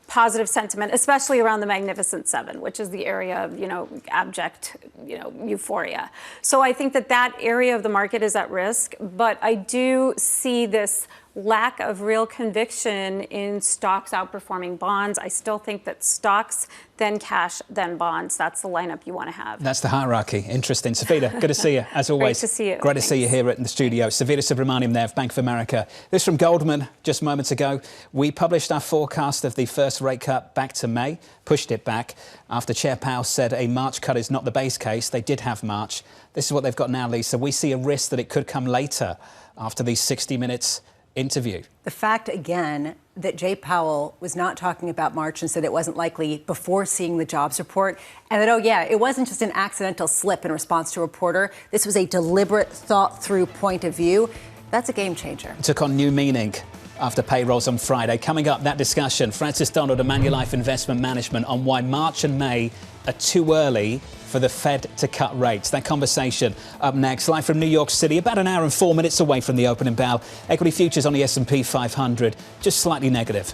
positive sentiment, especially around the Magnificent Seven, which is the area of, abject, euphoria. So I think that area of the market is at risk, but I do see this lack of real conviction in stocks outperforming bonds. I still think that stocks, then cash, then bonds. That's the lineup you want to have. That's the hierarchy. Interesting. Savita, good to see you, as always. Great to see you. Great to see you here in the studio. Savita Subramaniam there of Bank of America. This from Goldman just moments ago. We published our forecast of the first rate cut back to May, pushed it back after Chair Powell said a March cut is not the base case. They did have March. This is what they've got now, Lisa. We see a risk that it could come later after these 60 minutes interview. The fact, again, that Jay Powell was not talking about March and said it wasn't likely before seeing the jobs report, and that, it wasn't just an accidental slip in response to a reporter. This was a deliberate, thought-through point of view. That's a game changer. It took on new meaning after payrolls on Friday. Coming up, that discussion, Francis Donald of Manulife Investment Management, on why March and May are too early for the Fed to cut rates. That conversation up next, live from New York City, about an hour and 4 minutes away from the opening bell. Equity futures on the S&P 500, just slightly negative.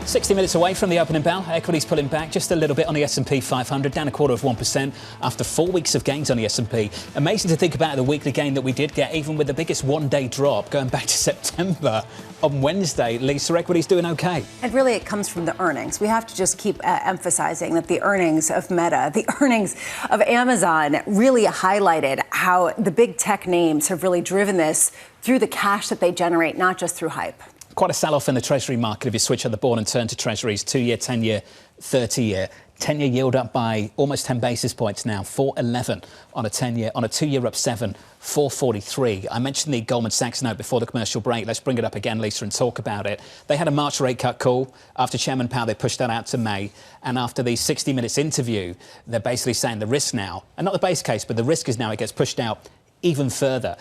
60 minutes away from the opening bell. Equities pulling back just a little bit on the S&P 500, down 0.25% after 4 weeks of gains on the S&P. Amazing to think about the weekly gain that we did get, even with the biggest one-day drop going back to September on Wednesday. Lisa, equities doing okay. And really, it comes from the earnings. We have to just keep emphasizing that the earnings of Meta, the earnings of Amazon really highlighted how the big tech names have really driven this through the cash that they generate, not just through hype. Quite a sell-off in the Treasury market if you switch on the board and turn to Treasuries, 2-year, 10-year, 30-year. 10-year yield up by almost 10 basis points now, 4.11 on a 10-year. On a 2-year up 7, 4.43. I mentioned the Goldman Sachs note before the commercial break. Let's bring it up again, Lisa, and talk about it. They had a March rate cut call. After Chairman Powell, they pushed that out to May. And after the 60 Minutes interview, they're basically saying the risk now, and not the base case, but the risk is now it gets pushed out even further.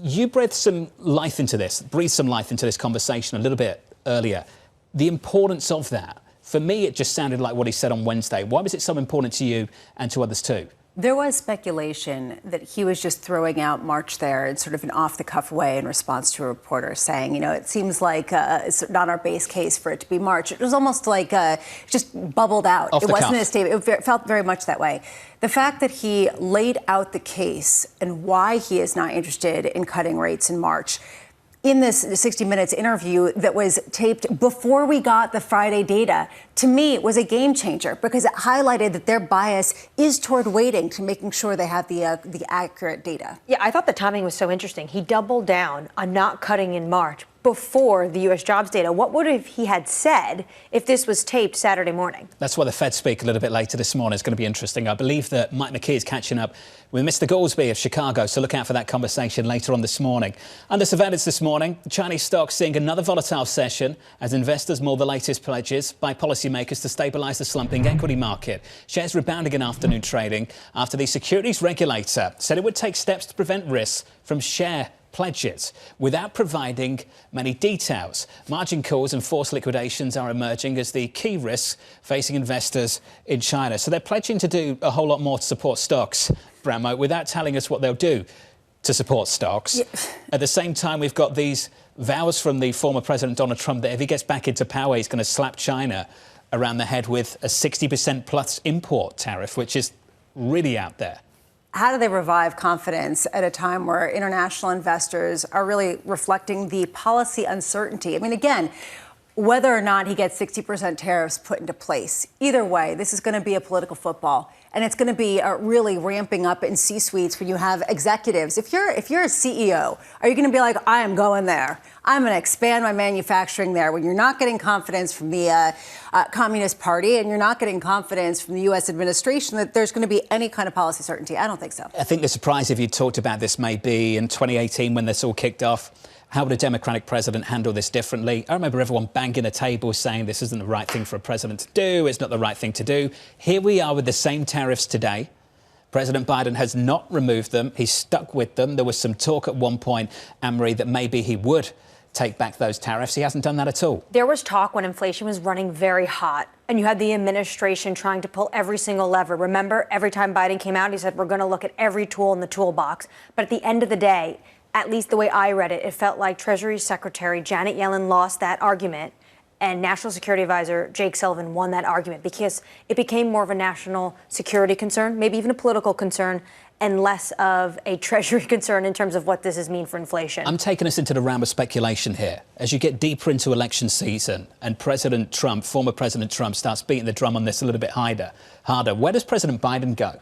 You breathed some life into this conversation a little bit earlier. The importance of that. For me, it just sounded like what he said on Wednesday. Why was it so important to you and to others too? There was speculation that he was just throwing out March there in sort of an off-the-cuff way in response to a reporter saying, it seems like it's not our base case for it to be March. It was almost like just bubbled out. It wasn't a statement. It felt very much that way. The fact that he laid out the case and why he is not interested in cutting rates in March in this 60 Minutes interview that was taped before we got the Friday data, to me, it was a game changer because it highlighted that their bias is toward waiting to making sure they have the accurate data. Yeah, I thought the timing was so interesting. He doubled down on not cutting in March before the U.S. jobs data. What would have he had said if this was taped Saturday morning? That's why the Fed speak a little bit later this morning. It's going to be interesting. I believe that Mike McKee is catching up with Mr. Goolsbee of Chicago, so look out for that conversation later on this morning. Under surveillance this morning, the Chinese stocks seeing another volatile session as investors mull the latest pledges by policymakers to stabilise the slumping equity market. Shares rebounding in afternoon trading after the securities regulator said it would take steps to prevent risks from share pledges without providing many details. Margin calls and forced liquidations are emerging as the key risks facing investors in China. So they're pledging to do a whole lot more to support stocks, Bramo, without telling us what they'll do to support stocks. Yeah. At the same time, we've got these vows from the former President Donald Trump that if he gets back into power, he's going to slap China around the head with a 60% plus import tariff, which is really out there. How do they revive confidence at a time where international investors are really reflecting the policy uncertainty? I mean, again, whether or not he gets 60% tariffs put into place, either way, this is going to be a political football. And it's going to be really ramping up in C-suites when you have executives. If you're a CEO, are you going to be like, I am going there. I'm going to expand my manufacturing there, when you're not getting confidence from the Communist Party and you're not getting confidence from the U.S. administration that there's going to be any kind of policy certainty? I don't think so. I think the surprise, if you talked about this, may be in 2018 when this all kicked off. How would a Democratic president handle this differently? I remember everyone banging the table saying this isn't the right thing for a president to do. It's not the right thing to do. Here we are with the same tariffs today, President Biden has not removed them. He's stuck with them. There was some talk at one point, Annmarie, that maybe he would take back those tariffs. He hasn't done that at all. There was talk when inflation was running very hot and you had the administration trying to pull every single lever. Remember, every time Biden came out, he said, we're going to look at every tool in the toolbox. But at the end of the day, at least the way I read it, it felt like Treasury Secretary Janet Yellen lost that argument and National Security Advisor Jake Sullivan won that argument because it became more of a national security concern, maybe even a political concern, and less of a Treasury concern in terms of what this has mean for inflation. I'm taking us into the realm of speculation here. As you get deeper into election season and President Trump, former President Trump, starts beating the drum on this a little bit harder, where does President Biden go?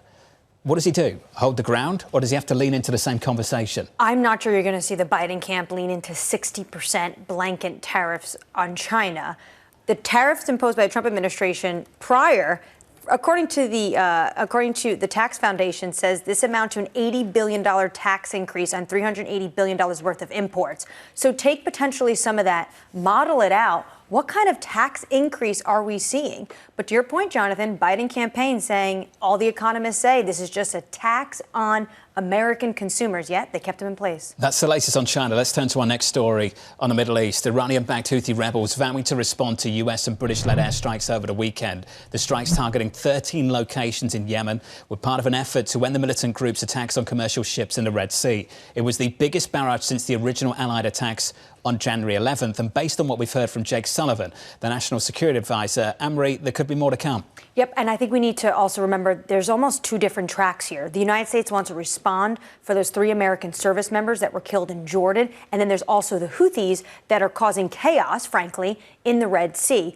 What does he do? Hold the ground, or does he have to lean into the same conversation? I'm not sure you're going to see the Biden camp lean into 60% blanket tariffs on China. The tariffs imposed by the Trump administration prior, according to the Tax Foundation, says this amount to an $80 billion tax increase on $380 billion worth of imports. So take potentially some of that, model it out. What kind of tax increase are we seeing? But to your point, Jonathan, Biden campaign saying all the economists say this is just a tax on American consumers, yet they kept them in place. That's the latest on China. Let's turn to our next story on the Middle East. Iranian-backed Houthi rebels vowing to respond to US and British-led airstrikes over the weekend. The strikes targeting 13 locations in Yemen were part of an effort to end the militant group's attacks on commercial ships in the Red Sea. It was the biggest barrage since the original Allied attacks on January 11th. And based on what we've heard from Jake Sullivan, the National Security Advisor, Annmarie, there could be more to come. Yep, and I think we need to also remember there's almost two different tracks here. The United States wants to respond for those 3 American service members that were killed in Jordan, and then there's also the Houthis that are causing chaos, frankly, in the Red Sea.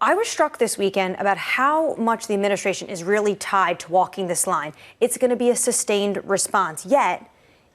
I was struck this weekend about how much the administration is really tied to walking this line. It's going to be a sustained response, yet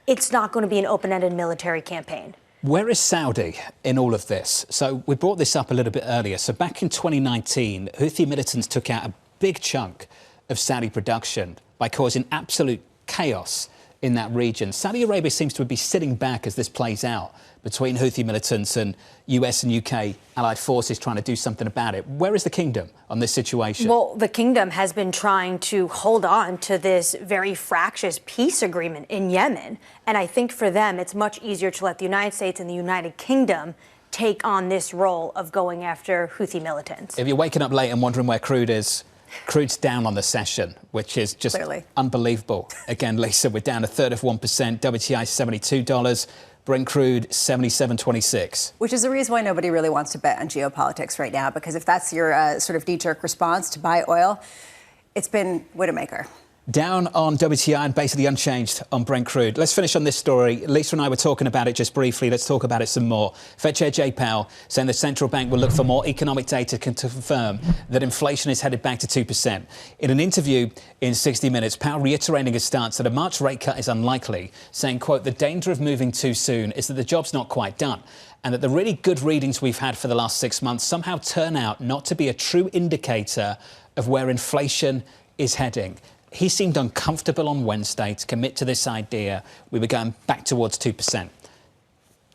it's not going to be an open-ended military campaign. Where is Saudi in all of this? So we brought this up a little bit earlier. So back in 2019, Houthi militants took out a big chunk of Saudi production by causing absolute chaos in that region. Saudi Arabia seems to be sitting back as this plays out between Houthi militants and US and UK allied forces trying to do something about it. Where is the kingdom on this situation? Well, the kingdom has been trying to hold on to this very fractious peace agreement in Yemen. And I think for them, it's much easier to let the United States and the United Kingdom take on this role of going after Houthi militants. If you're waking up late and wondering where crude is, crude's down on the session, which is just unbelievable. Again, Lisa, we're down a third of 1%. WTI $72. Brent crude, 77.26. Which is the reason why nobody really wants to bet on geopolitics right now, because if that's your sort of knee-jerk response to buy oil, it's been Widowmaker. Down on WTI and basically unchanged on Brent crude. Let's finish on this story. Lisa and I were talking about it just briefly. Let's talk about it some more. Fed Chair Jay Powell saying the central bank will look for more economic data to confirm that inflation is headed back to 2%. In an interview in 60 Minutes, Powell reiterating his stance that a March rate cut is unlikely, saying, quote, the danger of moving too soon is that the job's not quite done, and that the really good readings we've had for the last 6 months somehow turn out not to be a true indicator of where inflation is heading. He seemed uncomfortable on Wednesday to commit to this idea we were going back towards 2%,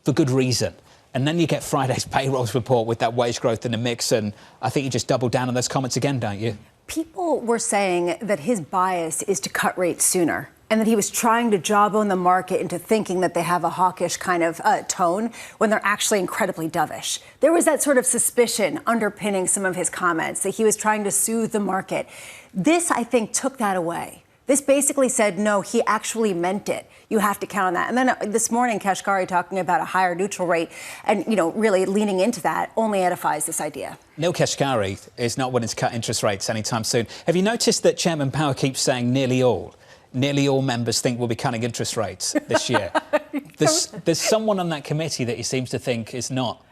for good reason. And then you get Friday's payrolls report with that wage growth in the mix, and I think you just double down on those comments again, don't you? People were saying that his bias is to cut rates sooner, and that he was trying to jawbone the market into thinking that they have a hawkish kind of tone when they're actually incredibly dovish. There was that sort of suspicion underpinning some of his comments that he was trying to soothe the market. This, I think, took that away. This basically said, no, he actually meant it. You have to count on that. And then this morning, Kashkari talking about a higher neutral rate and, really leaning into that only edifies this idea. Neil Kashkari is not willing to cut interest rates anytime soon. Have you noticed that Chairman Powell keeps saying nearly all members think we'll be cutting interest rates this year? There's someone on that committee that he seems to think is not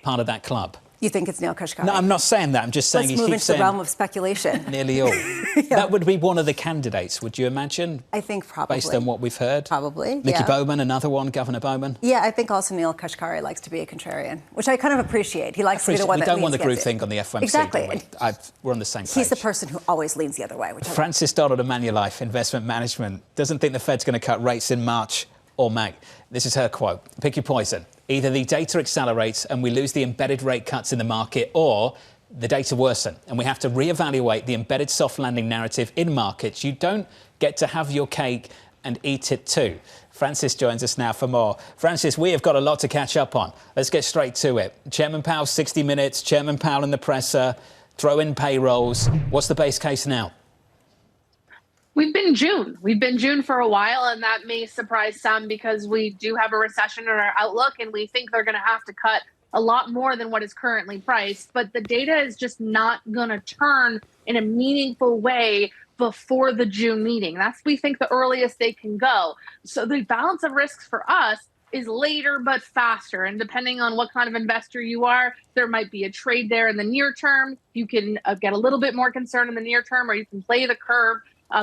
part of that club. You think it's Neil Kashkari? No, I'm not saying that. I'm just saying Let's move into the realm of speculation. Nearly all. Yeah. That would be one of the candidates, would you imagine? I think probably. Based on what we've heard? Probably, Mickey Bowman, another one, Governor Bowman? Yeah, I think also Neil Kashkari likes to be a contrarian, which I kind of appreciate. He likes to be the one that leans We don't want the group thing on the FOMC, exactly. do we? We're on the same page. He's the person who always leans the other way. Francis Donald of Manulife Investment Management doesn't think the Fed's going to cut rates in March or May. This is her quote. Pick your poison. Either the data accelerates and we lose the embedded rate cuts in the market, or the data worsen, and we have to reevaluate the embedded soft landing narrative in markets. You don't get to have your cake and eat it too. Francis joins us now for more. Francis, we have got a lot to catch up on. Let's get straight to it. Chairman Powell, 60 Minutes, Chairman Powell in the presser, throw in payrolls. What's the base case now? We've been June. We've been June for a while, and that may surprise some because we do have a recession in our outlook, and we think they're going to have to cut a lot more than what is currently priced. But the data is just not going to turn in a meaningful way before the June meeting. That's, we think, the earliest they can go. So the balance of risks for us is later but faster. And depending on what kind of investor you are, there might be a trade there in the near term. You can get a little bit more concerned in the near term, or you can play the curve.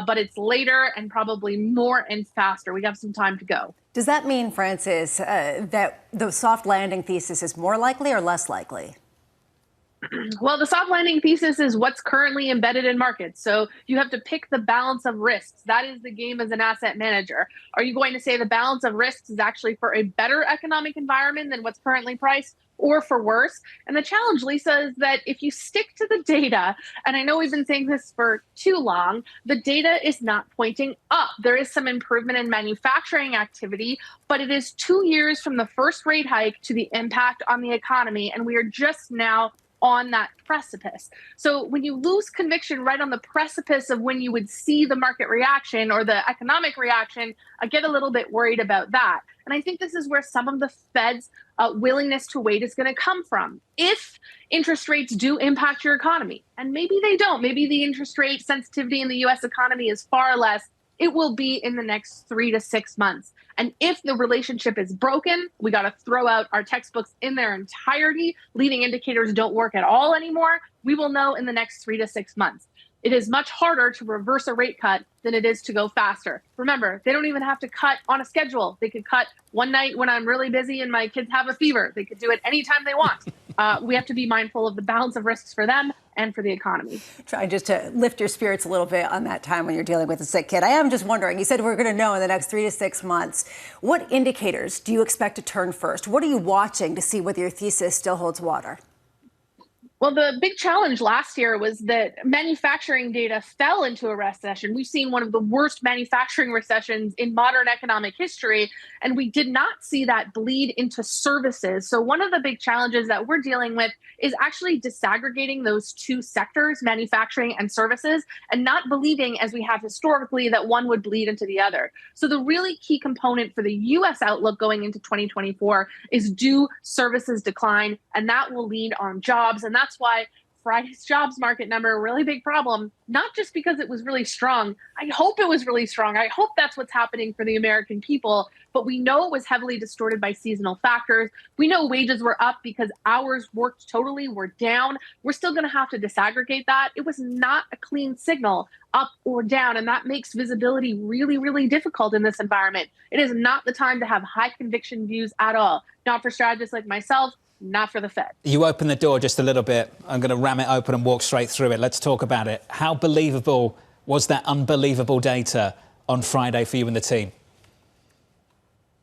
But it's later and probably more and faster. We have some time to go. Does that mean, Francis, that the soft landing thesis is more likely or less likely? Well, the soft landing thesis is what's currently embedded in markets. So you have to pick the balance of risks. That is the game as an asset manager. Are you going to say the balance of risks is actually for a better economic environment than what's currently priced, or for worse? And the challenge, Lisa, is that if you stick to the data, and I know we've been saying this for too long, the data is not pointing up. There is some improvement in manufacturing activity, but it is 2 years from the first rate hike to the impact on the economy, and we are just now on that precipice. So when you lose conviction right on the precipice of when you would see the market reaction or the economic reaction, I get a little bit worried about that. And I think this is where some of the Fed's willingness to wait is going to come from. If interest rates do impact your economy, and maybe they don't, maybe the interest rate sensitivity in the U.S. economy is far less, it will be in the next 3 to 6 months. And if the relationship is broken, we got to throw out our textbooks in their entirety. Leading indicators don't work at all anymore. We will know in the next 3 to 6 months. It is much harder to reverse a rate cut than it is to go faster. Remember, they don't even have to cut on a schedule. They could cut one night when I'm really busy and my kids have a fever. They could do it anytime they want. We have to be mindful of the balance of risks for them and for the economy. Try just to lift your spirits a little bit on that time when you're dealing with a sick kid. I am just wondering, you said we're going to know in the next 3 to 6 months. What indicators do you expect to turn first? What are you watching to see whether your thesis still holds water? Well, the big challenge last year was that manufacturing data fell into a recession. We've seen one of the worst manufacturing recessions in modern economic history, and we did not see that bleed into services. So one of the big challenges that we're dealing with is actually disaggregating those two sectors, manufacturing and services, and not believing, as we have historically, that one would bleed into the other. So the really key component for the U.S. outlook going into 2024 is do services decline, and that will lead on jobs. And that's why Friday's jobs market number, a really big problem, not just because it was really strong. I hope it was really strong. I hope that's what's happening for the American people. But we know it was heavily distorted by seasonal factors. We know wages were up because hours worked totally were down. We're still going to have to disaggregate that. It was not a clean signal up or down, and that makes visibility really, really difficult in this environment. It is not the time to have high conviction views at all, not for strategists like myself, not for the Fed. You open the door just a little bit. I'm going to ram it open and walk straight through it. Let's talk about it. How believable was that unbelievable data on Friday for you and the team?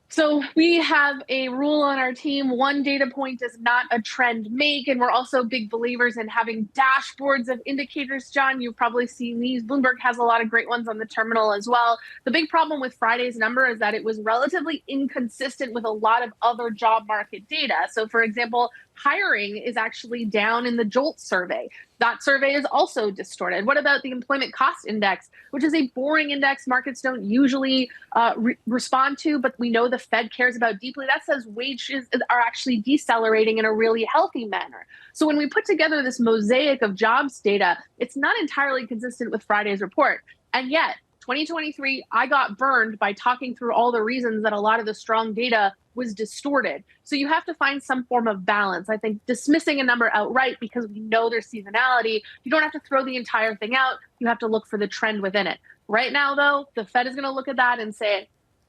So we have a rule on our team: one data point does not a trend make. And we're also big believers in having dashboards of indicators. John, you've probably seen these. Bloomberg has a lot of great ones on the terminal as well. The big problem with Friday's number is that it was relatively inconsistent with a lot of other job market data. So, for example, hiring is actually down in the JOLT survey. That survey is also distorted. What about the employment cost index, which is a boring index markets don't usually respond to, but we know the Fed cares about deeply? That says wages are actually decelerating in a really healthy manner. So when we put together this mosaic of jobs data, it's not entirely consistent with Friday's report. And yet, 2023, I got burned by talking through all the reasons that a lot of the strong data was distorted. So you have to find some form of balance. I think dismissing a number outright because we know there's seasonality, you don't have to throw the entire thing out. You have to look for the trend within it. Right now, though, the Fed is going to look at that and say,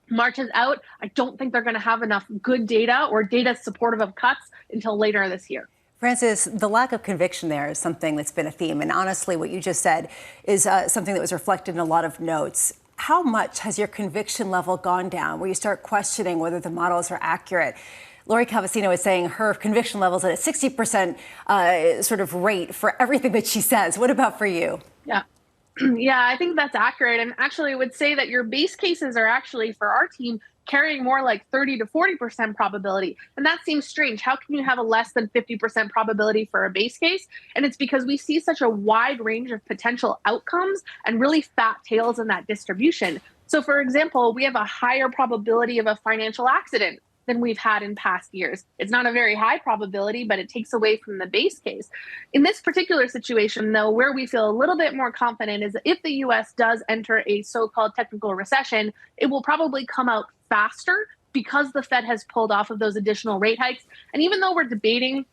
March is out. I don't think they're going to have enough good data or data supportive of cuts until later this year. Francis, the lack of conviction there is something that's been a theme. And honestly, what you just said is something that was reflected in a lot of notes. How much has your conviction level gone down where you start questioning whether the models are accurate? Lori Calvasino is saying her conviction level is at a 60% sort of rate for everything that she says. What about for you? Yeah. Yeah, I think that's accurate. And actually, I would say that your base cases are actually, for our team, carrying more like 30 to 40% probability. And that seems strange. How can you have a less than 50% probability for a base case? And it's because we see such a wide range of potential outcomes and really fat tails in that distribution. So, for example, we have a higher probability of a financial accident than we've had in past years. It's not a very high probability, but it takes away from the base case. In this particular situation, though, where we feel a little bit more confident is that if the U.S. does enter a so-called technical recession, it will probably come out faster because the Fed has pulled off of those additional rate hikes. And even though we're debating,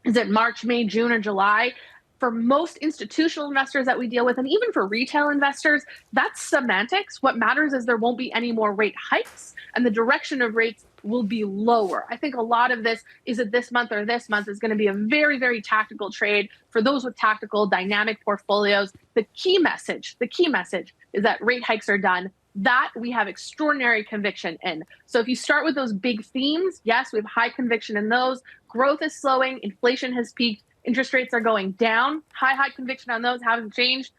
is it March, May, June, or July? For most institutional investors that we deal with, and even for retail investors, that's semantics. What matters is there won't be any more rate hikes, and the direction of rates will be lower. I think a lot of this, is it this month or this month, is going to be a very, very tactical trade for those with tactical dynamic portfolios. The key message is that rate hikes are done. That we have extraordinary conviction in. So if you start with those big themes, yes, we have high conviction in those. Growth is slowing, inflation has peaked, interest rates are going down. High conviction on those, haven't changed.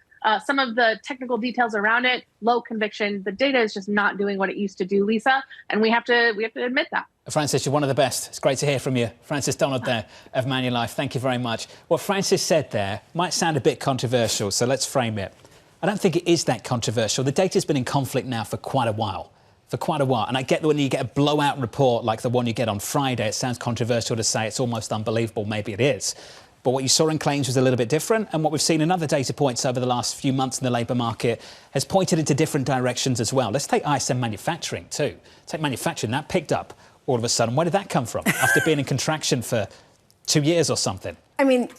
Some of the technical details around it, low conviction. The data is just not doing what it used to do, Lisa, and we have to admit that. Francis, you're one of the best. It's great to hear from you. Francis Donald there of Manulife. Thank you very much. What Francis said there might sound a bit controversial, so let's frame it. I don't think it is that controversial. The data's been in conflict now for quite a while. And I get that when you get a blowout report like the one you get on Friday, it sounds controversial to say it's almost unbelievable. Maybe it is. But what you saw in claims was a little bit different. And what we've seen in other data points over the last few months in the labour market has pointed into different directions as well. Let's take ISM manufacturing too. Take manufacturing, that picked up all of a sudden. Where did that come from? After being in contraction for 2 years or something. I mean,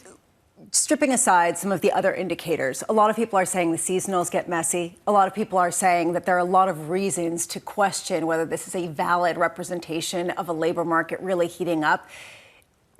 stripping aside some of the other indicators, a lot of people are saying the seasonals get messy. A lot of people are saying that there are a lot of reasons to question whether this is a valid representation of a labour market really heating up.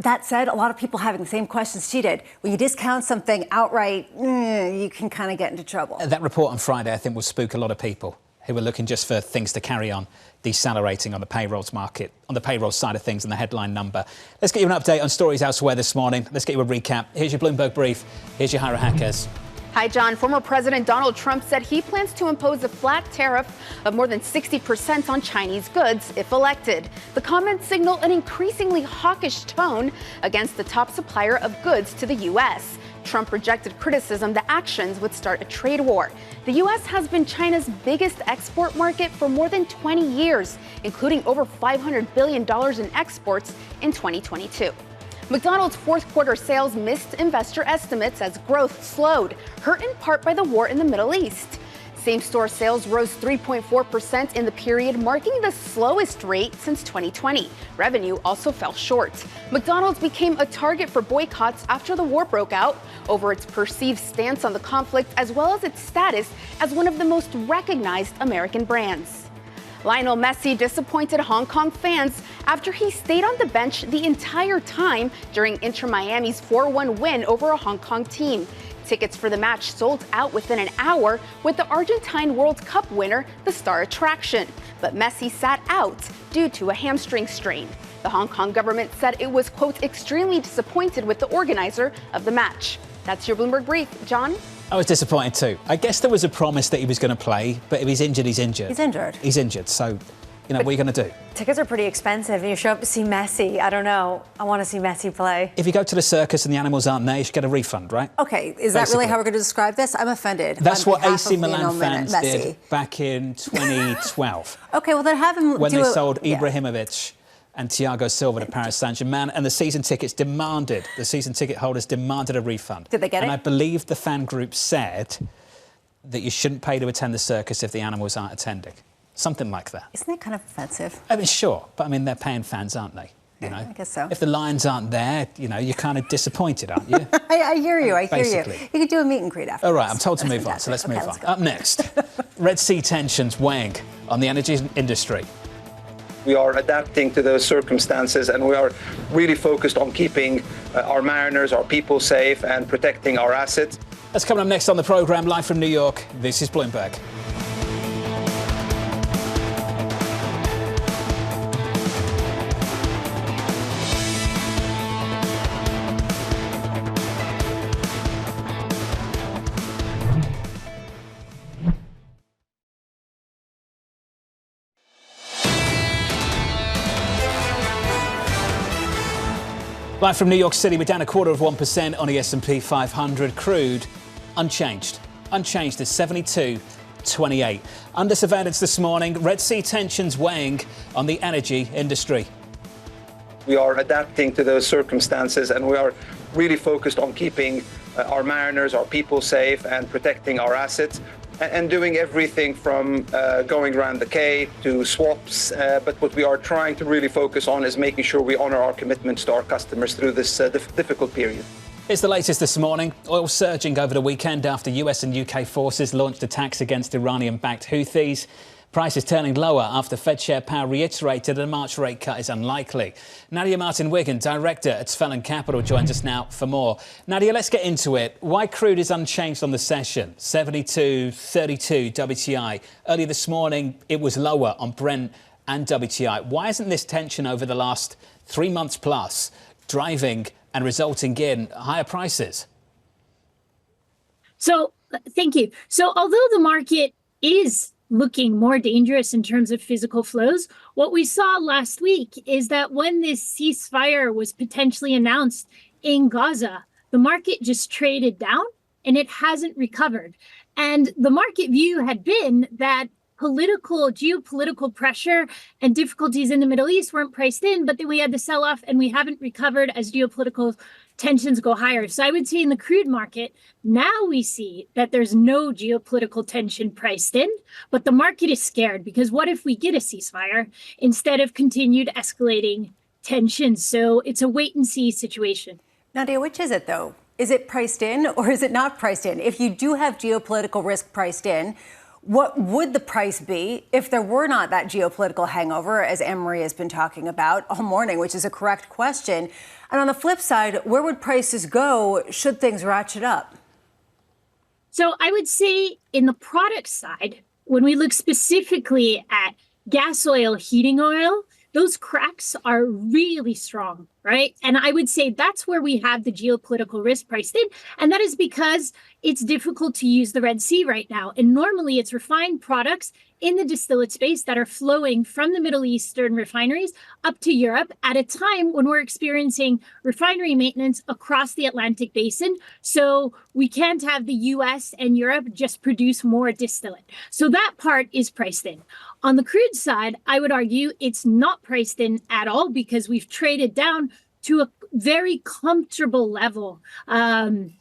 That said, a lot of people having the same questions she did. When you discount something outright, you can kind of get into trouble. That report on Friday, I think, will spook a lot of people who are looking just for things to carry on decelerating on the payrolls market, on the payroll side of things and the headline number. Let's get you an update on stories elsewhere this morning. Let's get you a recap. Here's your Bloomberg brief. Here's your Hira Hackers. Hi, John. Former President Donald Trump said he plans to impose a flat tariff of more than 60% on Chinese goods if elected. The comments signal an increasingly hawkish tone against the top supplier of goods to the U.S. Trump rejected criticism that actions would start a trade war. The U.S. has been China's biggest export market for more than 20 years, including over $500 billion in exports in 2022. McDonald's fourth quarter sales missed investor estimates as growth slowed, hurt in part by the war in the Middle East. Same-store sales rose 3.4% in the period, marking the slowest rate since 2020. Revenue also fell short. McDonald's became a target for boycotts after the war broke out over its perceived stance on the conflict, as well as its status as one of the most recognized American brands. Lionel Messi disappointed Hong Kong fans after he stayed on the bench the entire time during Inter Miami's 4-1 win over a Hong Kong team. Tickets for the match sold out within an hour, with the Argentine World Cup winner the star attraction. But Messi sat out due to a hamstring strain. The Hong Kong government said it was, quote, extremely disappointed with the organizer of the match. That's your Bloomberg brief. John? I was disappointed too. I guess there was a promise that he was going to play, but if he's injured, he's injured. He's injured. He's injured. So, you know, what are you going to do? Tickets are pretty expensive, and you show up to see Messi. I don't know. I want to see Messi play. If you go to the circus and the animals aren't there, you should get a refund, right? Okay, is that really how we're going to describe this? I'm offended. That's what AC Milan fans did back in 2012. Okay, well then have him when they sold Ibrahimovic and Thiago Silva to Paris Saint-Germain, and the season ticket holders demanded a refund. Did they get it? And I believe the fan group said that you shouldn't pay to attend the circus if the animals aren't attending. Something like that. Isn't that kind of offensive? I mean, sure, but I mean, they're paying fans, aren't they? You know, I guess so. If the lions aren't there, you know, you're kind of disappointed, aren't you? I hear you. Basically. You could do a meet and greet after. All right, I'm told to move on, so let's move on. Up next, Red Sea tensions weighing on the energy industry. We are adapting to those circumstances, and we are really focused on keeping our mariners, our people safe, and protecting our assets. That's coming up next on the programme, live from New York. This is Bloomberg. Live from New York City, we're down 0.25% on the S&P 500. Crude, unchanged at 72.28. Under surveillance this morning, Red Sea tensions weighing on the energy industry. We are adapting to those circumstances, and we are really focused on keeping our mariners, our people safe, and protecting our assets, and doing everything from going around the Cape to swaps. But what we are trying to really focus on is making sure we honor our commitments to our customers through this difficult period. It's the latest this morning. Oil surging over the weekend after US and UK forces launched attacks against Iranian-backed Houthis. Prices turning lower after Fed Chair Powell reiterated a March rate cut is unlikely. Nadia Martin-Wiggin, director at Svelland Capital, joins us now for more. Nadia, let's get into it. Why crude is unchanged on the session? 72.32 WTI. Earlier this morning, it was lower on Brent and WTI. Why isn't this tension over the last 3 months plus driving and resulting in higher prices? So, thank you. So, although the market is looking more dangerous in terms of physical flows, what we saw last week is that when this ceasefire was potentially announced in Gaza, the market just traded down and it hasn't recovered. And the market view had been that geopolitical pressure and difficulties in the Middle East weren't priced in, but then we had the sell-off and we haven't recovered as geopolitical tensions go higher. So I would say in the crude market, now we see that there's no geopolitical tension priced in, but the market is scared because what if we get a ceasefire instead of continued escalating tensions? So it's a wait and see situation. Nadia, which is it though? Is it priced in or is it not priced in? If you do have geopolitical risk priced in, what would the price be if there were not that geopolitical hangover, as Annmarie has been talking about all morning, which is a correct question? And on the flip side, where would prices go should things ratchet up? So I would say in the product side, when we look specifically at gas oil, heating oil, those cracks are really strong, right? And I would say that's where we have the geopolitical risk priced in. And that is because it's difficult to use the Red Sea right now. And normally it's refined products in the distillate space that are flowing from the Middle Eastern refineries up to Europe at a time when we're experiencing refinery maintenance across the Atlantic basin. So we can't have the US and Europe just produce more distillate. So that part is priced in. On the crude side, I would argue it's not priced in at all because we've traded down to a very comfortable level. And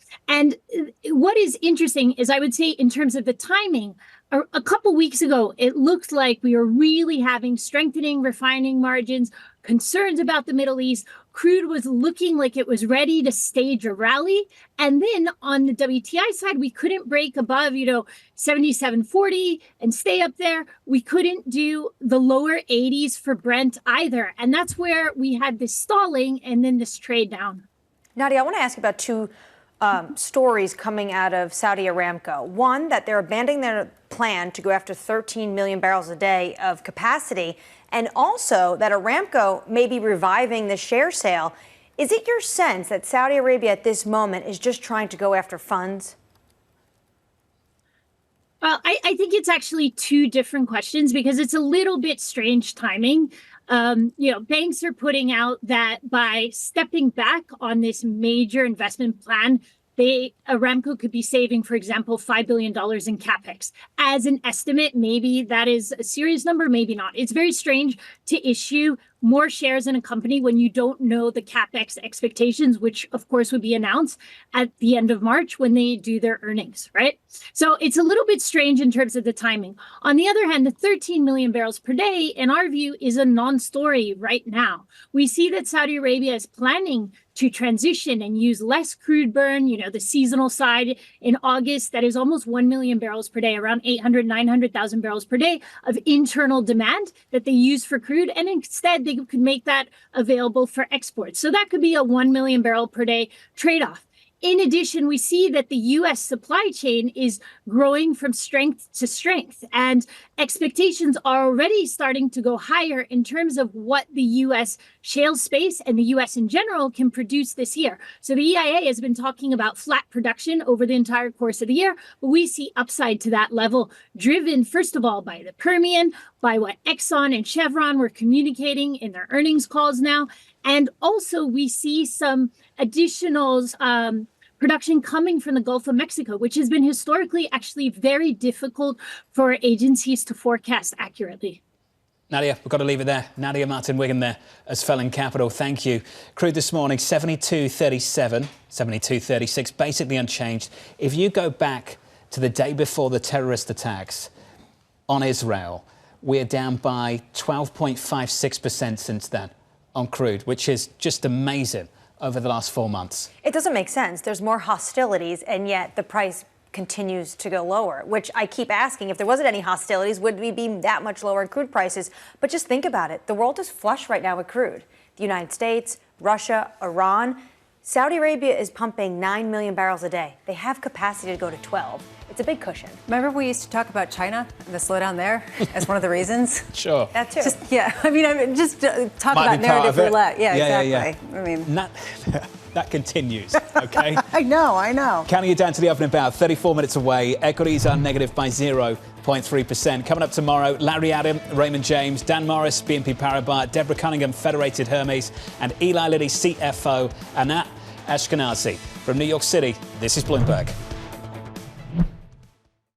what is interesting is I would say in terms of the timing, a couple weeks ago, it looked like we were really having strengthening refining margins, concerns about the Middle East. Crude was looking like it was ready to stage a rally. And then on the WTI side, we couldn't break above, 77.40 and stay up there. We couldn't do the lower 80s for Brent either. And that's where we had this stalling and then this trade down. Nadia, I want to ask you about two stories coming out of Saudi Aramco. One, that they're abandoning their plan to go after 13 million barrels a day of capacity, and also that Aramco may be reviving the share sale. Is it your sense that Saudi Arabia at this moment is just trying to go after funds? Well, I think it's actually two different questions because it's a little bit strange timing. Banks are putting out that by stepping back on this major investment plan, Aramco could be saving, for example, $5 billion in capex. As an estimate, maybe that is a serious number, maybe not. It's very strange to issue more shares in a company when you don't know the capex expectations, which of course would be announced at the end of March when they do their earnings, right? So it's a little bit strange in terms of the timing. On the other hand, the 13 million barrels per day, in our view, is a non-story right now. We see that Saudi Arabia is planning to transition and use less crude burn, the seasonal side in August, that is almost 1 million barrels per day, around 900,000 barrels per day of internal demand that they use for crude. And instead, they could make that available for export. So that could be a 1 million barrel per day trade-off. In addition, we see that the U.S. supply chain is growing from strength to strength, and expectations are already starting to go higher in terms of what the U.S. shale space and the U.S. in general can produce this year. So the EIA has been talking about flat production over the entire course of the year, but we see upside to that level, driven, first of all, by the Permian, by what Exxon and Chevron were communicating in their earnings calls now. And also we see some additional production coming from the Gulf of Mexico, which has been historically actually very difficult for agencies to forecast accurately. Nadia, we've got to leave it there. Nadia Martin-Wigan there as Felon Capital. Thank you. Crude this morning, 72.37, 72.36, basically unchanged. If you go back to the day before the terrorist attacks on Israel, we're down by 12.56% since then on crude, which is just amazing over the last 4 months. It doesn't make sense. There's more hostilities, and yet the price continues to go lower, which I keep asking, if there wasn't any hostilities, would we be that much lower in crude prices? But just think about it. The world is flush right now with crude. The United States, Russia, Iran. Saudi Arabia is pumping 9 million barrels a day. They have capacity to go to 12. It's a big cushion. Remember we used to talk about China and the slowdown there as one of the reasons? Sure. That too. Talk about narrative roulette. Yeah, exactly. Yeah. I mean, that continues, okay? I know. Counting it down to the opening bout, 34 minutes away. Equities are negative by 0.3%. Coming up tomorrow, Larry Adam, Raymond James, Dan Morris, BNP Paribas, Deborah Cunningham, Federated Hermes, and Eli Lilly CFO, Anat Ashkenazi. From New York City, this is Bloomberg.